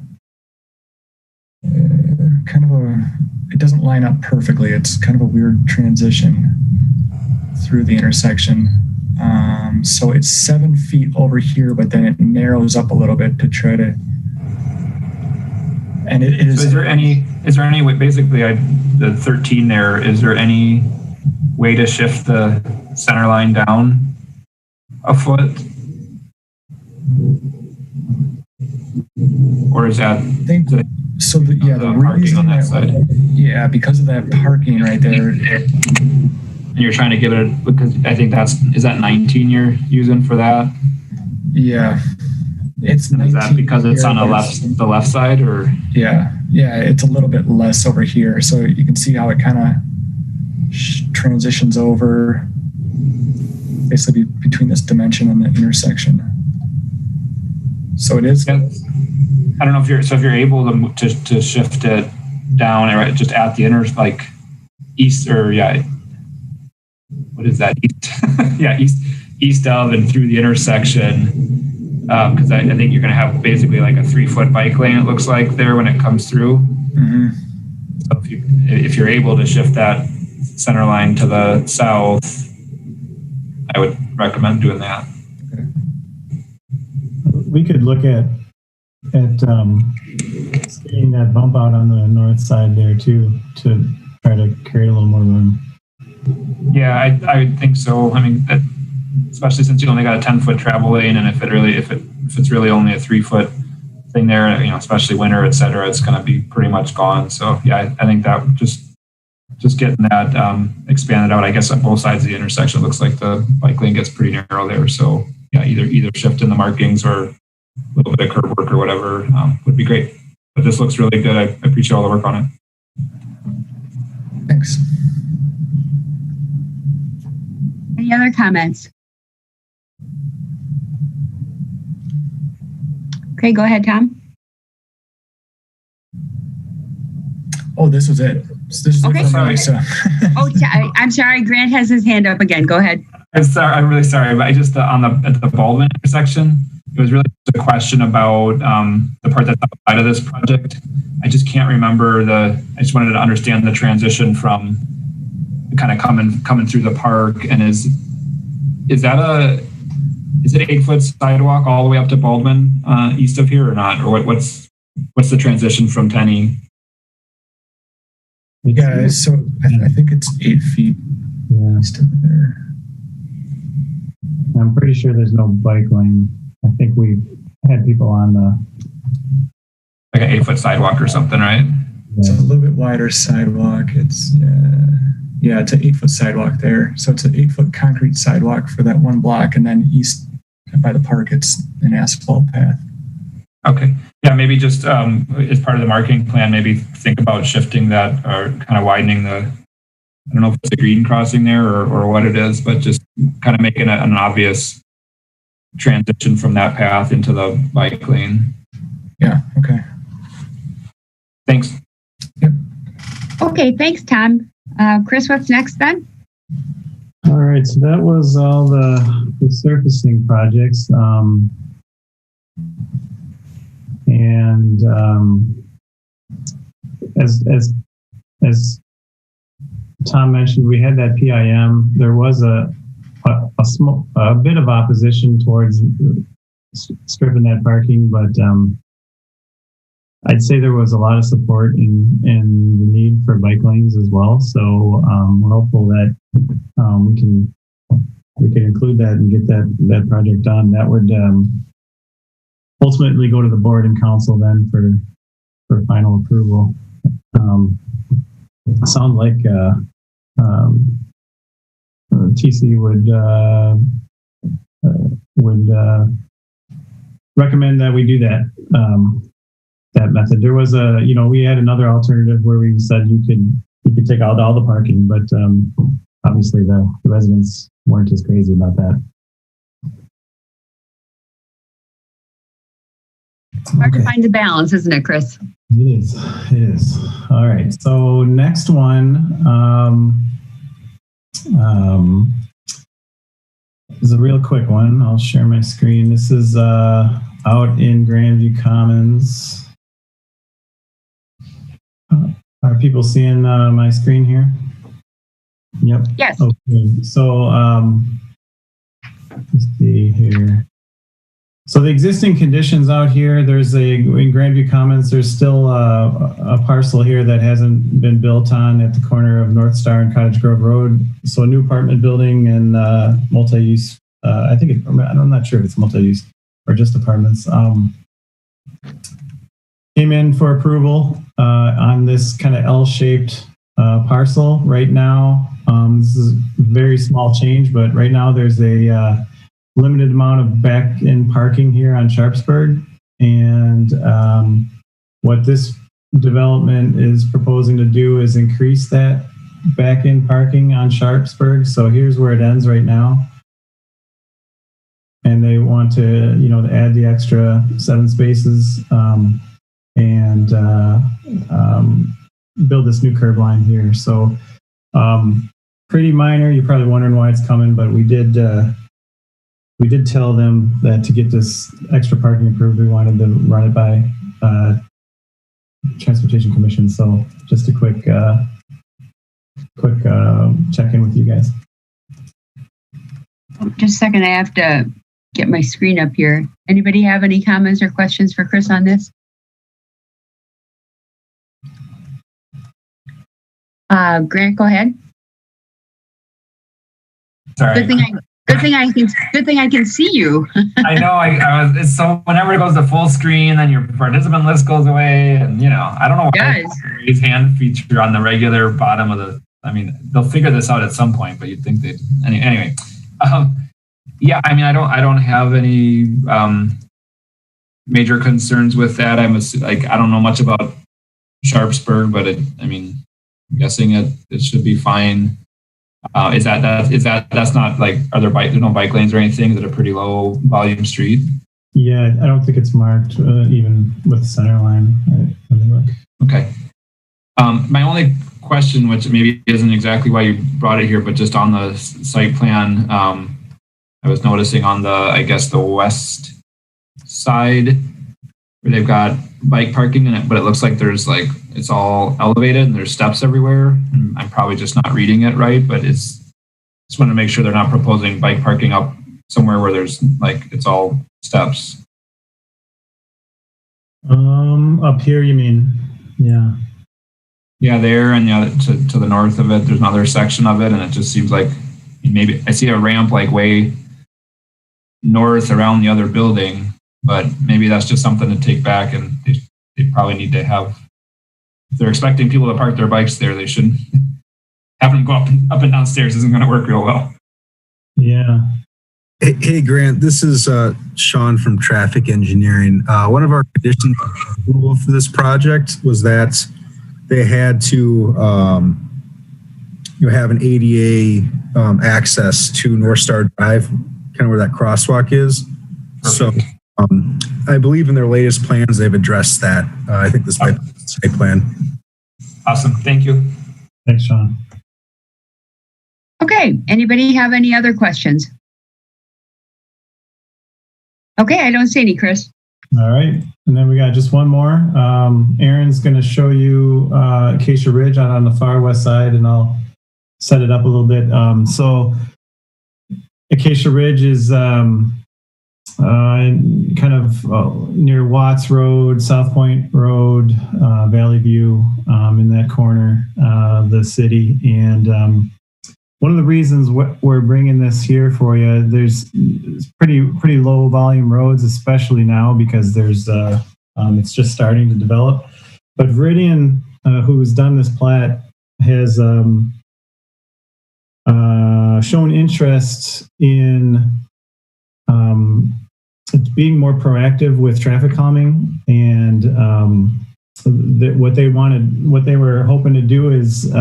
it doesn't line up perfectly. It's kind of a weird transition through the intersection. So it's 7 feet over here, but then it narrows up a little bit to try to, and it is. So is there any way, basically the 13 there, is there any way to shift the center line down a foot? Or is that? I think so. The parking on that side. Yeah, because of that parking right there. And you're trying to give it because I think is that 19 you're using for that? Yeah, it's. Is that because it's on the left side, or? Yeah, it's a little bit less over here, so you can see how it kind of transitions over, basically between this dimension and the intersection. So it is. I don't know if you're able to shift it down right just at the like east or what is that east east of and through the intersection, because I think you're going to have basically like a 3 foot bike lane, it looks like, there when it comes through. Mm-hmm. So if you're able to shift that center line to the south, I would recommend doing that. We could look at getting that bump out on the north side there too, to try to create a little more room. Yeah, I think so. I mean, especially since you only got a 10 foot travel lane, and if it's really only a 3 foot thing there, especially winter, et cetera, it's going to be pretty much gone. So yeah, I think that just getting that expanded out, I guess on both sides of the intersection, looks like the bike lane gets pretty narrow there. So yeah, either shift in the markings or a little bit of curb work or whatever would be great. But this looks really good. I appreciate all the work on it. Thanks. Any other comments? Okay, go ahead, Tom. Oh, this was it. Okay. Sorry. I'm sorry. Grant has his hand up again. Go ahead. I'm really sorry, but I just at the Baldwin intersection, it was really just a question about the part that's outside of this project. I just can't remember I just wanted to understand the transition from kind of coming through the park, and is it 8-foot sidewalk all the way up to Baldwin east of here or not, or what's the transition from Tenney? Yeah, so I think it's 8 feet east of there. I'm pretty sure there's no bike lane. I think we've had people on the like an 8-foot sidewalk or something, right? It's a little bit wider sidewalk. It's it's an 8-foot sidewalk there. So it's an 8-foot concrete sidewalk for that one block, and then east by the park, it's an asphalt path. Okay. Yeah, maybe just as part of the marketing plan, maybe think about shifting that or kind of widening I don't know if it's a green crossing there or what it is, but just kind of making an obvious transition from that path into the bike lane. Yeah. Okay. Thanks. Yep. Okay. Thanks, Tom. Chris, what's next then? All right, so that was all the surfacing projects. As Tom mentioned, we had that PIM. There was a bit of opposition towards stripping that parking, but I'd say there was a lot of support in the need for bike lanes as well. So we're hopeful that we can include that and get that project done. That would ultimately go to the board and council then for final approval. Sound like TC would recommend that we do that method. There was we had another alternative where we said you could take out all the parking, but obviously the residents weren't as crazy about that. Hard to find the balance, isn't it, Chris? It is. All right. So next one is a real quick one. I'll share my screen. This is out in Grandview Commons. Are people seeing my screen here? Yep. Yes. Okay. So let's see here. So the existing conditions out here, in Grandview Commons, there's still a parcel here that hasn't been built on at the corner of North Star and Cottage Grove Road. So a new apartment building and multi-use. I'm not sure if it's multi-use or just apartments. Came in for approval on this kind of L-shaped parcel right now. This is a very small change, but right now there's a limited amount of back-in parking here on Sharpsburg. And what this development is proposing to do is increase that back-in parking on Sharpsburg. So here's where it ends right now. And they want to, to add the extra 7 spaces and build this new curb line here. So pretty minor. You're probably wondering why it's coming, but we did tell them that to get this extra parking approved, we wanted to run it by Transportation Commission. So just a quick check-in with you guys. Just a second, I have to get my screen up here. Anybody have any comments or questions for Chris on this? Grant, go ahead. Sorry. Good thing I can see you. I know. It's so whenever it goes to full screen, then your participant list goes away, and I don't know why raise hand feature on the regular bottom of the. I mean, they'll figure this out at some point, but you'd think they'd anyway. Yeah, I mean, I don't have any major concerns with that. I don't know much about Sharpsburg, but I'm guessing it should be fine. That's not like, there's no bike lanes or anything? Is it a pretty low volume street? Yeah, I don't think it's marked even with the center line. Okay. My only question, which maybe isn't exactly why you brought it here, but just on the site plan, I was noticing on the west side where they've got bike parking in it, but it looks like it's all elevated and there's steps everywhere. And I'm probably just not reading it right, but just want to make sure they're not proposing bike parking up somewhere where there's it's all steps. Up here, you mean? Yeah. Yeah, there and to the north of it, there's another section of it, and it just seems like maybe I see a ramp way north around the other building, but maybe that's just something to take back, and they probably need to have. If they're expecting people to park their bikes there, they shouldn't. Having them go up and down stairs isn't going to work real well. Yeah. Hey, Grant, this is Sean from Traffic Engineering. One of our conditions for this project was that they had to have an ADA access to North Star Drive, kind of where that crosswalk is. Perfect. So I believe in their latest plans, they've addressed that. I think this might be the site plan. Awesome. Thank you. Thanks, Sean. Okay. Anybody have any other questions? Okay, I don't see any, Chris. All right. And then we got just one more. Aaron's going to show you Acacia Ridge out on the far west side, and I'll set it up a little bit. So Acacia Ridge is kind of near Watts Road, South Point Road, Valley View, in that corner of the city. And one of the reasons we're bringing this here for you, there's pretty low volume roads, especially now because there's it's just starting to develop. But Veridian, who's done this plat, has shown interest in being more proactive with traffic calming, and what they were hoping to do is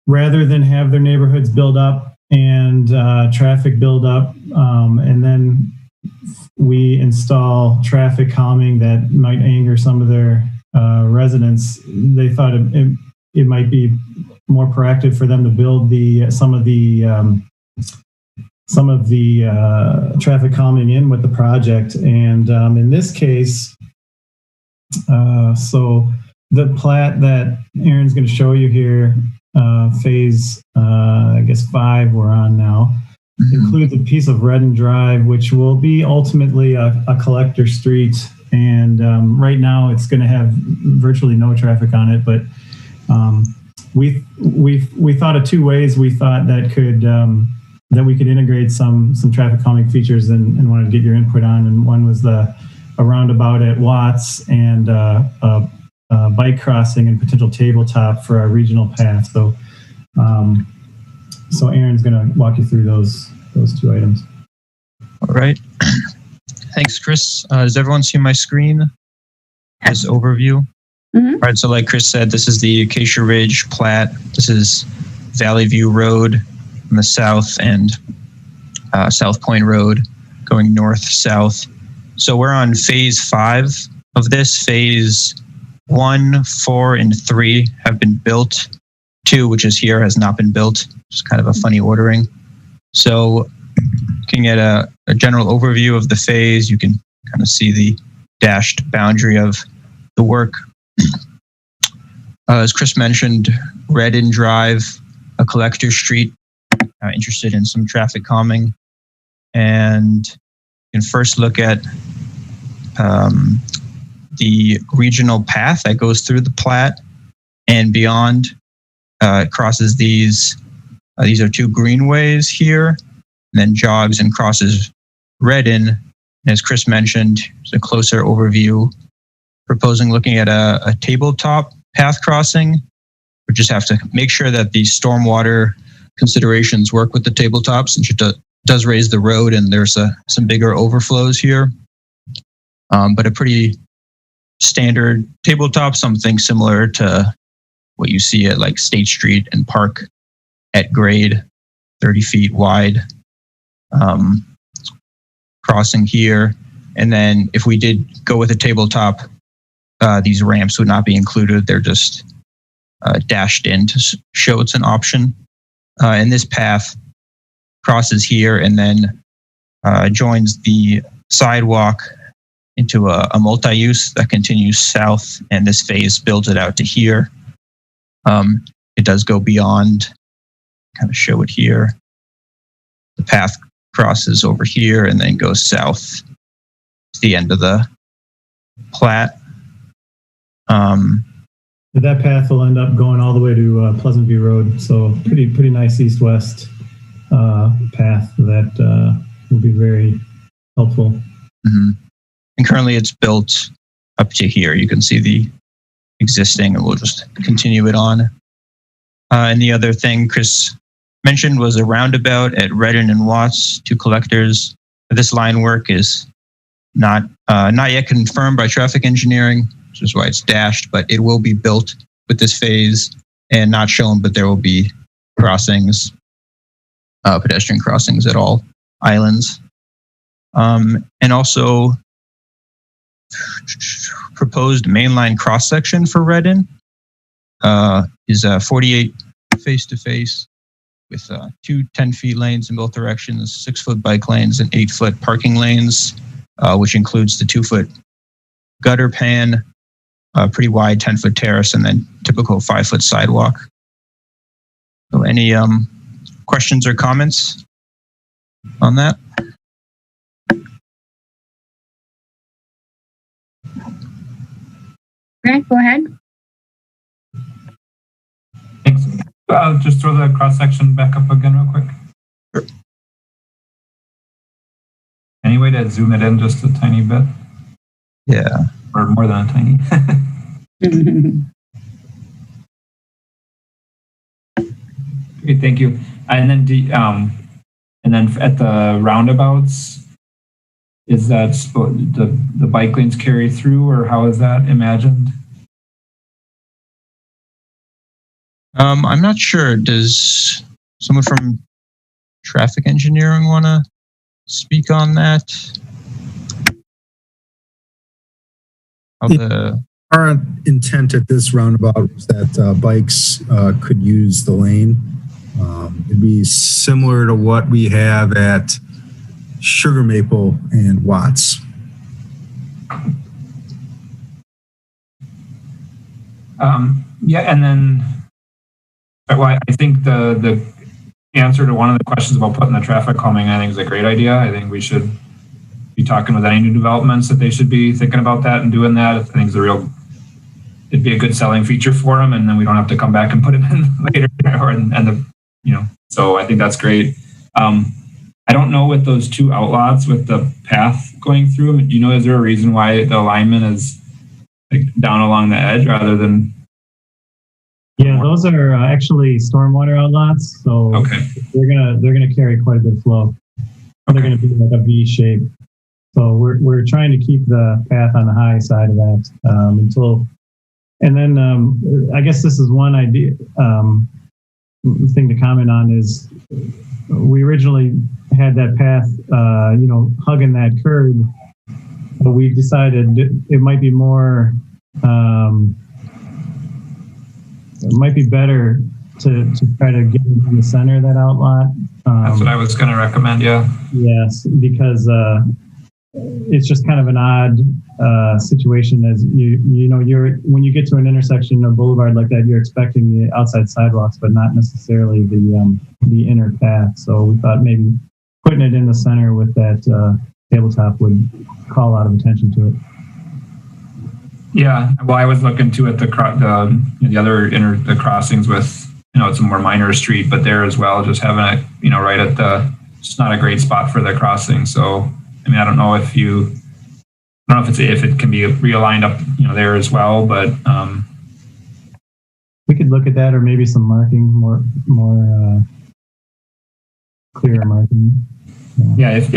rather than have their neighborhoods build up and traffic build up, and then we install traffic calming that might anger some of their residents, they thought it might be more proactive for them to build some of the traffic calming in with the project. And in this case, so the plat that Aaron's going to show you here, phase, 5 we're on now, includes a piece of Redden Drive, which will be ultimately a collector street. And right now it's going to have virtually no traffic on it, but we thought of two ways we thought that we could integrate some traffic calming features and wanted to get your input on. And one was a roundabout at Watts and a bike crossing and potential tabletop for our regional path. So Aaron's going to walk you through those two items. All right. Thanks, Chris. Does everyone see my screen as overview? Mm-hmm. All right. So like Chris said, this is the Acacia Ridge plat. This is Valley View Road on the south and South Point Road going north-south. So we're on phase 5 of this. Phase 1, 4, and 3 have been built. 2, which is here, has not been built. Just kind of a funny ordering. So looking at a general overview of the phase, you can kind of see the dashed boundary of the work. As Chris mentioned, Redden Drive, a collector street, interested in some traffic calming. And you can first look at the regional path that goes through the plat and beyond. It crosses these are 2 greenways here, and then jogs and crosses Redden. And as Chris mentioned, it's a closer overview, proposing looking at a tabletop path crossing. We just have to make sure that the stormwater considerations work with the tabletop, since it does raise the road and there's some bigger overflows here. But a pretty standard tabletop, something similar to what you see at like State Street and Park at grade, 30 feet wide, crossing here. And then if we did go with a tabletop, these ramps would not be included. They're just dashed in to show it's an option. And this path crosses here and then joins the sidewalk into a multi-use that continues south, and this phase builds it out to here. It does go beyond, kind of show it here. The path crosses over here and then goes south to the end of the plat. That path will end up going all the way to Pleasant View Road, so pretty nice east-west path that will be very helpful. Mm-hmm. And currently it's built up to here. You can see the existing, and we'll just continue it on. And the other thing Chris mentioned was a roundabout at Redden and Watts, 2 collectors. This line work is not yet confirmed by traffic engineering, which is why it's dashed, but it will be built with this phase and not shown, but there will be crossings, pedestrian crossings at all islands. And also proposed mainline cross section for Redden is 48 face-to-face with 2 10-foot lanes in both directions, 6-foot bike lanes, and 8-foot parking lanes, which includes the 2-foot gutter pan, pretty wide 10-foot terrace, and then typical 5-foot sidewalk. So any questions or comments on that? Grant, go ahead. Thanks. I'll just throw the cross section back up again real quick. Sure. Any way to zoom it in just a tiny bit? Yeah. Or more than a tiny. Okay, thank you. And then at the roundabouts, is that the bike lanes carry through, or how is that imagined? I'm not sure. Does someone from traffic engineering want to speak on that? Our intent at this roundabout was that bikes could use the lane. It'd be similar to what we have at Sugar Maple and Watts. Yeah, and then I think the answer to one of the questions about putting the traffic calming, I think, is a great idea. I think we should be talking with any new developments that they should be thinking about that and doing that. I think it'd be a good selling feature for them, and then we don't have to come back and put it in later. So I think that's great. I don't know with those 2 outlots with the path going through them. Do you know, is there a reason why the alignment is like down along the edge rather than? Yeah, those are actually stormwater outlots, so okay. They're gonna carry quite a bit of flow. They're gonna be like a V shape. So we're trying to keep the path on the high side of that and then I guess this is one idea thing to comment on is we originally had that path hugging that curb, but we decided it might be more it might be better to try to get in the center of that outlot. That's what I was going to recommend. Yeah. Yes, because it's just kind of an odd situation as when you get to an intersection of boulevard like that, you're expecting the outside sidewalks, but not necessarily the inner path. So we thought maybe putting it in the center with that tabletop would call a lot of attention to it. Yeah, well, I was looking too at the other crossings with, it's a more minor street, but there as well, just having it, right at it's not a great spot for the crossing. So, I don't know if it can be realigned up, there as well, but we could look at that, or maybe some marking, more clear marking. Yeah, if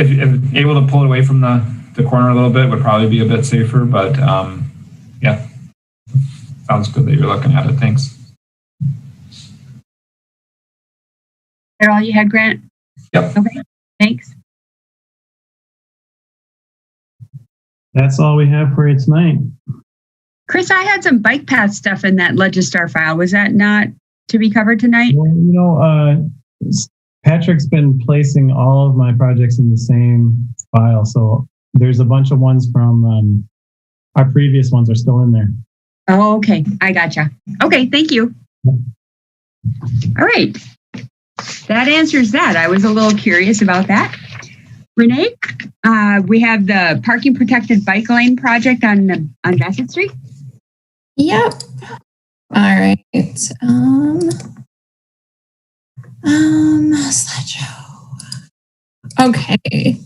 able to pull it away from the corner a little bit would probably be a bit safer, but yeah, sounds good that you're looking at it. Thanks. Is that all you had, Grant? Yep. Okay, thanks. That's all we have for you tonight. Chris, I had some bike path stuff in that Legistar file. Was that not to be covered tonight? Well, Patrick's been placing all of my projects in the same file. So there's a bunch of ones from our previous ones are still in there. Oh, okay. I gotcha. Okay, thank you. All right. That answers that. I was a little curious about that. Renee, we have the parking protected bike lane project on Bassett Street. Yep. All right. Slideshow. Okay.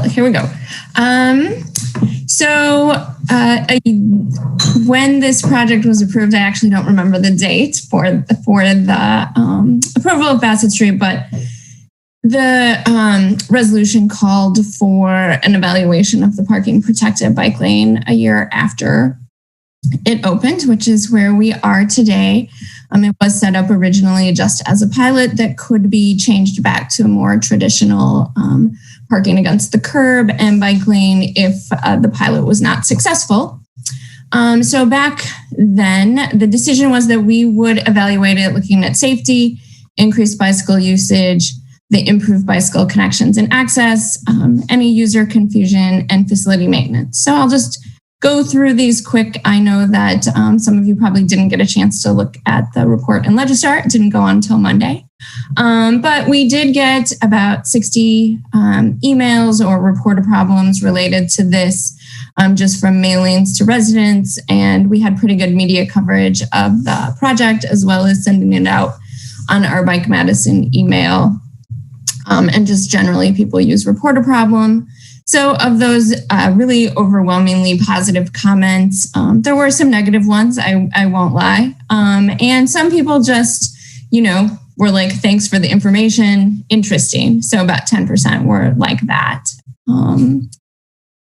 Here we go. When this project was approved, I actually don't remember the date for the approval of Bassett Street, but the resolution called for an evaluation of the parking protected bike lane a year after it opened, which is where we are today. It was set up originally just as a pilot that could be changed back to a more traditional parking against the curb and bike lane if the pilot was not successful. So back then, the decision was that we would evaluate it looking at safety, increased bicycle usage, the improved bicycle connections and access, any user confusion, and facility maintenance. So I'll just go through these quick. I know that some of you probably didn't get a chance to look at the report in Legistar. It didn't go on until Monday. But we did get about 60 emails or reported problems related to this just from mailings to residents. And we had pretty good media coverage of the project as well as sending it out on our Bike Madison email. And just generally people use report a problem. So of those really overwhelmingly positive comments, there were some negative ones, I won't lie. And some people just, were like, thanks for the information, interesting. So about 10% were like that.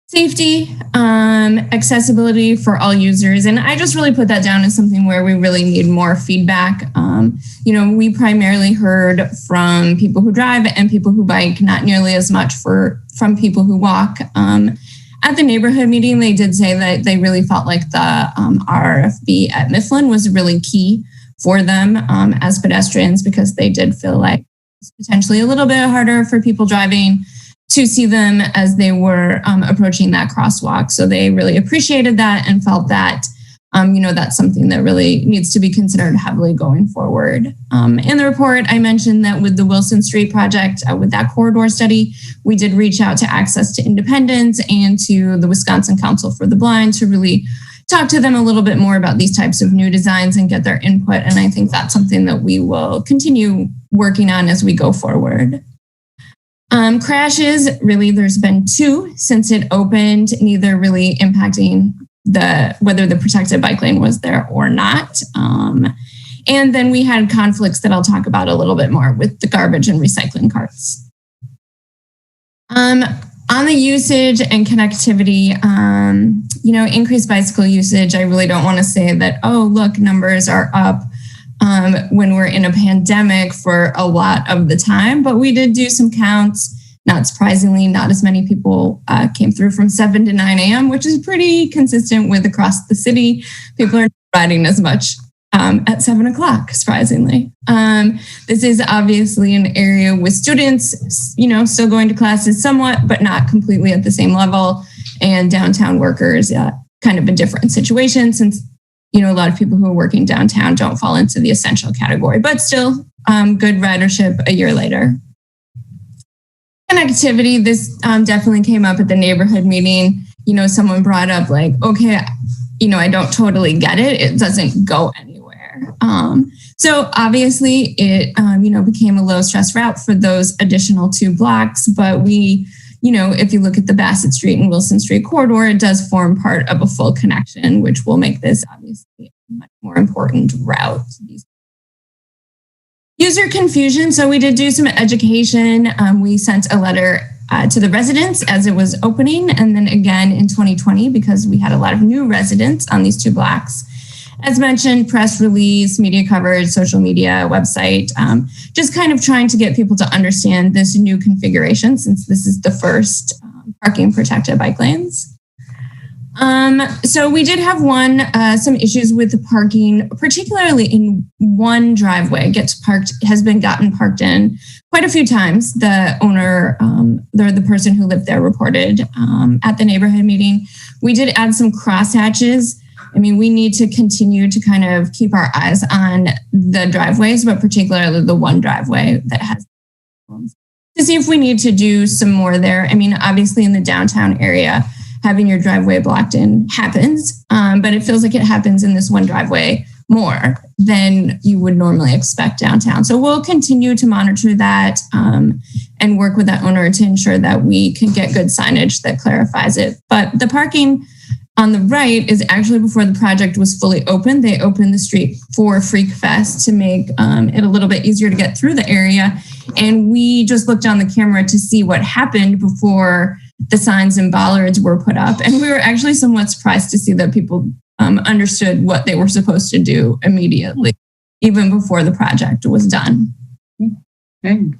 Safety, accessibility for all users. And I just really put that down as something where we really need more feedback. We primarily heard from people who drive and people who bike, not nearly as much from people who walk. At the neighborhood meeting, they did say that they really felt like the RFB at Mifflin was really key for them as pedestrians, because they did feel like it's potentially a little bit harder for people driving to see them as they were approaching that crosswalk. So they really appreciated that and felt that, that's something that really needs to be considered heavily going forward. In the report, I mentioned that with the Wilson Street project, with that corridor study, we did reach out to Access to Independence and to the Wisconsin Council for the Blind to really talk to them a little bit more about these types of new designs and get their input. And I think that's something that we will continue working on as we go forward. Crashes, really, there's been 2 since it opened, neither really impacting whether the protected bike lane was there or not. And then we had conflicts that I'll talk about a little bit more with the garbage and recycling carts. On the usage and connectivity, increased bicycle usage, I really don't want to say that, oh, look, numbers are up when we're in a pandemic for a lot of the time, but we did do some counts. Not surprisingly, not as many people came through from 7 to 9 a.m., which is pretty consistent with across the city. People are not riding as much at 7 o'clock, surprisingly. This is obviously an area with students, still going to classes somewhat, but not completely at the same level. And downtown workers, kind of a different situation since, a lot of people who are working downtown don't fall into the essential category, but still good ridership a year later. Connectivity, this definitely came up at the neighborhood meeting. Someone brought up like, okay, I don't totally get it. It doesn't go anywhere. So obviously it, became a low stress route for those additional 2 blocks. But we, if you look at the Bassett Street and Wilson Street corridor, it does form part of a full connection, which will make this obviously a much more important route. User confusion. So we did do some education. We sent a letter to the residents as it was opening. And then again in 2020, because we had a lot of new residents on these 2 blocks. As mentioned, press release, media coverage, social media, website, just kind of trying to get people to understand this new configuration since this is the first parking protected bike lanes. So we did have some issues with the parking, particularly in one driveway has been gotten parked in quite a few times. The owner, the person who lived there reported at the neighborhood meeting. We did add some crosshatches. I mean, we need to continue to kind of keep our eyes on the driveways, but particularly the one driveway that has to see if we need to do some more there. I mean, obviously in the downtown area, having your driveway blocked in happens, but it feels like it happens in this one driveway more than you would normally expect downtown. So we'll continue to monitor that and work with that owner to ensure that we can get good signage that clarifies it. But the parking on the right is actually before the project was fully open. They opened the street for Freak Fest to make it a little bit easier to get through the area. And we just looked on the camera to see what happened before the signs and bollards were put up. And we were actually somewhat surprised to see that people understood what they were supposed to do immediately, even before the project was done. Okay.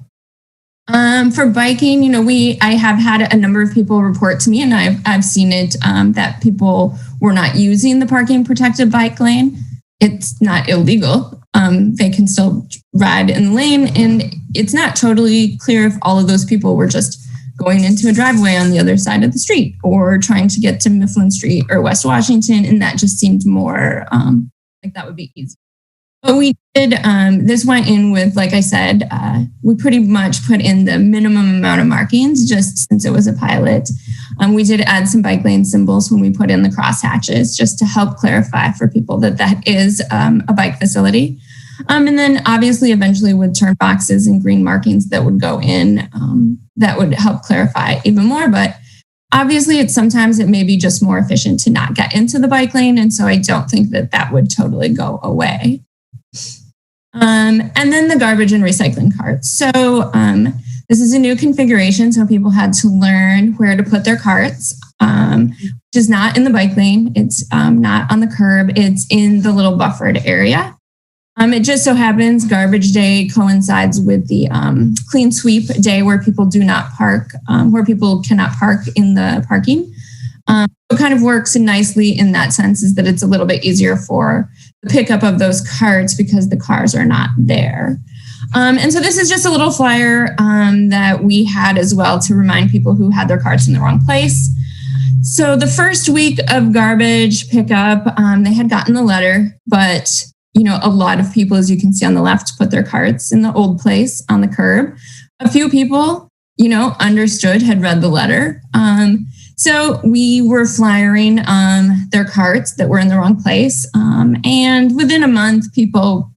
For biking, I have had a number of people report to me, and I've seen it, that people were not using the parking protected bike lane. It's not illegal. They can still ride in the lane, and it's not totally clear if all of those people were just going into a driveway on the other side of the street or trying to get to Mifflin Street or West Washington, and that just seemed more like that would be easy. But we did, this went in with, like I said, we pretty much put in the minimum amount of markings just since it was a pilot. We did add some bike lane symbols when we put in the crosshatches just to help clarify for people that that is a bike facility. And then obviously eventually with turn boxes and green markings that would go in, that would help clarify even more. But obviously sometimes it may be just more efficient to not get into the bike lane. And so I don't think that would totally go away. And then the garbage and recycling carts. So this is a new configuration. So people had to learn where to put their carts, which is not in the bike lane. It's not on the curb. It's in the little buffered area. It just so happens garbage day coincides with the clean sweep day where people do not park, where people cannot park in the parking. It kind of works nicely in that sense is that it's a little bit easier for the pickup of those carts because the cars are not there. And so this is just a little flyer that we had as well to remind people who had their carts in the wrong place. So the first week of garbage pickup, they had gotten the letter, but a lot of people, as you can see on the left, put their carts in the old place on the curb. A few people, understood, had read the letter. So we were flyering their carts that were in the wrong place. And within a month, people,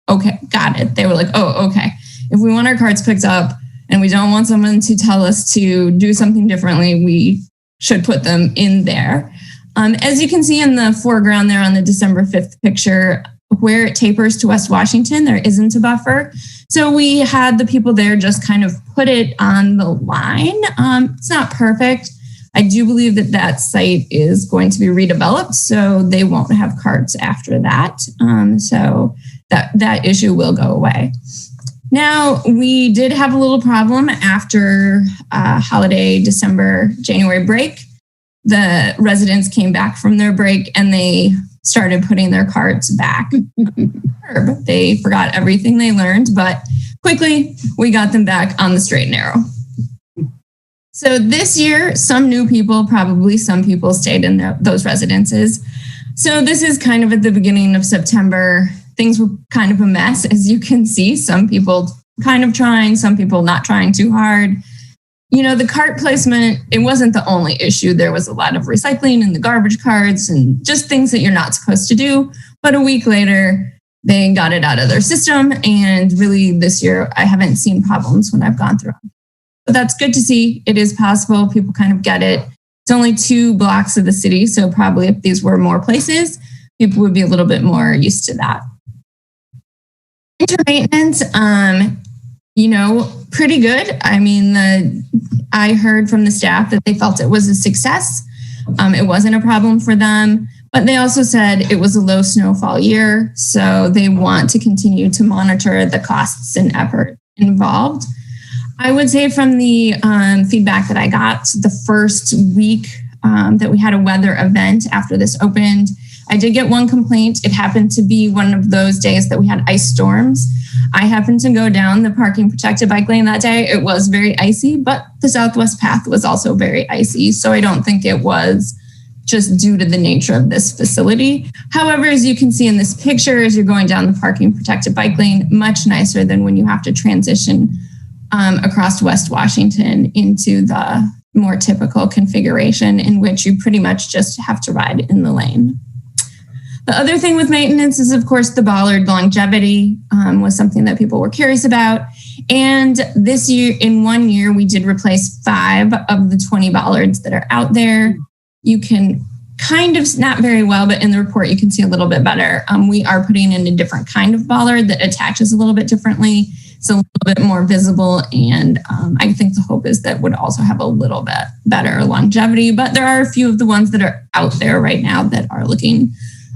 okay, got it. They were like, oh, okay. If we want our carts picked up and we don't want someone to tell us to do something differently, we should put them in there. As you can see in the foreground there on the December 5th picture, where it tapers to West Washington, there isn't a buffer. So we had the people there just kind of put it on the line. It's not perfect. I do believe that site is going to be redeveloped, so they won't have carts after that. So that issue will go away. Now, we did have a little problem after holiday January break. The residents came back from their break and they started putting their carts back. They forgot everything they learned, but quickly we got them back on the straight and narrow. So this year, some new people, probably some people stayed in those residences. So this is kind of at the beginning of September. Things were kind of a mess, as you can see. Some people kind of trying, some people not trying too hard. The cart placement, it wasn't the only issue. There was a lot of recycling in the garbage carts and just things that you're not supposed to do. But a week later, they got it out of their system. And really this year, I haven't seen problems when I've gone through them. But that's good to see. It is possible. People kind of get it. It's only 2 blocks of the city. So probably if these were more places, people would be a little bit more used to that. Winter maintenance, pretty good. I mean, I heard from the staff that they felt it was a success. It wasn't a problem for them, but they also said it was a low snowfall year. So they want to continue to monitor the costs and effort involved. I would say from the feedback that I got, the first week that we had a weather event after this opened. I did get one complaint. It happened to be one of those days that we had ice storms. I happened to go down the parking protected bike lane that day. It was very icy, but the Southwest path was also very icy. So I don't think it was just due to the nature of this facility. However, as you can see in this picture, as you're going down the parking protected bike lane, much nicer than when you have to transition across West Washington into the more typical configuration in which you pretty much just have to ride in the lane. The other thing with maintenance is, of course, the bollard longevity was something that people were curious about. And this year, in 1 year, we did replace 5 of the 20 bollards that are out there. You can kind of, not very well, but in the report, you can see a little bit better. We are putting in a different kind of bollard that attaches a little bit differently. It's a little bit more visible. And I think the hope is that would also have a little bit better longevity. But there are a few of the ones that are out there right now that are looking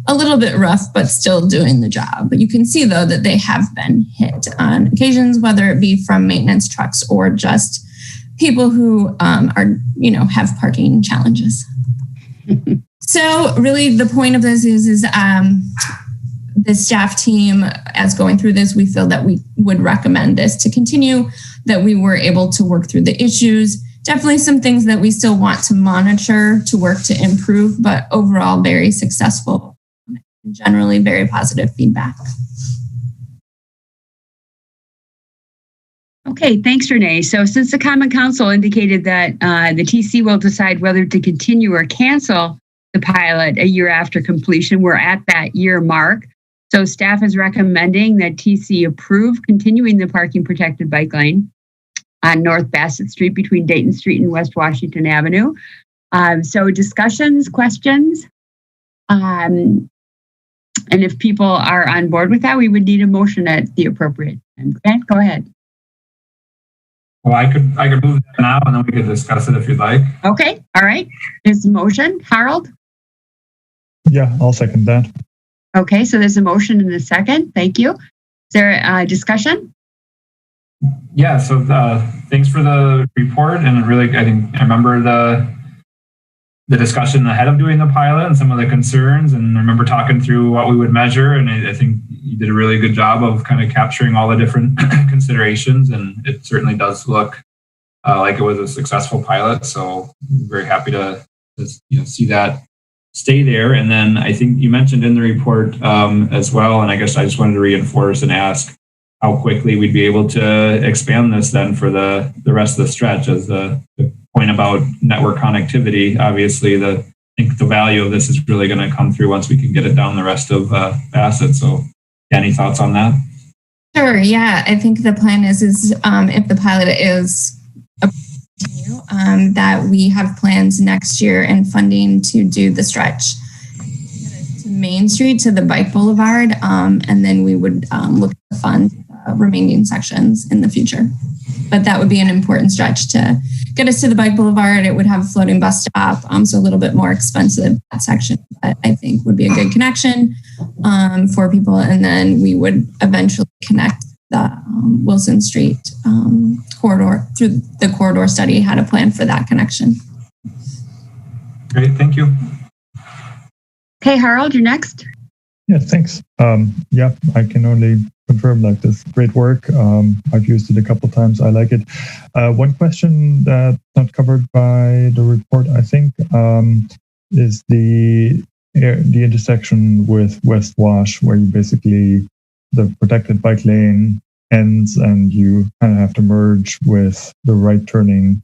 a little bit rough, but still doing the job. But you can see, though, that they have been hit on occasions, whether it be from maintenance trucks or just people who are, have parking challenges. So really the point of this is the staff team, as going through this, we feel that we would recommend this to continue, that we were able to work through the issues. Definitely some things that we still want to monitor to work to improve, but overall very successful. Generally very positive feedback. Okay, thanks, Renee. So since the Common Council indicated that the TC will decide whether to continue or cancel the pilot a year after completion, we're at that year mark. So staff is recommending that TC approve continuing the parking protected bike lane on North Bassett Street between Dayton Street and West Washington Avenue. So discussions, questions? And if people are on board with that, we would need a motion at the appropriate time. Grant, go ahead. Well, I could move that now and then we could discuss it if you'd like. Okay, all right. There's a motion. Harold? Yeah, I'll second that. Okay, so there's a motion and a second. Thank you. Is there a discussion? Yeah, so thanks for the report. And really, I think I remember the discussion ahead of doing the pilot and some of the concerns, and I remember talking through what we would measure, and I think you did a really good job of kind of capturing all the different considerations, and it certainly does look like it was a successful pilot, so I'm very happy to see that stay there. And then I think you mentioned in the report as well, and I guess I just wanted to reinforce and ask how quickly we'd be able to expand this then for the rest of the stretch, as the point about network connectivity. Obviously, I think the value of this is really going to come through once we can get it down the rest of Bassett. So any thoughts on that? Sure. Yeah, I think the plan is if the pilot is continue, that we have plans next year and funding to do the stretch to Main Street to the Bike Boulevard, and then we would look to fund remaining sections in the future. But that would be an important stretch to get us to the Bike Boulevard. It would have a floating bus stop, so a little bit more expensive, that section, but I think would be a good connection for people. And then we would eventually connect the Wilson Street corridor through the corridor study, had a plan for that connection. Great, thank you. Okay, Harold, you're next. Yeah, thanks. Yeah, I can only confirm like this. Great work. I've used it a couple of times. I like it. One question that's not covered by the report, I think, is the intersection with West Wash, where you basically, the protected bike lane ends and you kind of have to merge with the right turning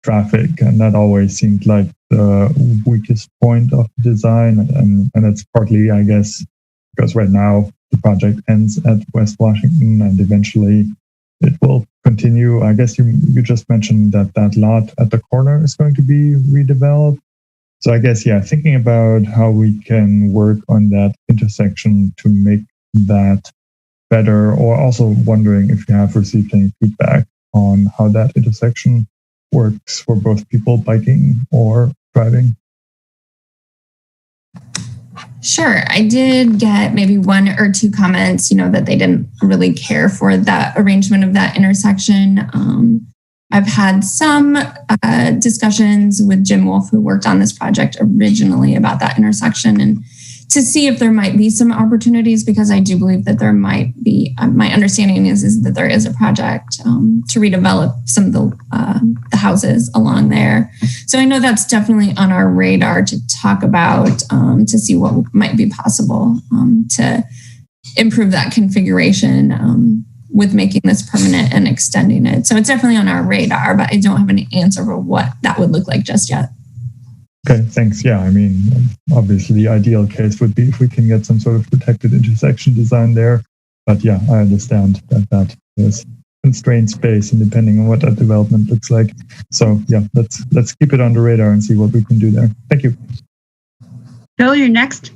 traffic. And that always seemed like the weakest point of the design. And it's partly, I guess, because right now the project ends at West Washington and eventually it will continue. I guess you just mentioned that lot at the corner is going to be redeveloped. So I guess, yeah, thinking about how we can work on that intersection to make that better, or also wondering if you have received any feedback on how that intersection works for both people biking or driving. Sure. I did get maybe 1 or 2 comments, that they didn't really care for that arrangement of that intersection. I've had some discussions with Jim Wolf, who worked on this project originally, about that intersection, and to see if there might be some opportunities, because I do believe that there might be. My understanding is that there is a project to redevelop some of the houses along there. So I know that's definitely on our radar to talk about, to see what might be possible to improve that configuration with making this permanent and extending it. So it's definitely on our radar, but I don't have any answer for what that would look like just yet. Okay, thanks. Yeah, I mean, obviously the ideal case would be if we can get some sort of protected intersection design there. But yeah, I understand that there's constrained space and depending on what that development looks like. So yeah, let's keep it on the radar and see what we can do there. Thank you. Bill, you're next.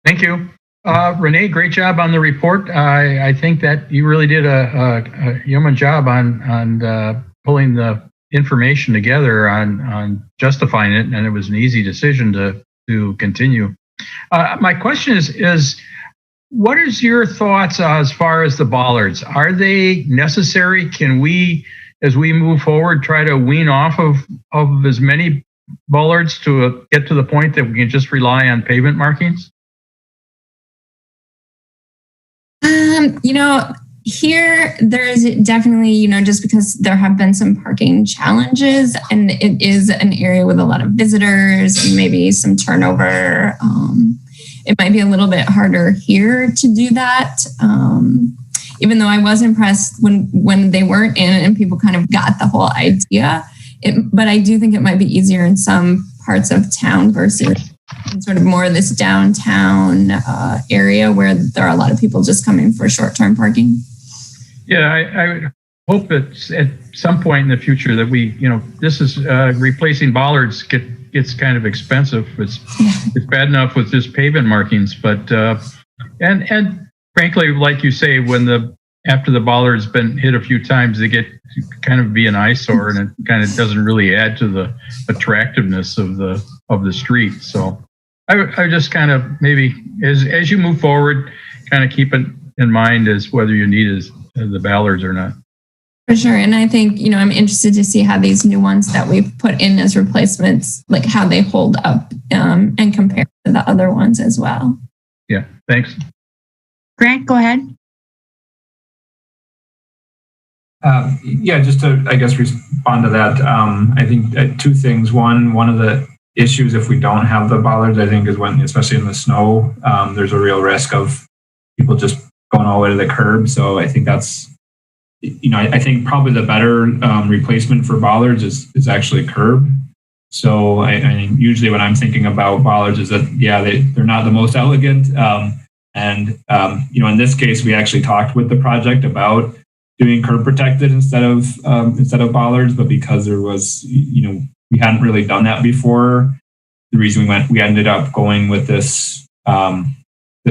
Thank you. Renee, great job on the report. I think that you really did a yeoman job on pulling the information together on justifying it, and it was an easy decision to continue. My question is what is your thoughts as far as the bollards? Are they necessary? Can we, as we move forward, try to wean off of as many bollards to get to the point that we can just rely on pavement markings? Here, there is definitely, just because there have been some parking challenges and it is an area with a lot of visitors and maybe some turnover, it might be a little bit harder here to do that. Even though I was impressed when they weren't in and people kind of got the whole idea, but I do think it might be easier in some parts of town versus sort of more of this downtown area where there are a lot of people just coming for short-term parking. Yeah, I hope that at some point in the future that we, this is replacing bollards gets kind of expensive. It's bad enough with just pavement markings, but and frankly, like you say, after the bollard's been hit a few times, they get to kind of be an eyesore, and it kind of doesn't really add to the attractiveness of the street. So I just kind of maybe as you move forward, kind of keep it in mind as whether you need the bollards or not. For sure. And I think, I'm interested to see how these new ones that we've put in as replacements, like how they hold up and compare to the other ones as well. Yeah. Thanks. Grant, go ahead. Just to, I guess, respond to that, I think two things. One of the issues if we don't have the bollards, I think, is when, especially in the snow, there's a real risk of people just going all the way to the curb. So I think that's, I think probably the better replacement for bollards is actually curb. So I mean, usually when I'm thinking about bollards is that, they're not the most elegant. In this case, we actually talked with the project about doing curb protected instead of bollards, but because there was, we hadn't really done that before. The reason we ended up going with this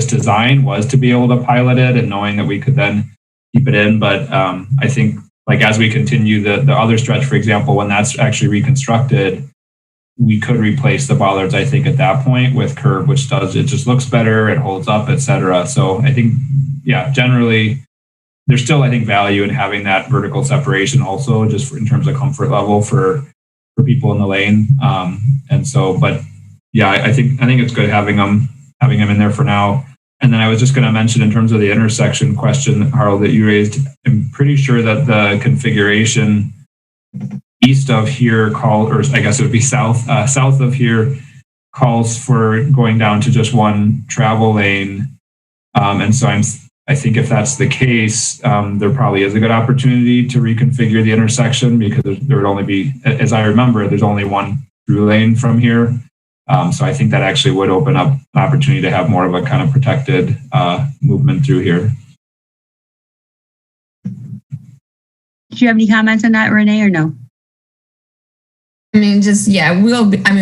design was to be able to pilot it and knowing that we could then keep it in. But I think like as we continue the other stretch, for example, when that's actually reconstructed, we could replace the bollards, I think, at that point with curb, which it just looks better, it holds up, etc. So I think, generally, there's still, I think, value in having that vertical separation also, just in terms of comfort level for people in the lane. I think it's good having them in there for now. And then I was just going to mention in terms of the intersection question, Harold, that you raised, I'm pretty sure that the configuration east of here or I guess it would be south of here calls for going down to just one travel lane. And so I think if that's the case, there probably is a good opportunity to reconfigure the intersection because there would only be, as I remember, there's only one through lane from here. So I think that actually would open up an opportunity to have more of a kind of protected movement through here. Do you have any comments on that, Renee, or no? I mean,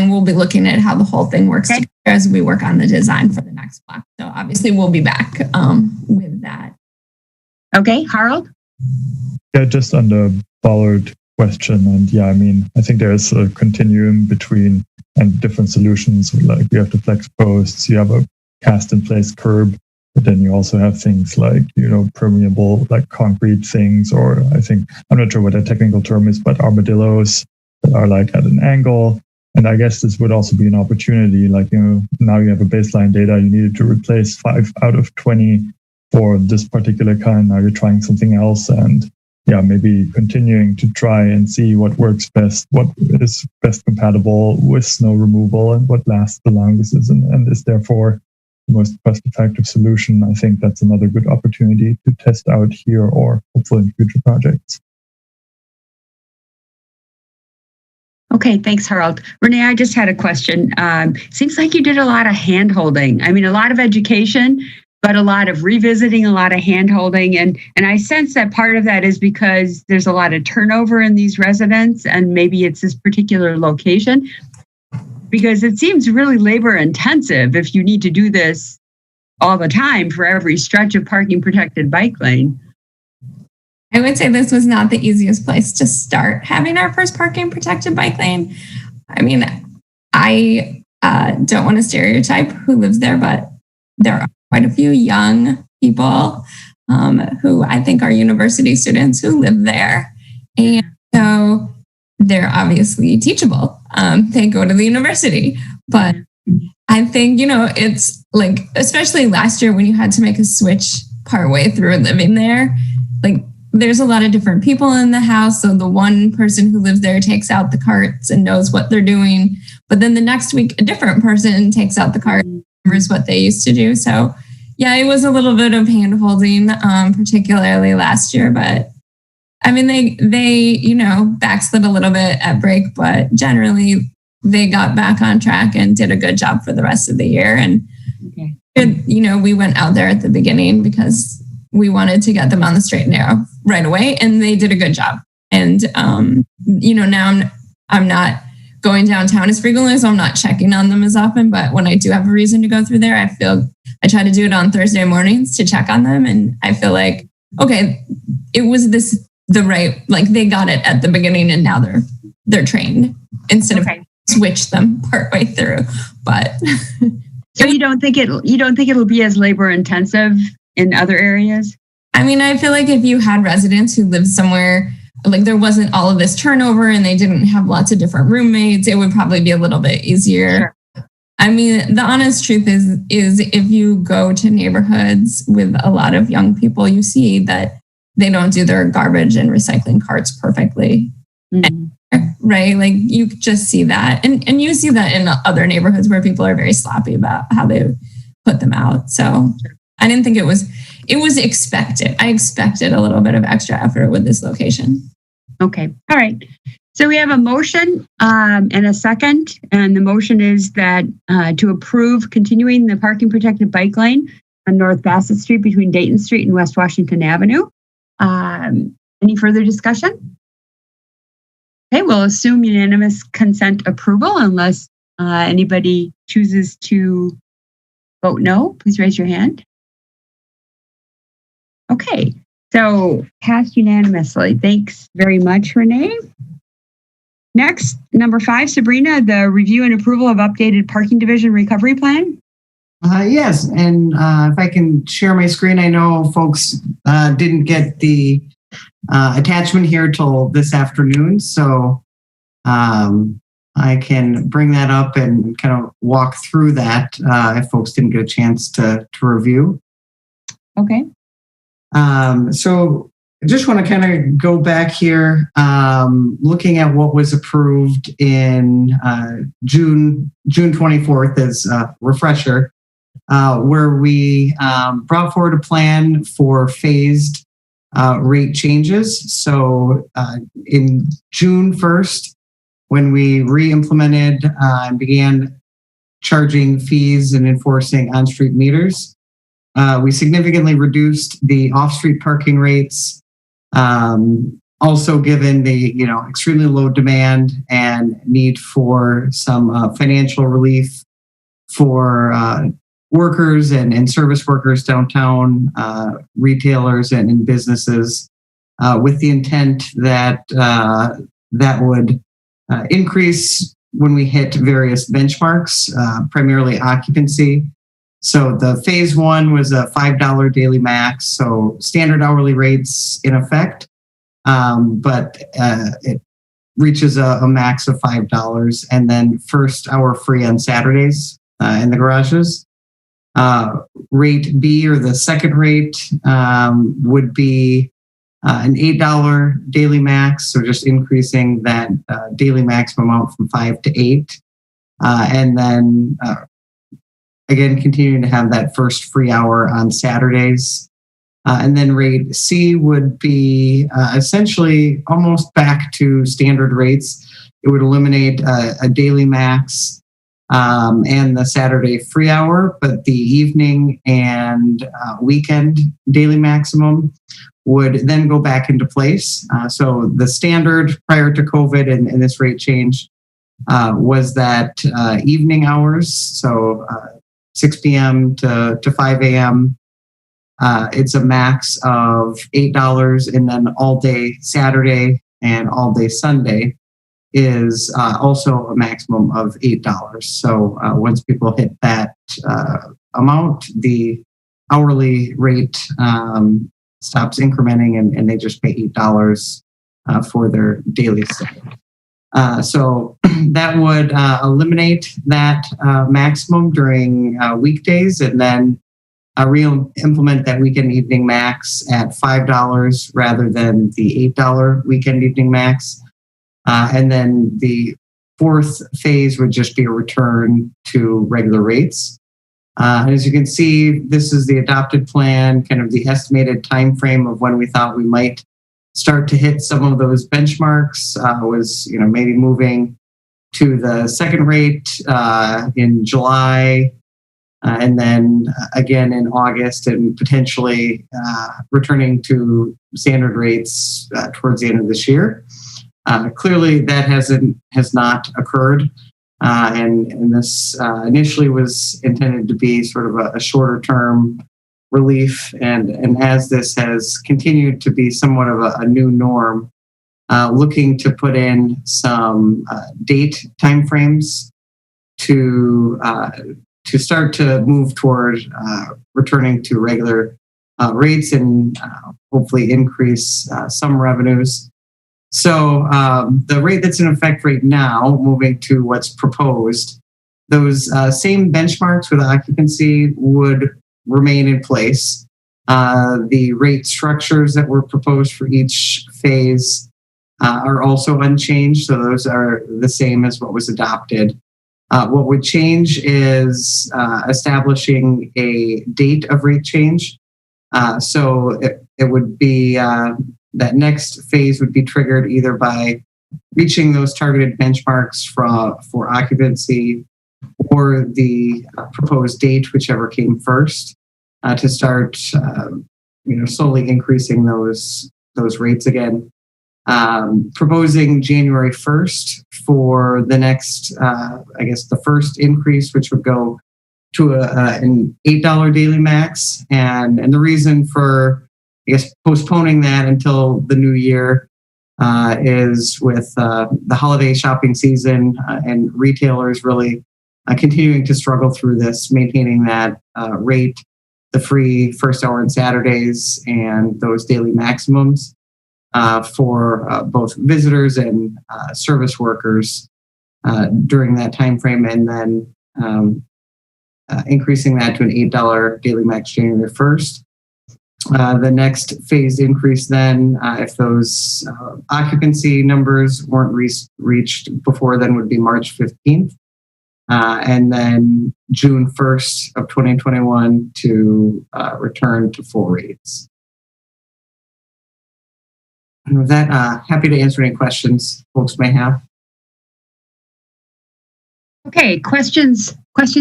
we'll be looking at how the whole thing works together as we work on the design for the next block. So obviously we'll be back with that. Okay, Harold? Yeah, just on the bollard question. And I think there's a continuum between and different solutions. Like you have the flex posts, you have a cast in place curb. But then you also have things like, permeable, like concrete things, or I'm not sure what the technical term is, but armadillos that are like at an angle. And I guess this would also be an opportunity, like, now you have a baseline data, you needed to replace 5 out of 20 for this particular kind. Now you're trying something else, and maybe continuing to try and see what works best, what is best compatible with snow removal, and what lasts the longest and is therefore the most cost-effective solution. I think that's another good opportunity to test out here or hopefully in future projects. Okay, thanks, Harald. Renee, I just had a question. Seems like you did a lot of hand-holding. I mean, a lot of education, but a lot of revisiting, a lot of hand-holding. And I sense that part of that is because there's a lot of turnover in these residents, and maybe it's this particular location. Because it seems really labor intensive if you need to do this all the time for every stretch of parking protected bike lane. I would say this was not the easiest place to start having our first parking protected bike lane. I mean, I don't want to stereotype who lives there, but there are quite a few young people who I think are university students who live there. And so they're obviously teachable. They go to the university, but I think, it's like, especially last year when you had to make a switch partway through living there, like there's a lot of different people in the house. So the one person who lives there takes out the carts and knows what they're doing. But then the next week, a different person takes out the cart and remembers what they used to do. So yeah, it was a little bit of hand holding, particularly last year, but I mean, they backslid a little bit at break, but generally they got back on track and did a good job for the rest of the year. And, we went out there at the beginning because we wanted to get them on the straight and narrow right away, and they did a good job. And, now I'm not going downtown as frequently, so I'm not checking on them as often. But when I do have a reason to go through there, I try to do it on Thursday mornings to check on them. And I feel like, okay, it was the right, like they got it at the beginning and now they're trained instead of switch them partway through. But so you don't think it'll be as labor intensive in other areas? I mean, I feel like if you had residents who lived somewhere, like there wasn't all of this turnover and they didn't have lots of different roommates, it would probably be a little bit easier. Sure. I mean, the honest truth is if you go to neighborhoods with a lot of young people, you see that they don't do their garbage and recycling carts perfectly. Mm-hmm. Right? Like you just see that. And you see that in other neighborhoods where people are very sloppy about how they put them out. So I didn't think it was expected. I expected a little bit of extra effort with this location. Okay. All right. So we have a motion and a second. And the motion is that to approve continuing the parking protected bike lane on North Bassett Street between Dayton Street and West Washington Avenue. Any further discussion? Okay, we'll assume unanimous consent approval unless anybody chooses to vote no. Please raise your hand. Okay, so passed unanimously. Thanks very much, Renee. Next, number 5, Sabrina, the review and approval of updated parking division recovery plan. Yes, and if I can share my screen, I know folks didn't get the attachment here till this afternoon, so I can bring that up and kind of walk through that if folks didn't get a chance to review. Okay. So I just want to kind of go back here, looking at what was approved in June 24th as a refresher. Where we brought forward a plan for phased rate changes. So in June 1st, when we re-implemented and began charging fees and enforcing on-street meters, we significantly reduced the off-street parking rates. Also, given the extremely low demand and need for some financial relief for workers and service workers downtown, retailers and businesses, with the intent that that would increase when we hit various benchmarks, primarily occupancy, So the phase one was a $5 daily max, so standard hourly rates in effect, but it reaches a max of $5, and then first hour free on Saturdays in the garages. Rate B, or the second rate, would be an $8 daily max, so just increasing that daily maximum amount from 5 to 8, and then again, continuing to have that first free hour on Saturdays. And then rate C would be essentially almost back to standard rates. It would eliminate a daily max and the Saturday free hour, but the evening and weekend daily maximum would then go back into place. So the standard prior to COVID and this rate change was that evening hours, so 6 p.m. to 5 a.m. It's a max of $8, and then all day Saturday and all day Sunday is also a maximum of $8. So once people hit that amount, the hourly rate stops incrementing, and they just pay $8 for their daily stay. So that would eliminate that maximum during weekdays, and then re-implement that weekend evening max at $5 rather than the $8 weekend evening max. And then the fourth phase would just be a return to regular rates. As you can see, this is the adopted plan, kind of the estimated time frame of when we thought we might start to hit some of those benchmarks was, maybe moving to the second rate in July, and then again in August, and potentially returning to standard rates towards the end of this year. Clearly, that has not occurred, and this initially was intended to be sort of a shorter term relief, and as this has continued to be somewhat of a new norm, looking to put in some date timeframes to start to move toward returning to regular rates and hopefully increase some revenues. So the rate that's in effect right now, moving to what's proposed, those same benchmarks with occupancy would remain in place. The rate structures that were proposed for each phase are also unchanged, so those are the same as what was adopted. What would change is establishing a date of rate change. So it would be that next phase would be triggered either by reaching those targeted benchmarks for occupancy or the proposed date, whichever came first, to start slowly increasing those rates again. Proposing January 1st for the next, the first increase, which would go to an $8 daily max. And the reason for, postponing that until the new year is with the holiday shopping season and retailers really continuing to struggle through this, maintaining that rate, the free first hour on Saturdays, and those daily maximums for both visitors and service workers during that time frame, and then increasing that to an $8 daily max January 1st. The next phase increase then, if those occupancy numbers weren't reached before then, would be March 15th. And then June 1st of 2021 to return to full rates. And with that, happy to answer any questions folks may have. Okay, questions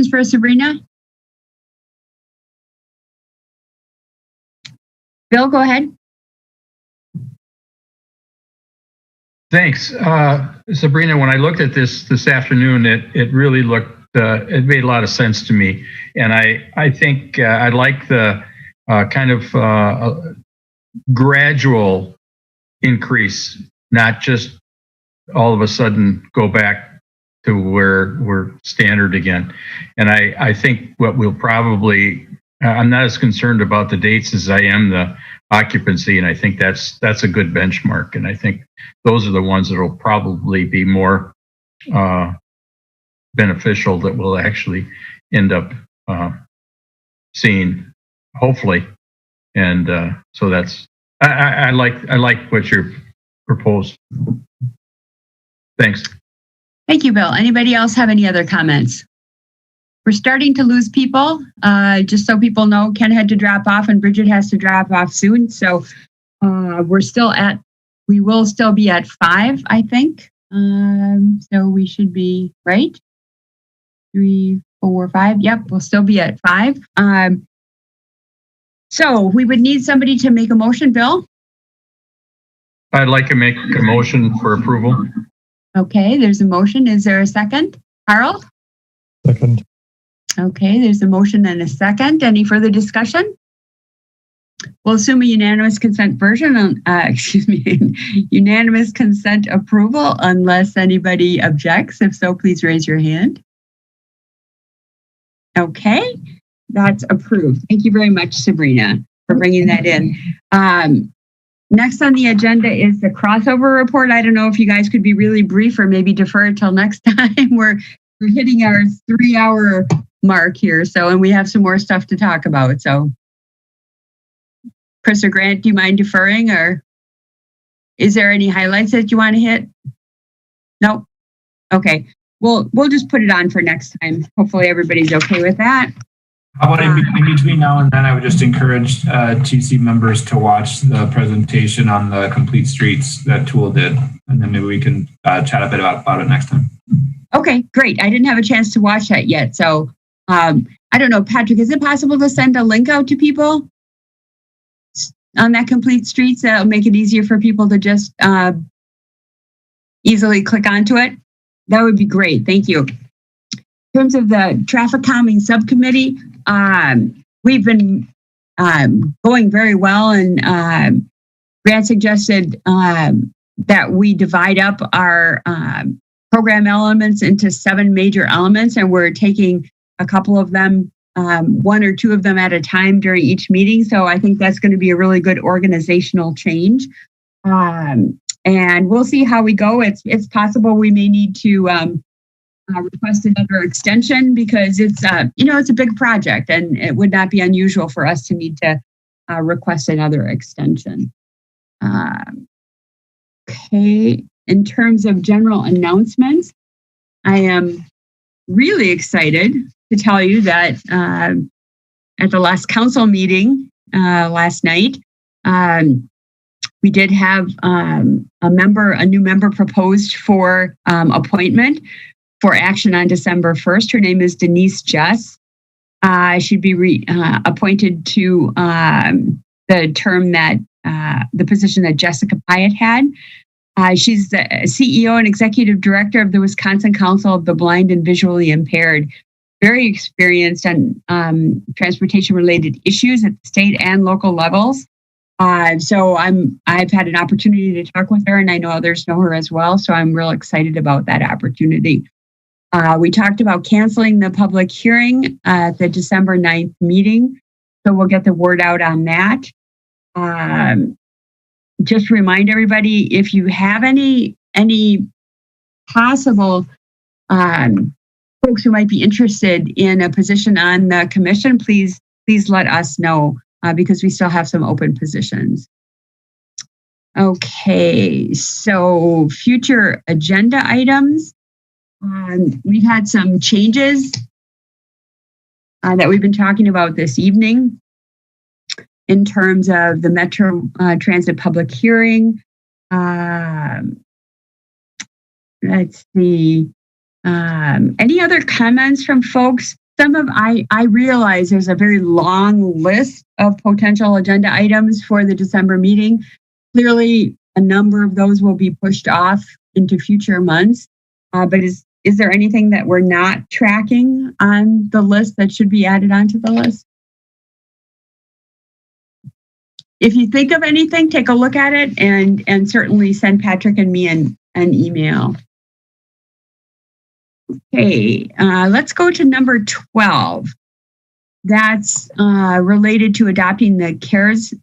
for Sabrina? Bill, go ahead. Thanks. Sabrina, when I looked at this afternoon, it really looked, it made a lot of sense to me. And I think I like the kind of gradual increase, not just all of a sudden go back to where we're standard again. And I think what we'll probably, I'm not as concerned about the dates as I am the occupancy, and I think that's a good benchmark. And I think those are the ones that will probably be more beneficial, that we'll actually end up seeing, hopefully. And so that's, I like what you're proposed. Thanks. Thank you, Bill. Anybody else have any other comments? We're starting to lose people. Just so people know, Ken had to drop off and Bridget has to drop off soon. So we will still be at 5, I think. So we should be right. 3, 4, 5. Yep, we'll still be at 5. So we would need somebody to make a motion, Bill. I'd like to make a motion for approval. Okay, there's a motion. Is there a second? Carl? Second. Okay, there's a motion and a second. Any further discussion? We'll assume a unanimous consent unanimous consent approval unless anybody objects. If so, please raise your hand. Okay, that's approved. Thank you very much, Sabrina, for bringing that in. Next on the agenda is the crossover report. I don't know if you guys could be really brief or maybe defer it till next time. We're hitting our 3-hour mark here. So, and we have some more stuff to talk about. So, Chris or Grant, do you mind deferring, or is there any highlights that you want to hit? Nope. Okay. We'll just put it on for next time. Hopefully everybody's okay with that. How about in between now and then, I would just encourage TC members to watch the presentation on the Complete Streets that Tool did, and then maybe we can chat a bit about it next time. Okay, great. I didn't have a chance to watch that yet. So I don't know, Patrick, is it possible to send a link out to people on that Complete Streets that'll make it easier for people to just easily click onto it? That would be great. Thank you. In terms of the traffic calming subcommittee, we've been going very well, and Grant suggested that we divide up our program elements into 7 major elements, and we're taking a couple of them, 1 or 2 of them at a time during each meeting. So I think that's going to be a really good organizational change. And we'll see how we go. It's possible we may need to request another extension because it's a big project, and it would not be unusual for us to need to request another extension. Okay, in terms of general announcements, I am really excited to tell you that at the last council meeting last night, we did have a new member proposed for appointment for action on December 1st. Her name is Denise Jess. She'd be appointed to the term that the position that Jessica Pyatt had. She's the CEO and executive director of the Wisconsin Council of the Blind and Visually Impaired. Very experienced on transportation related issues at the state and local levels. So I've had an opportunity to talk with her, and I know others know her as well. So I'm real excited about that opportunity. We talked about canceling the public hearing at the December 9th meeting. So we'll get the word out on that. Just remind everybody, if you have any possible folks who might be interested in a position on the commission, please let us know because we still have some open positions. Okay, so future agenda items. We've had some changes that we've been talking about this evening in terms of the Metro Transit public hearing. Let's see. Any other comments from folks? I realize there's a very long list of potential agenda items for the December meeting. Clearly, a number of those will be pushed off into future months. But is there anything that we're not tracking on the list that should be added onto the list? If you think of anything, take a look at it and certainly send Patrick and me an email. Okay, let's go to number 12. That's related to adopting the CARES,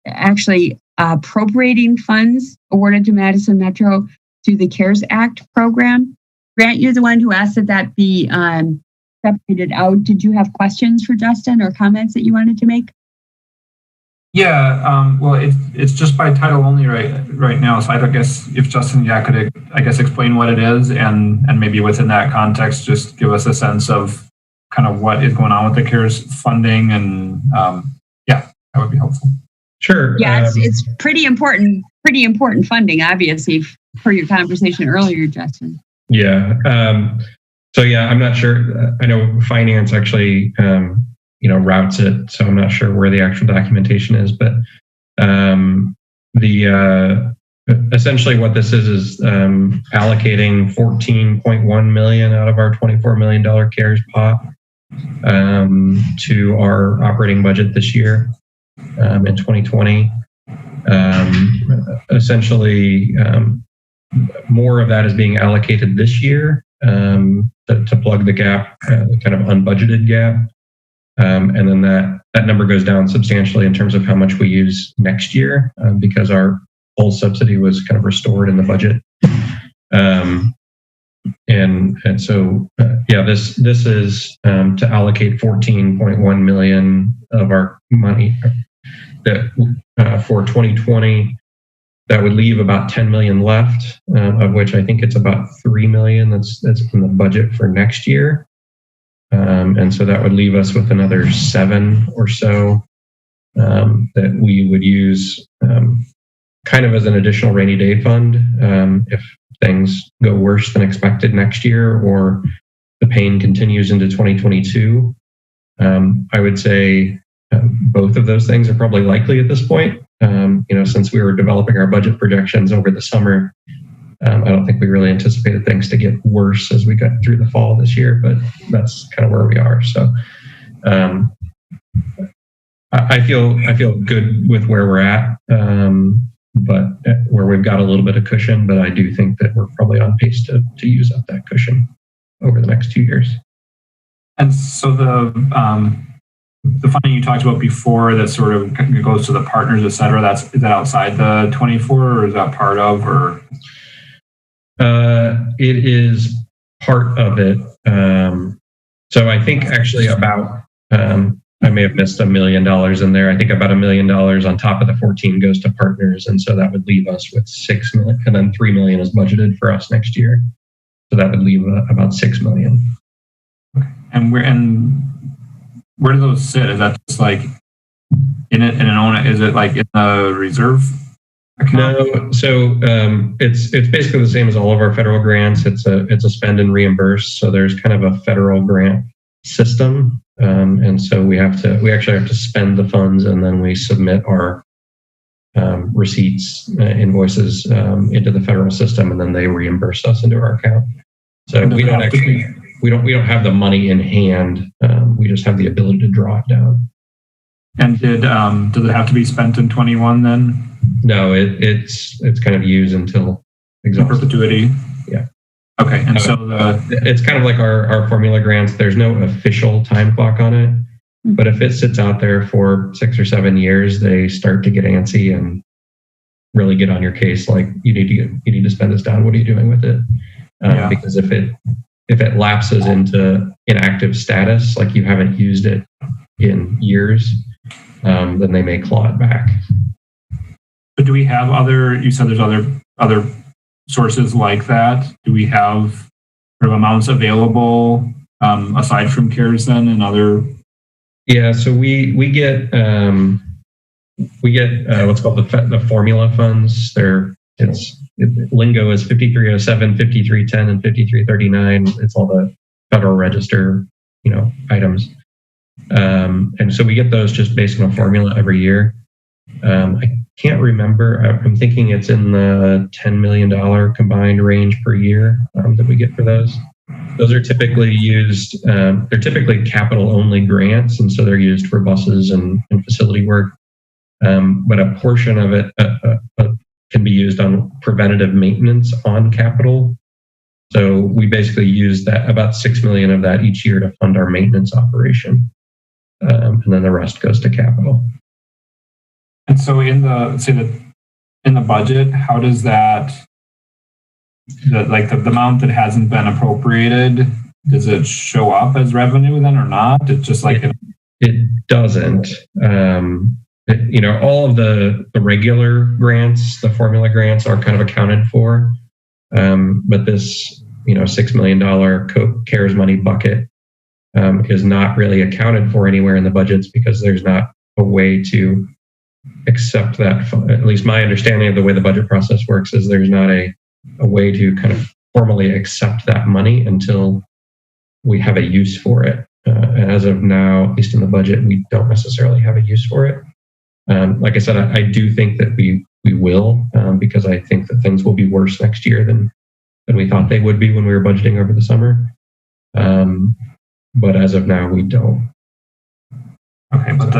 actually appropriating funds awarded to Madison Metro through the CARES Act program. Grant, you're the one who asked that that be separated out. Did you have questions for Justin or comments that you wanted to make? Yeah, well, it's just by title only right now. So I guess if Justin, could explain what it is, and maybe within that context, just give us a sense of kind of what is going on with the CARES funding, and that would be helpful. Sure. Yeah, it's pretty important funding, obviously, for your conversation earlier, Justin. Yeah. I'm not sure. I know finance actually, routes it. So I'm not sure where the actual documentation is, but essentially what this is allocating $14.1 million out of our $24 million CARES pot to our operating budget this year in 2020. Essentially, more of that is being allocated this year to plug the gap, kind of unbudgeted gap. And then that number goes down substantially in terms of how much we use next year because our whole subsidy was kind of restored in the budget. This is to allocate $14.1 million of our money that for 2020. That would leave about $10 million left, of which I think it's about $3 million that's in the budget for next year. And so that would leave us with another $7 or so that we would use kind of as an additional rainy day fund if things go worse than expected next year or the pain continues into 2022. I would say both of those things are probably likely at this point. Since we were developing our budget projections over the summer, I don't think we really anticipated things to get worse as we got through the fall this year, but that's kind of where we are. So I feel good with where we're at, but where we've got a little bit of cushion, but I do think that we're probably on pace to use up that cushion over the next 2 years. And so the funding you talked about before that sort of goes to the partners, et cetera, is that outside the 24 or is that part of, or? It is part of it. So I think actually about, I may have missed $1 million in there. I think about $1 million on top of the 14 goes to partners. And so that would leave us with 6 million, and then 3 million is budgeted for us next year. So that would leave about 6 million. Okay. And where do those sit? Is that just like in an own? Is it like in the reserve account? No. So it's basically the same as all of our federal grants. It's a spend and reimburse. So there's kind of a federal grant system, and so we actually have to spend the funds, and then we submit our receipts, invoices into the federal system, and then they reimburse us into our account. So we don't actually. We don't have the money in hand. We just have the ability to draw it down. And does it have to be spent in 21 then? No, it's kind of used until exhausted. Perpetuity. Yeah. Okay. And so it's kind of like our formula grants. There's no official time clock on it, but if it sits out there for 6 or 7 years, they start to get antsy and really get on your case. Like you need to spend this down. What are you doing with it? Because if it lapses into inactive status, like you haven't used it in years, then they may claw it back. But do we have you said there's other sources like that? Do we have sort of amounts available aside from CARES then and other? Yeah, so we get what's called the formula funds. Lingo is 5307, 5310, and 5339. It's all the Federal Register, items. And so we get those just based on a formula every year. I can't remember. I'm thinking it's in the $10 million combined range per year that we get for those. Those are typically used, they're typically capital only grants. And so they're used for buses and facility work. But a portion of it can be used on preventative maintenance on capital. So we basically use that about $6 million of that each year to fund our maintenance operation, and then the rest goes to capital. And so in the budget, how does that, the amount that hasn't been appropriated, does it show up as revenue then or not? It's just like it doesn't. All of the regular grants, the formula grants, are kind of accounted for, but this $6 million CARES money bucket is not really accounted for anywhere in the budgets because there's not a way to accept that. At least my understanding of the way the budget process works is there's not a way to kind of formally accept that money until we have a use for it. And as of now, at least in the budget, we don't necessarily have a use for it. Like I said, I do think that we will, because I think that things will be worse next year than we thought they would be when we were budgeting over the summer. But as of now, we don't. Okay, but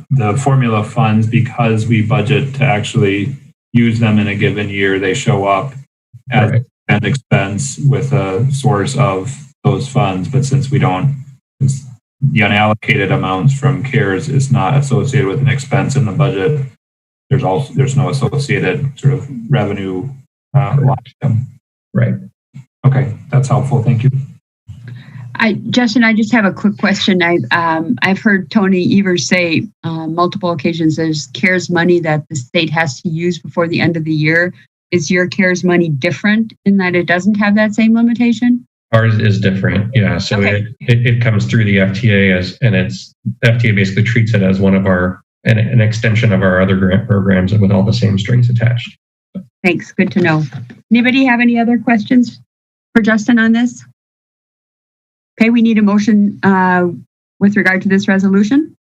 the formula funds, because we budget to actually use them in a given year, they show up as an expense with a source of those funds. But since the unallocated amounts from CARES is not associated with an expense in the budget, there's no associated sort of revenue line item. Right. Okay, that's helpful. Thank you. Justin, I just have a quick question. I've heard Tony Evers say multiple occasions there's CARES money that the state has to use before the end of the year. Is your CARES money different in that it doesn't have that same limitation? Ours is different, yeah. So okay. it comes through the FTA the FTA basically treats it as one of an extension of our other grant programs with all the same strings attached. Thanks, good to know. Anybody have any other questions for Justin on this? Okay, we need a motion with regard to this resolution.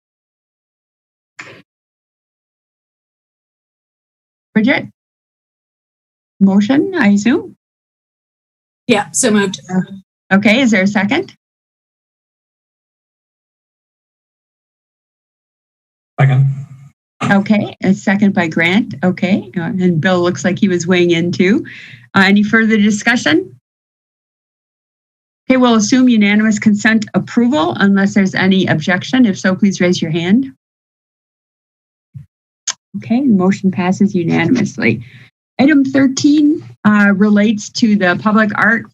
Bridget? Motion, I assume? Yeah, so moved. Okay, is there a second? Second. Okay, a second by Grant. Okay, and Bill looks like he was weighing in too. Any further discussion? Okay, we'll assume unanimous consent approval unless there's any objection. If so, please raise your hand. Okay, motion passes unanimously. Item 13 relates to the public art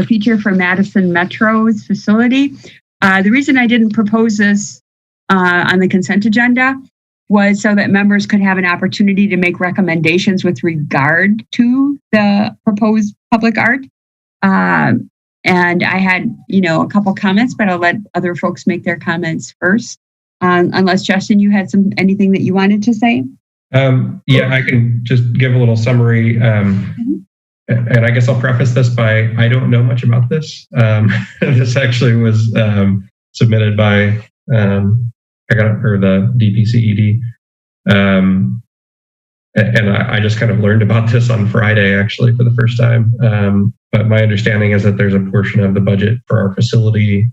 feature for Madison Metro's facility. The reason I didn't propose this on the consent agenda was so that members could have an opportunity to make recommendations with regard to the proposed public art. And I had, a couple comments, but I'll let other folks make their comments first. Unless, Justin, you had anything that you wanted to say? Yeah, I can just give a little summary. And I guess I'll preface this by, I don't know much about this. This actually was submitted by the DPCED. And I just kind of learned about this on Friday, actually, for the first time. But my understanding is that there's a portion of the budget for our facility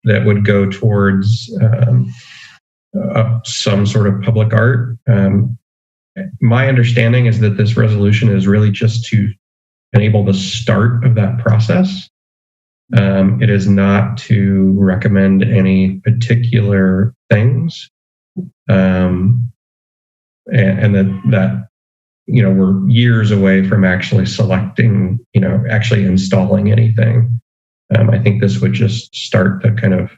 that would go towards some sort of public art. My understanding is that this resolution is really just to enable the start of that process. It is not to recommend any particular things. And that we're years away from actually selecting, actually installing anything. I think this would just start the kind of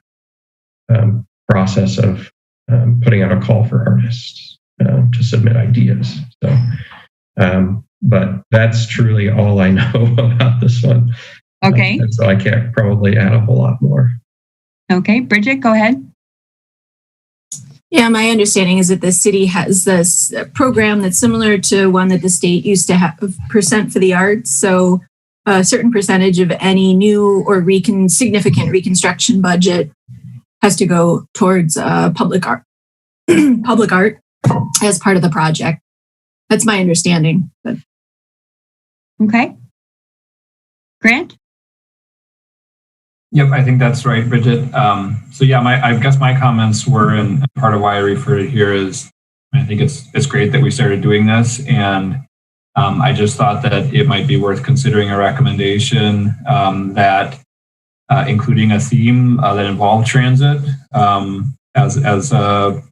process of putting out a call for artists to submit ideas. So, but that's truly all I know about this one. Okay. So I can't probably add a whole lot more. Okay, Bridget, go ahead. Yeah, my understanding is that the city has this program that's similar to one that the state used to have, percent for the arts. So a certain percentage of any new or significant reconstruction budget has to go towards public art as part of the project. That's my understanding. But. Okay. Grant? Yep, I think that's right, Bridget. So yeah, I guess my comments were, and part of why I referred it here is, I think it's great that we started doing this, and I just thought that it might be worth considering a recommendation that including a theme that involved transit as a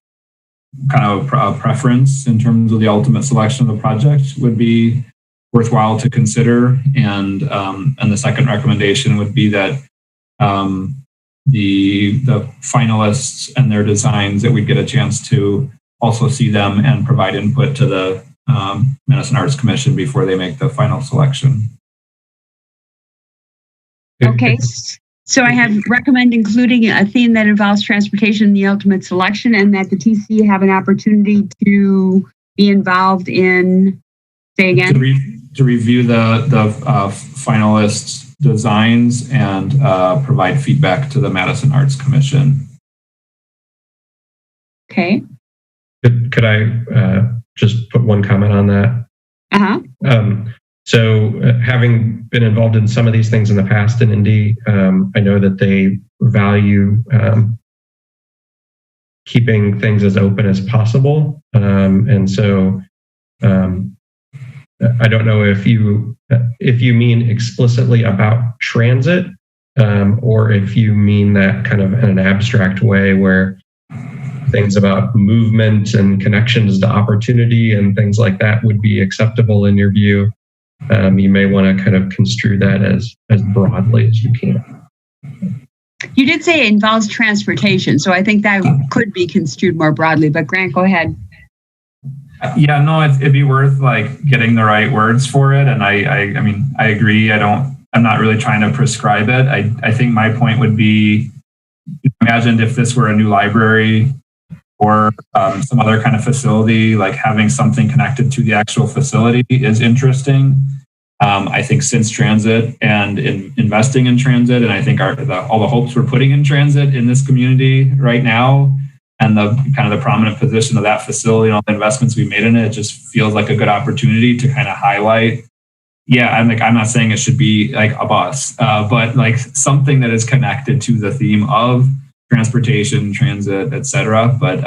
kind of a preference in terms of the ultimate selection of the project would be worthwhile to consider. And the second recommendation would be that the finalists and their designs, that we'd get a chance to also see them and provide input to the Madison Arts Commission before they make the final selection. Okay, so I have recommend including a theme that involves transportation in the ultimate selection, and that the TC have an opportunity to be involved in, say again? To review the finalists' designs and provide feedback to the Madison Arts Commission. Okay. Could I just put one comment on that? So having been involved in some of these things in the past in Indy, I know that they value keeping things as open as possible. And so I don't know if you mean explicitly about transit, or if you mean that kind of in an abstract way where things about movement and connections to opportunity and things like that would be acceptable in your view. You may want to kind of construe that as broadly as you can. You did say it involves transportation, so I think that could be construed more broadly, but Grant, go ahead. Yeah, no, it'd be worth like getting the right words for it. And I mean, I agree. I'm not really trying to prescribe it. I think my point would be, imagine if this were a new library or some other kind of facility, like having something connected to the actual facility is interesting. I think since transit and investing in transit, and I think all the hopes we're putting in transit in this community right now, and the kind of the prominent position of that facility and all the investments we made in it, just feels like a good opportunity to kind of highlight. Yeah, I'm not saying it should be like a bus, but like something that is connected to the theme of transportation, transit, etc. But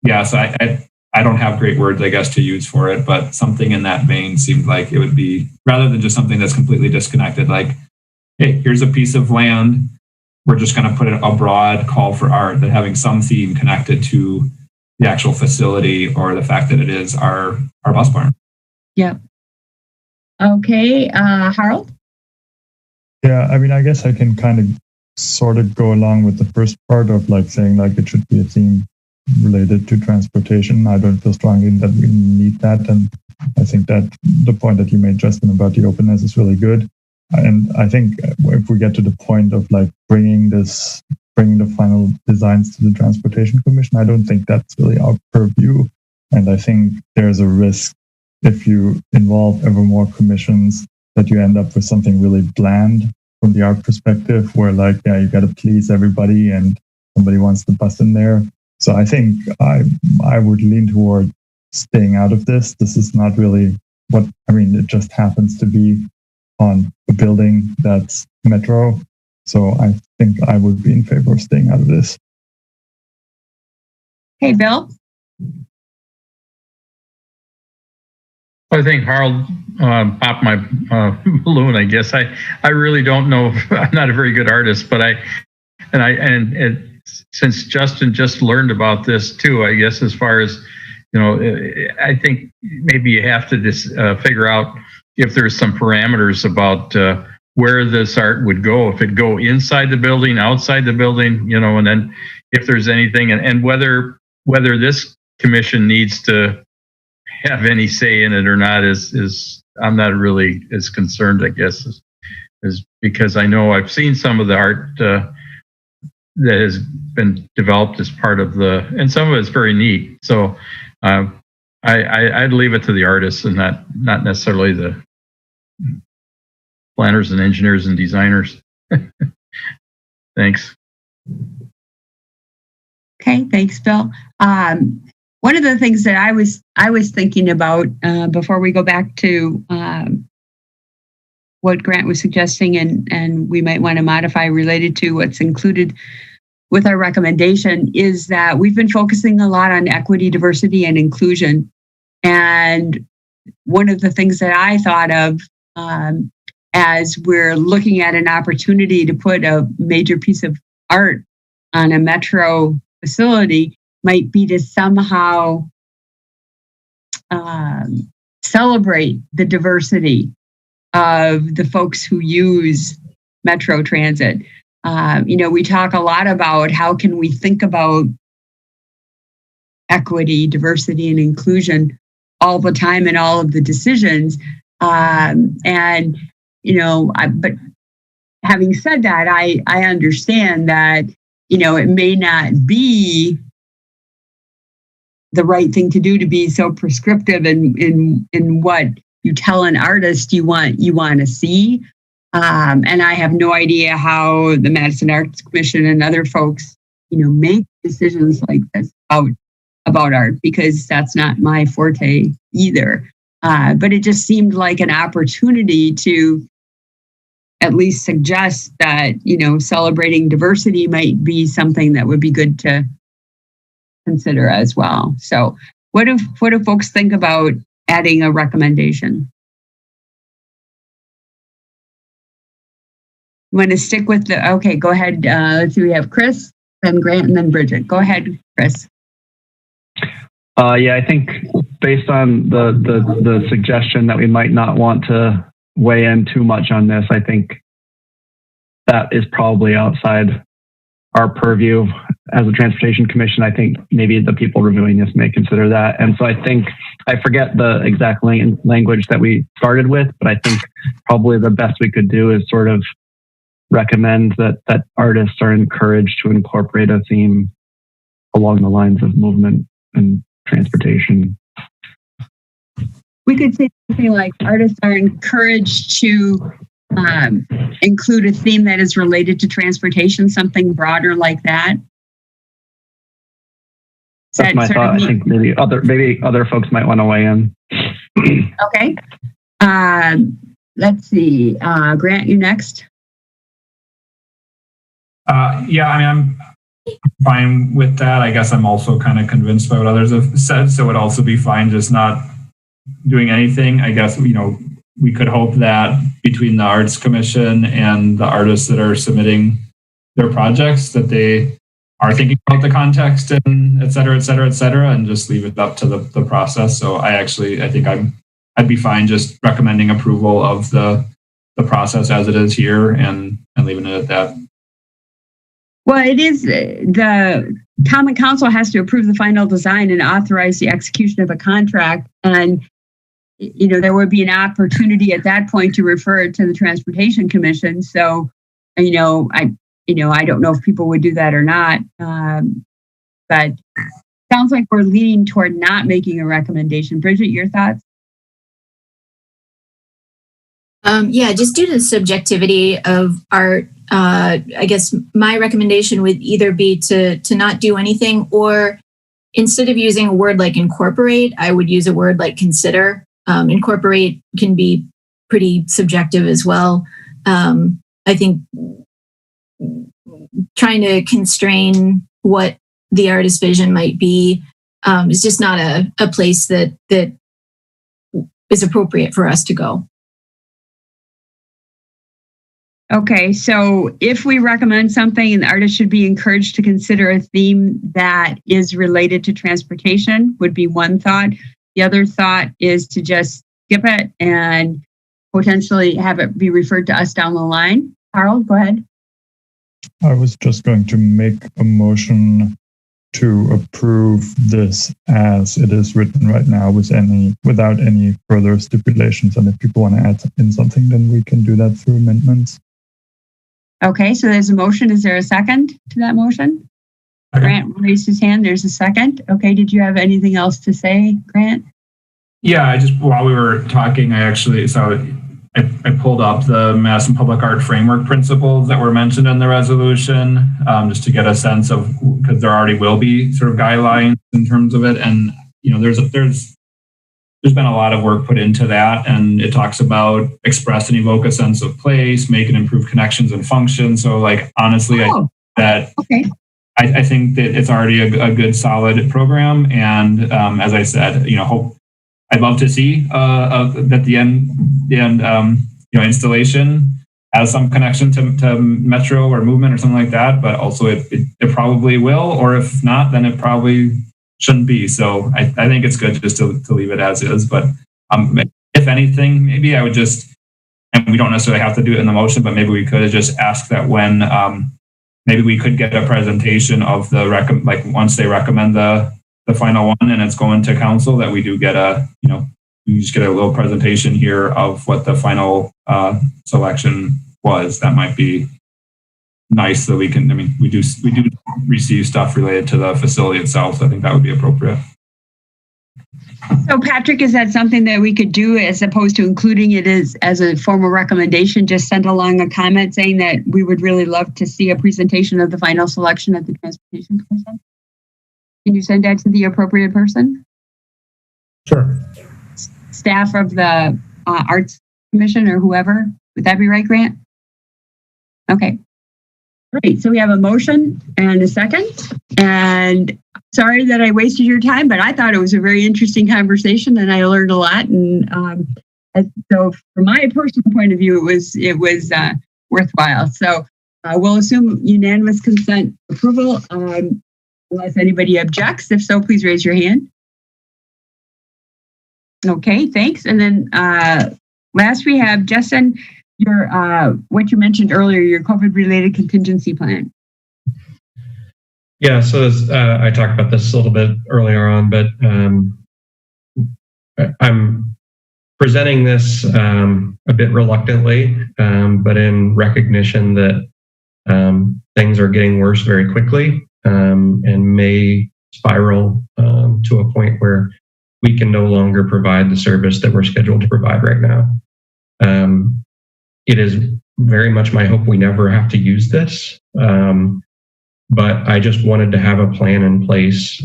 yeah, so I don't have great words, I guess, to use for it, but something in that vein seemed like it would be, rather than just something that's completely disconnected, like, hey, here's a piece of land. We're just going to put a broad call for art, that having some theme connected to the actual facility or the fact that it is our bus barn. Yeah. Okay, Harold? Yeah, I mean, I guess I can kind of sort of go along with the first part of like saying like it should be a theme related to transportation. I don't feel strongly that we need that. And I think that the point that you made, Justin, about the openness is really good. And I think if we get to the point of like bringing the final designs to the Transportation Commission, I don't think that's really our purview. And I think there's a risk if you involve ever more commissions that you end up with something really bland from the art perspective, where like, yeah, you got to please everybody and somebody wants to bust in there. So I think I would lean toward staying out of this. This is not really it just happens to be on a building that's metro. So I think I would be in favor of staying out of this. Hey, Bill? I think Harold popped my balloon, I guess. I really don't know. I'm not a very good artist, but since Justin just learned about this too, I guess as far as, I think maybe you have to just figure out if there's some parameters about where this art would go, if it go inside the building, outside the building, and then if there's anything, and whether this commission needs to have any say in it or not is I'm not really as concerned, I guess, is because I know I've seen some of the art that has been developed as part of and some of it's very neat. So I'd leave it to the artists and not necessarily the planners and engineers and designers. Thanks. Okay, thanks, Bill. One of the things that I was thinking about before we go back to what Grant was suggesting, and we might want to modify related to what's included with our recommendation, is that we've been focusing a lot on equity, diversity, and inclusion. And one of the things that I thought of as we're looking at an opportunity to put a major piece of art on a metro facility might be to somehow celebrate the diversity of the folks who use Metro Transit. We talk a lot about how can we think about equity, diversity, and inclusion all the time in all of the decisions. But having said that, I understand that, it may not be the right thing to do to be so prescriptive in what you tell an artist you want to see. And I have no idea how the Madison Arts Commission and other folks, make decisions like this about art, because that's not my forte either. But it just seemed like an opportunity to at least suggest that, celebrating diversity might be something that would be good to consider as well. So what do folks think about adding a recommendation? You want to stick with okay, go ahead. Let's see, we have Chris, then Grant, and then Bridget. Go ahead, Chris. I think based on the suggestion that we might not want to weigh in too much on this, I think that is probably outside our purview as a transportation commission. I think maybe the people reviewing this may consider that. And so I think, I forget the exact language that we started with, but I think probably the best we could do is sort of recommend that artists are encouraged to incorporate a theme along the lines of movement and transportation. We could say something like artists are encouraged to include a theme that is related to transportation, something broader like that. That's my thought. I think maybe other folks might want to weigh in. Okay. Let's see. Grant, you next. I'm fine with that. I guess I'm also kind of convinced by what others have said, so it would also be fine just not doing anything. I guess, we could hope that between the Arts Commission and the artists that are submitting their projects, that they are thinking about the context and et cetera, and just leave it up to the process. So I think I'd be fine just recommending approval of the process as it is here and leaving it at that. Well, it is the Common Council has to approve the final design and authorize the execution of a contract. And, there would be an opportunity at that point to refer it to the Transportation Commission. So, I don't know if people would do that or not. But sounds like we're leaning toward not making a recommendation. Bridget, your thoughts? Just due to the subjectivity of art, I guess my recommendation would either be to not do anything, or instead of using a word like incorporate, I would use a word like consider. Incorporate can be pretty subjective as well. I think trying to constrain what the artist's vision might be is just not a place that is appropriate for us to go. Okay, so if we recommend something, an artist should be encouraged to consider a theme that is related to transportation, would be one thought. The other thought is to just skip it and potentially have it be referred to us down the line. Carl, go ahead. I was just going to make a motion to approve this as it is written right now without any further stipulations. And if people want to add in something, then we can do that through amendments. Okay, so there's a motion. Is there a second to that motion? Okay. Grant raised his hand. There's a second. Okay, did you have anything else to say, Grant? Yeah, while we were talking, I pulled up the Madison Public Art Framework principles that were mentioned in the resolution, just to get a sense of, because there already will be sort of guidelines in terms of it. And, there's been a lot of work put into that, and it talks about express and evoke a sense of place, make and improve connections and function. So honestly, I think that it's already a good, solid program. And as I said, I'd love to see that the end installation has some connection to Metro or Movement or something like that, but also it probably will, or if not, then it probably shouldn't be. So I think it's good just to leave it as is. But if anything, maybe I would just, and we don't necessarily have to do it in the motion, but maybe we could just ask that when maybe we could get a presentation of the once they recommend the final one and it's going to council, that we do get we just get a little presentation here of what the final selection was. That might be nice, so we can, we do receive stuff related to the facility itself, so I think that would be appropriate. So Patrick, is that something that we could do as opposed to including it as a formal recommendation? Just send along a comment saying that we would really love to see a presentation of the final selection at the transportation commission. Can you send that to the appropriate person? Sure. Staff of the Arts Commission or whoever. Would that be right, Grant? Okay. Great. So we have a motion and a second. And sorry that I wasted your time, but I thought it was a very interesting conversation and I learned a lot. And so from my personal point of view, it was worthwhile. So we'll assume unanimous consent approval unless anybody objects. If so, please raise your hand. Okay, thanks. And then last we have Justin, your what you mentioned earlier, your COVID-related contingency plan. Yeah, so I talked about this a little bit earlier on, but I'm presenting this a bit reluctantly, but in recognition that things are getting worse very quickly and may spiral to a point where we can no longer provide the service that we're scheduled to provide right now. It is very much my hope we never have to use this, but I just wanted to have a plan in place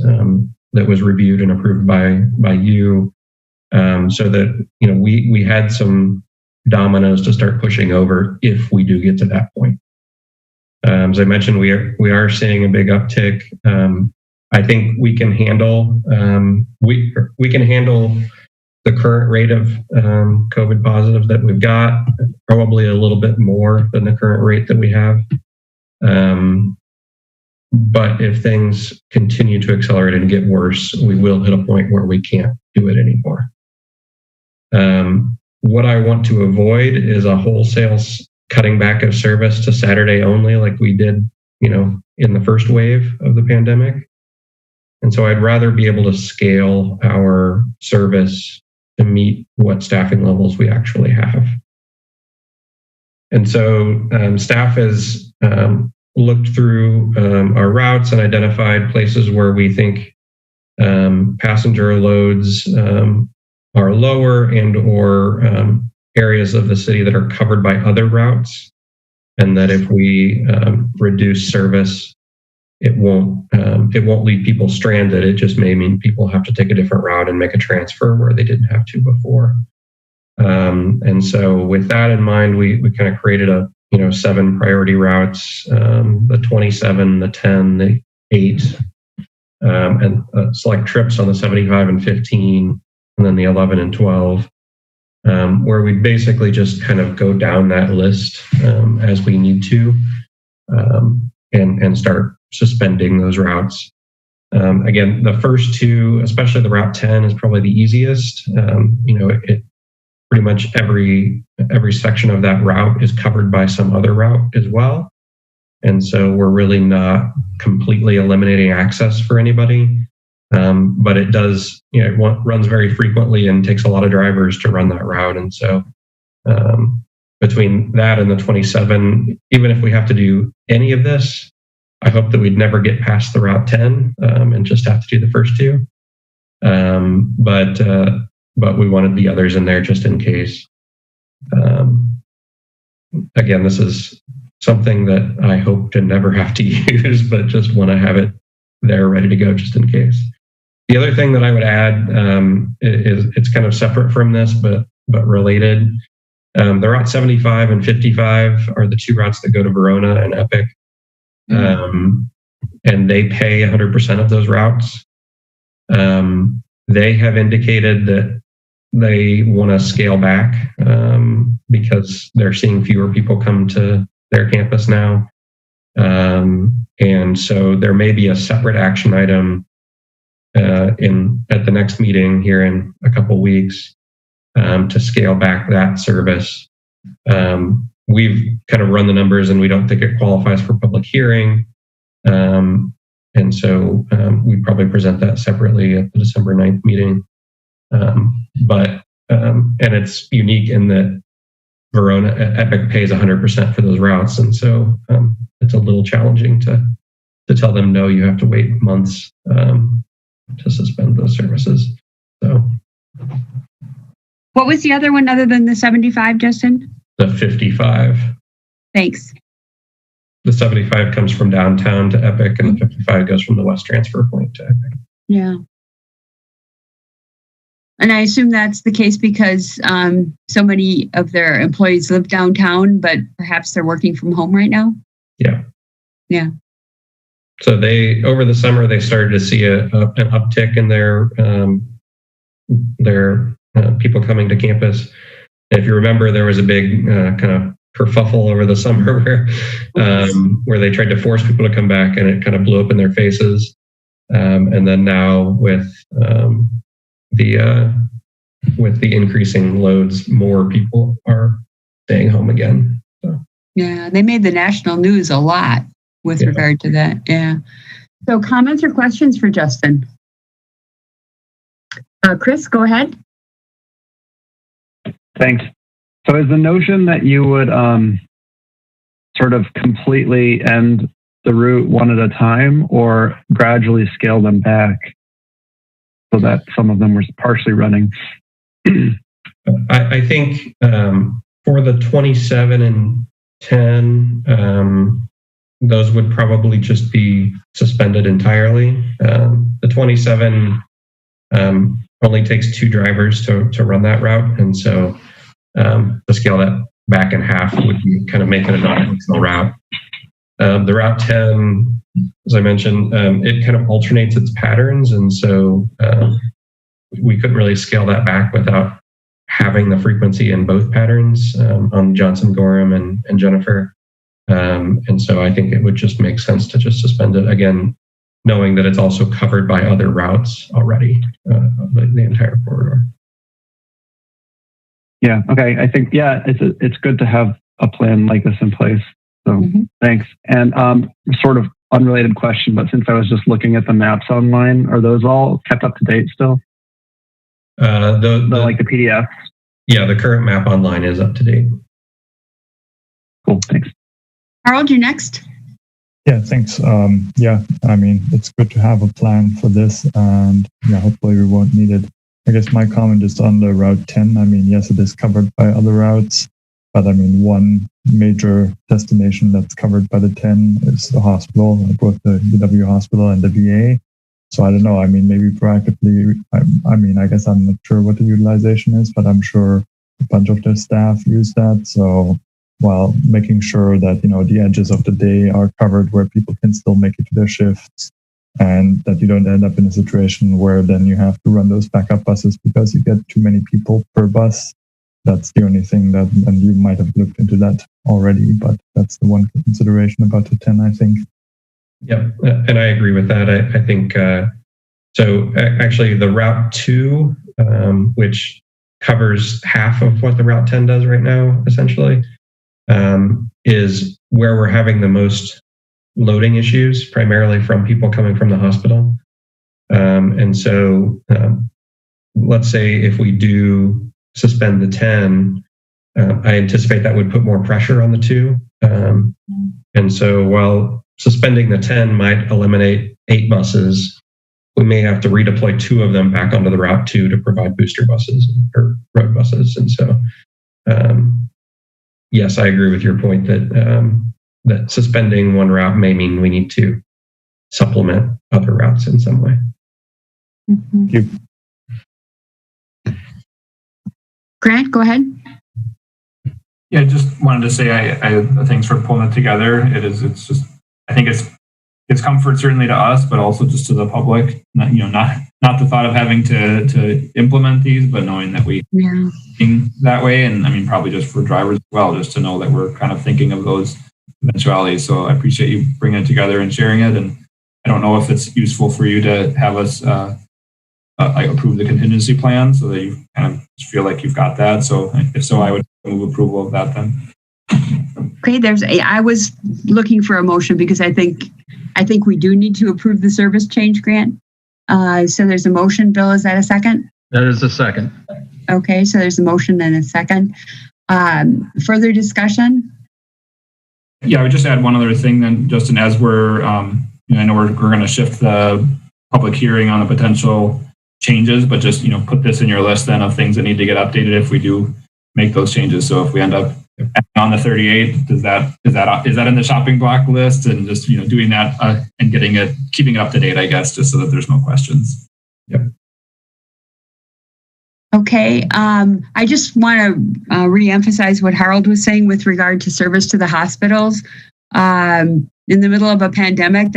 that was reviewed and approved by you, so that we had some dominoes to start pushing over if we do get to that point. As I mentioned, we are seeing a big uptick. I think we can handle we can handle the current rate of COVID positives that we've got, probably a little bit more than the current rate that we have. But if things continue to accelerate and get worse, we will hit a point where we can't do it anymore. What I want to avoid is a wholesale cutting back of service to Saturday only, like we did, in the first wave of the pandemic. And so I'd rather be able to scale our service to meet what staffing levels we actually have. And so staff has looked through our routes and identified places where we think passenger loads are lower and or areas of the city that are covered by other routes. And that if we reduce service, it won't leave people stranded. It just may mean people have to take a different route and make a transfer where they didn't have to before. And so with that in mind, we kind of created 7 priority routes, the 27, the 10, the 8, and select trips on the 75 and 15, and then the 11 and 12, where we basically just kind of go down that list as we need to, and start suspending those routes. Again, the first 2, especially the Route 10, is probably the easiest. It pretty much every section of that route is covered by some other route as well. And so we're really not completely eliminating access for anybody. But it does, it runs very frequently and takes a lot of drivers to run that route. And so between that and the 27, even if we have to do any of this, I hope that we'd never get past the Route 10 and just have to do the first 2. But we wanted the others in there just in case. Again, this is something that I hope to never have to use, but just want to have it there ready to go just in case. The other thing that I would add is it's kind of separate from this, but related. The Route 75 and 55 are the 2 routes that go to Verona and Epic. And they pay 100% of those routes. They have indicated that they want to scale back because they're seeing fewer people come to their campus now. And so there may be a separate action item at the next meeting here in a couple of weeks to scale back that service. We've kind of run the numbers and we don't think it qualifies for public hearing. And so we'd probably present that separately at the December 9th meeting. And it's unique in that Verona Epic pays 100% for those routes. And so it's a little challenging to tell them, no, you have to wait months to suspend those services. So what was the other one other than the 75, Justin? The 55. Thanks. The 75 comes from downtown to Epic, and the 55 goes from the West Transfer Point to Epic. Yeah. And I assume that's the case because so many of their employees live downtown, but perhaps they're working from home right now? Yeah. Yeah. So over the summer, they started to see an uptick in their people coming to campus. And if you remember, there was a big kind of kerfuffle over the summer where they tried to force people to come back, and it kind of blew up in their faces. And then now with the increasing loads, more people are staying home again. So. Yeah, they made the national news a lot with regard to that. Yeah. So comments or questions for Justin? Chris, go ahead. Thanks. So is the notion that you would sort of completely end the route one at a time or gradually scale them back so that some of them were partially running? I think for the 27 and 10, those would probably just be suspended entirely. The 27 only takes 2 drivers to run that route. And so to scale that back in half would be kind of making a non-functional route. The Route 10, as I mentioned, it kind of alternates its patterns. And so we couldn't really scale that back without having the frequency in both patterns on Johnson, Gorham, and Jennifer. And so I think it would just make sense to just suspend it again, knowing that it's also covered by other routes already, the entire corridor. Yeah. Okay. I think, it's good to have a plan like this in place. So thanks. And sort of unrelated question, but since I was just looking at the maps online, are those all kept up to date still? Like the PDF? Yeah, the current map online is up to date. Cool. Thanks. Harold, you next. Yeah, thanks. I mean, it's good to have a plan for this, and hopefully we won't need it. I guess my comment is on the Route 10. I mean, yes, it is covered by other routes, but I mean, one major destination that's covered by the 10 is the hospital, both the UW hospital and the VA. So I don't know. I mean, maybe proactively, I guess I'm not sure what the utilization is, but I'm sure a bunch of the staff use that. So while making sure that, the edges of the day are covered where people can still make it to their shifts, and that you don't end up in a situation where then you have to run those backup buses because you get too many people per bus. That's the only thing and you might have looked into that already, but that's the one consideration about the 10, I think. Yep, and I agree with that. I think, so actually the Route 2, which covers half of what the Route 10 does right now, essentially, is where we're having the most loading issues, primarily from people coming from the hospital. And so let's say if we do suspend the 10, I anticipate that would put more pressure on the 2. And so while suspending the 10 might eliminate 8 buses, we may have to redeploy 2 of them back onto the Route 2 to provide booster buses or road buses. And so, yes, I agree with your point that that suspending one route may mean we need to supplement other routes in some way. Thank you. Grant, go ahead. Yeah, just wanted to say I thanks for pulling it together. I think it's comfort certainly to us, but also just to the public. Not not the thought of having to implement these, but knowing that we think that way. And I mean, probably just for drivers as well, just to know that we're kind of thinking of those eventualities. So I appreciate you bringing it together and sharing it. And I don't know if it's useful for you to have us approve the contingency plan so that you kind of feel like you've got that. So if so, I would move approval of that then. Okay, I was looking for a motion because I think we do need to approve the service change grant. So there's a motion. Bill, is that a second? That is a second. Okay, so there's a motion and a second. Further discussion? Yeah, I would just add one other thing then, Justin, as we're, I know we're going to shift the public hearing on the potential changes, but just, put this in your list then of things that need to get updated if we do make those changes. So if we end up on the 38th, is that in the shopping block list, and just, doing that and keeping it up to date, I guess, just so that there's no questions. Yep. Okay. I just want to reemphasize what Harold was saying with regard to service to the hospitals. In the middle of a pandemic,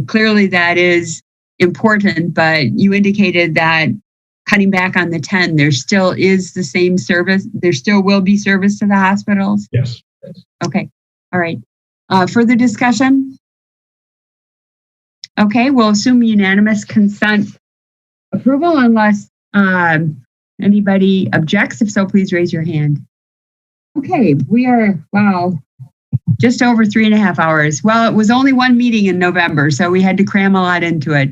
clearly that is important, but you indicated that cutting back on the 10, there still is the same service. There still will be service to the hospitals? Yes. Okay. All right. Further discussion? Okay. We'll assume unanimous consent approval unless anybody objects. If so, please raise your hand. Okay. We are, just over 3.5 hours. Well, it was only one meeting in November, so we had to cram a lot into it.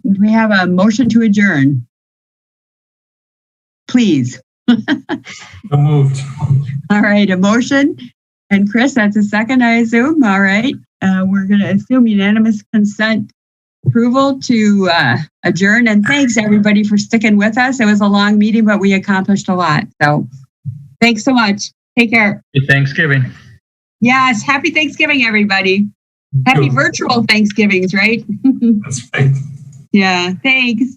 We have a motion to adjourn. Please. So moved. All right, a motion. And Chris, that's a second, I assume. All right. We're going to assume unanimous consent approval to adjourn. And thanks, everybody, for sticking with us. It was a long meeting, but we accomplished a lot. So thanks so much. Take care. Happy Thanksgiving. Yes. Happy Thanksgiving, everybody. Happy virtual Thanksgivings, right? That's right. Yeah. Thanks.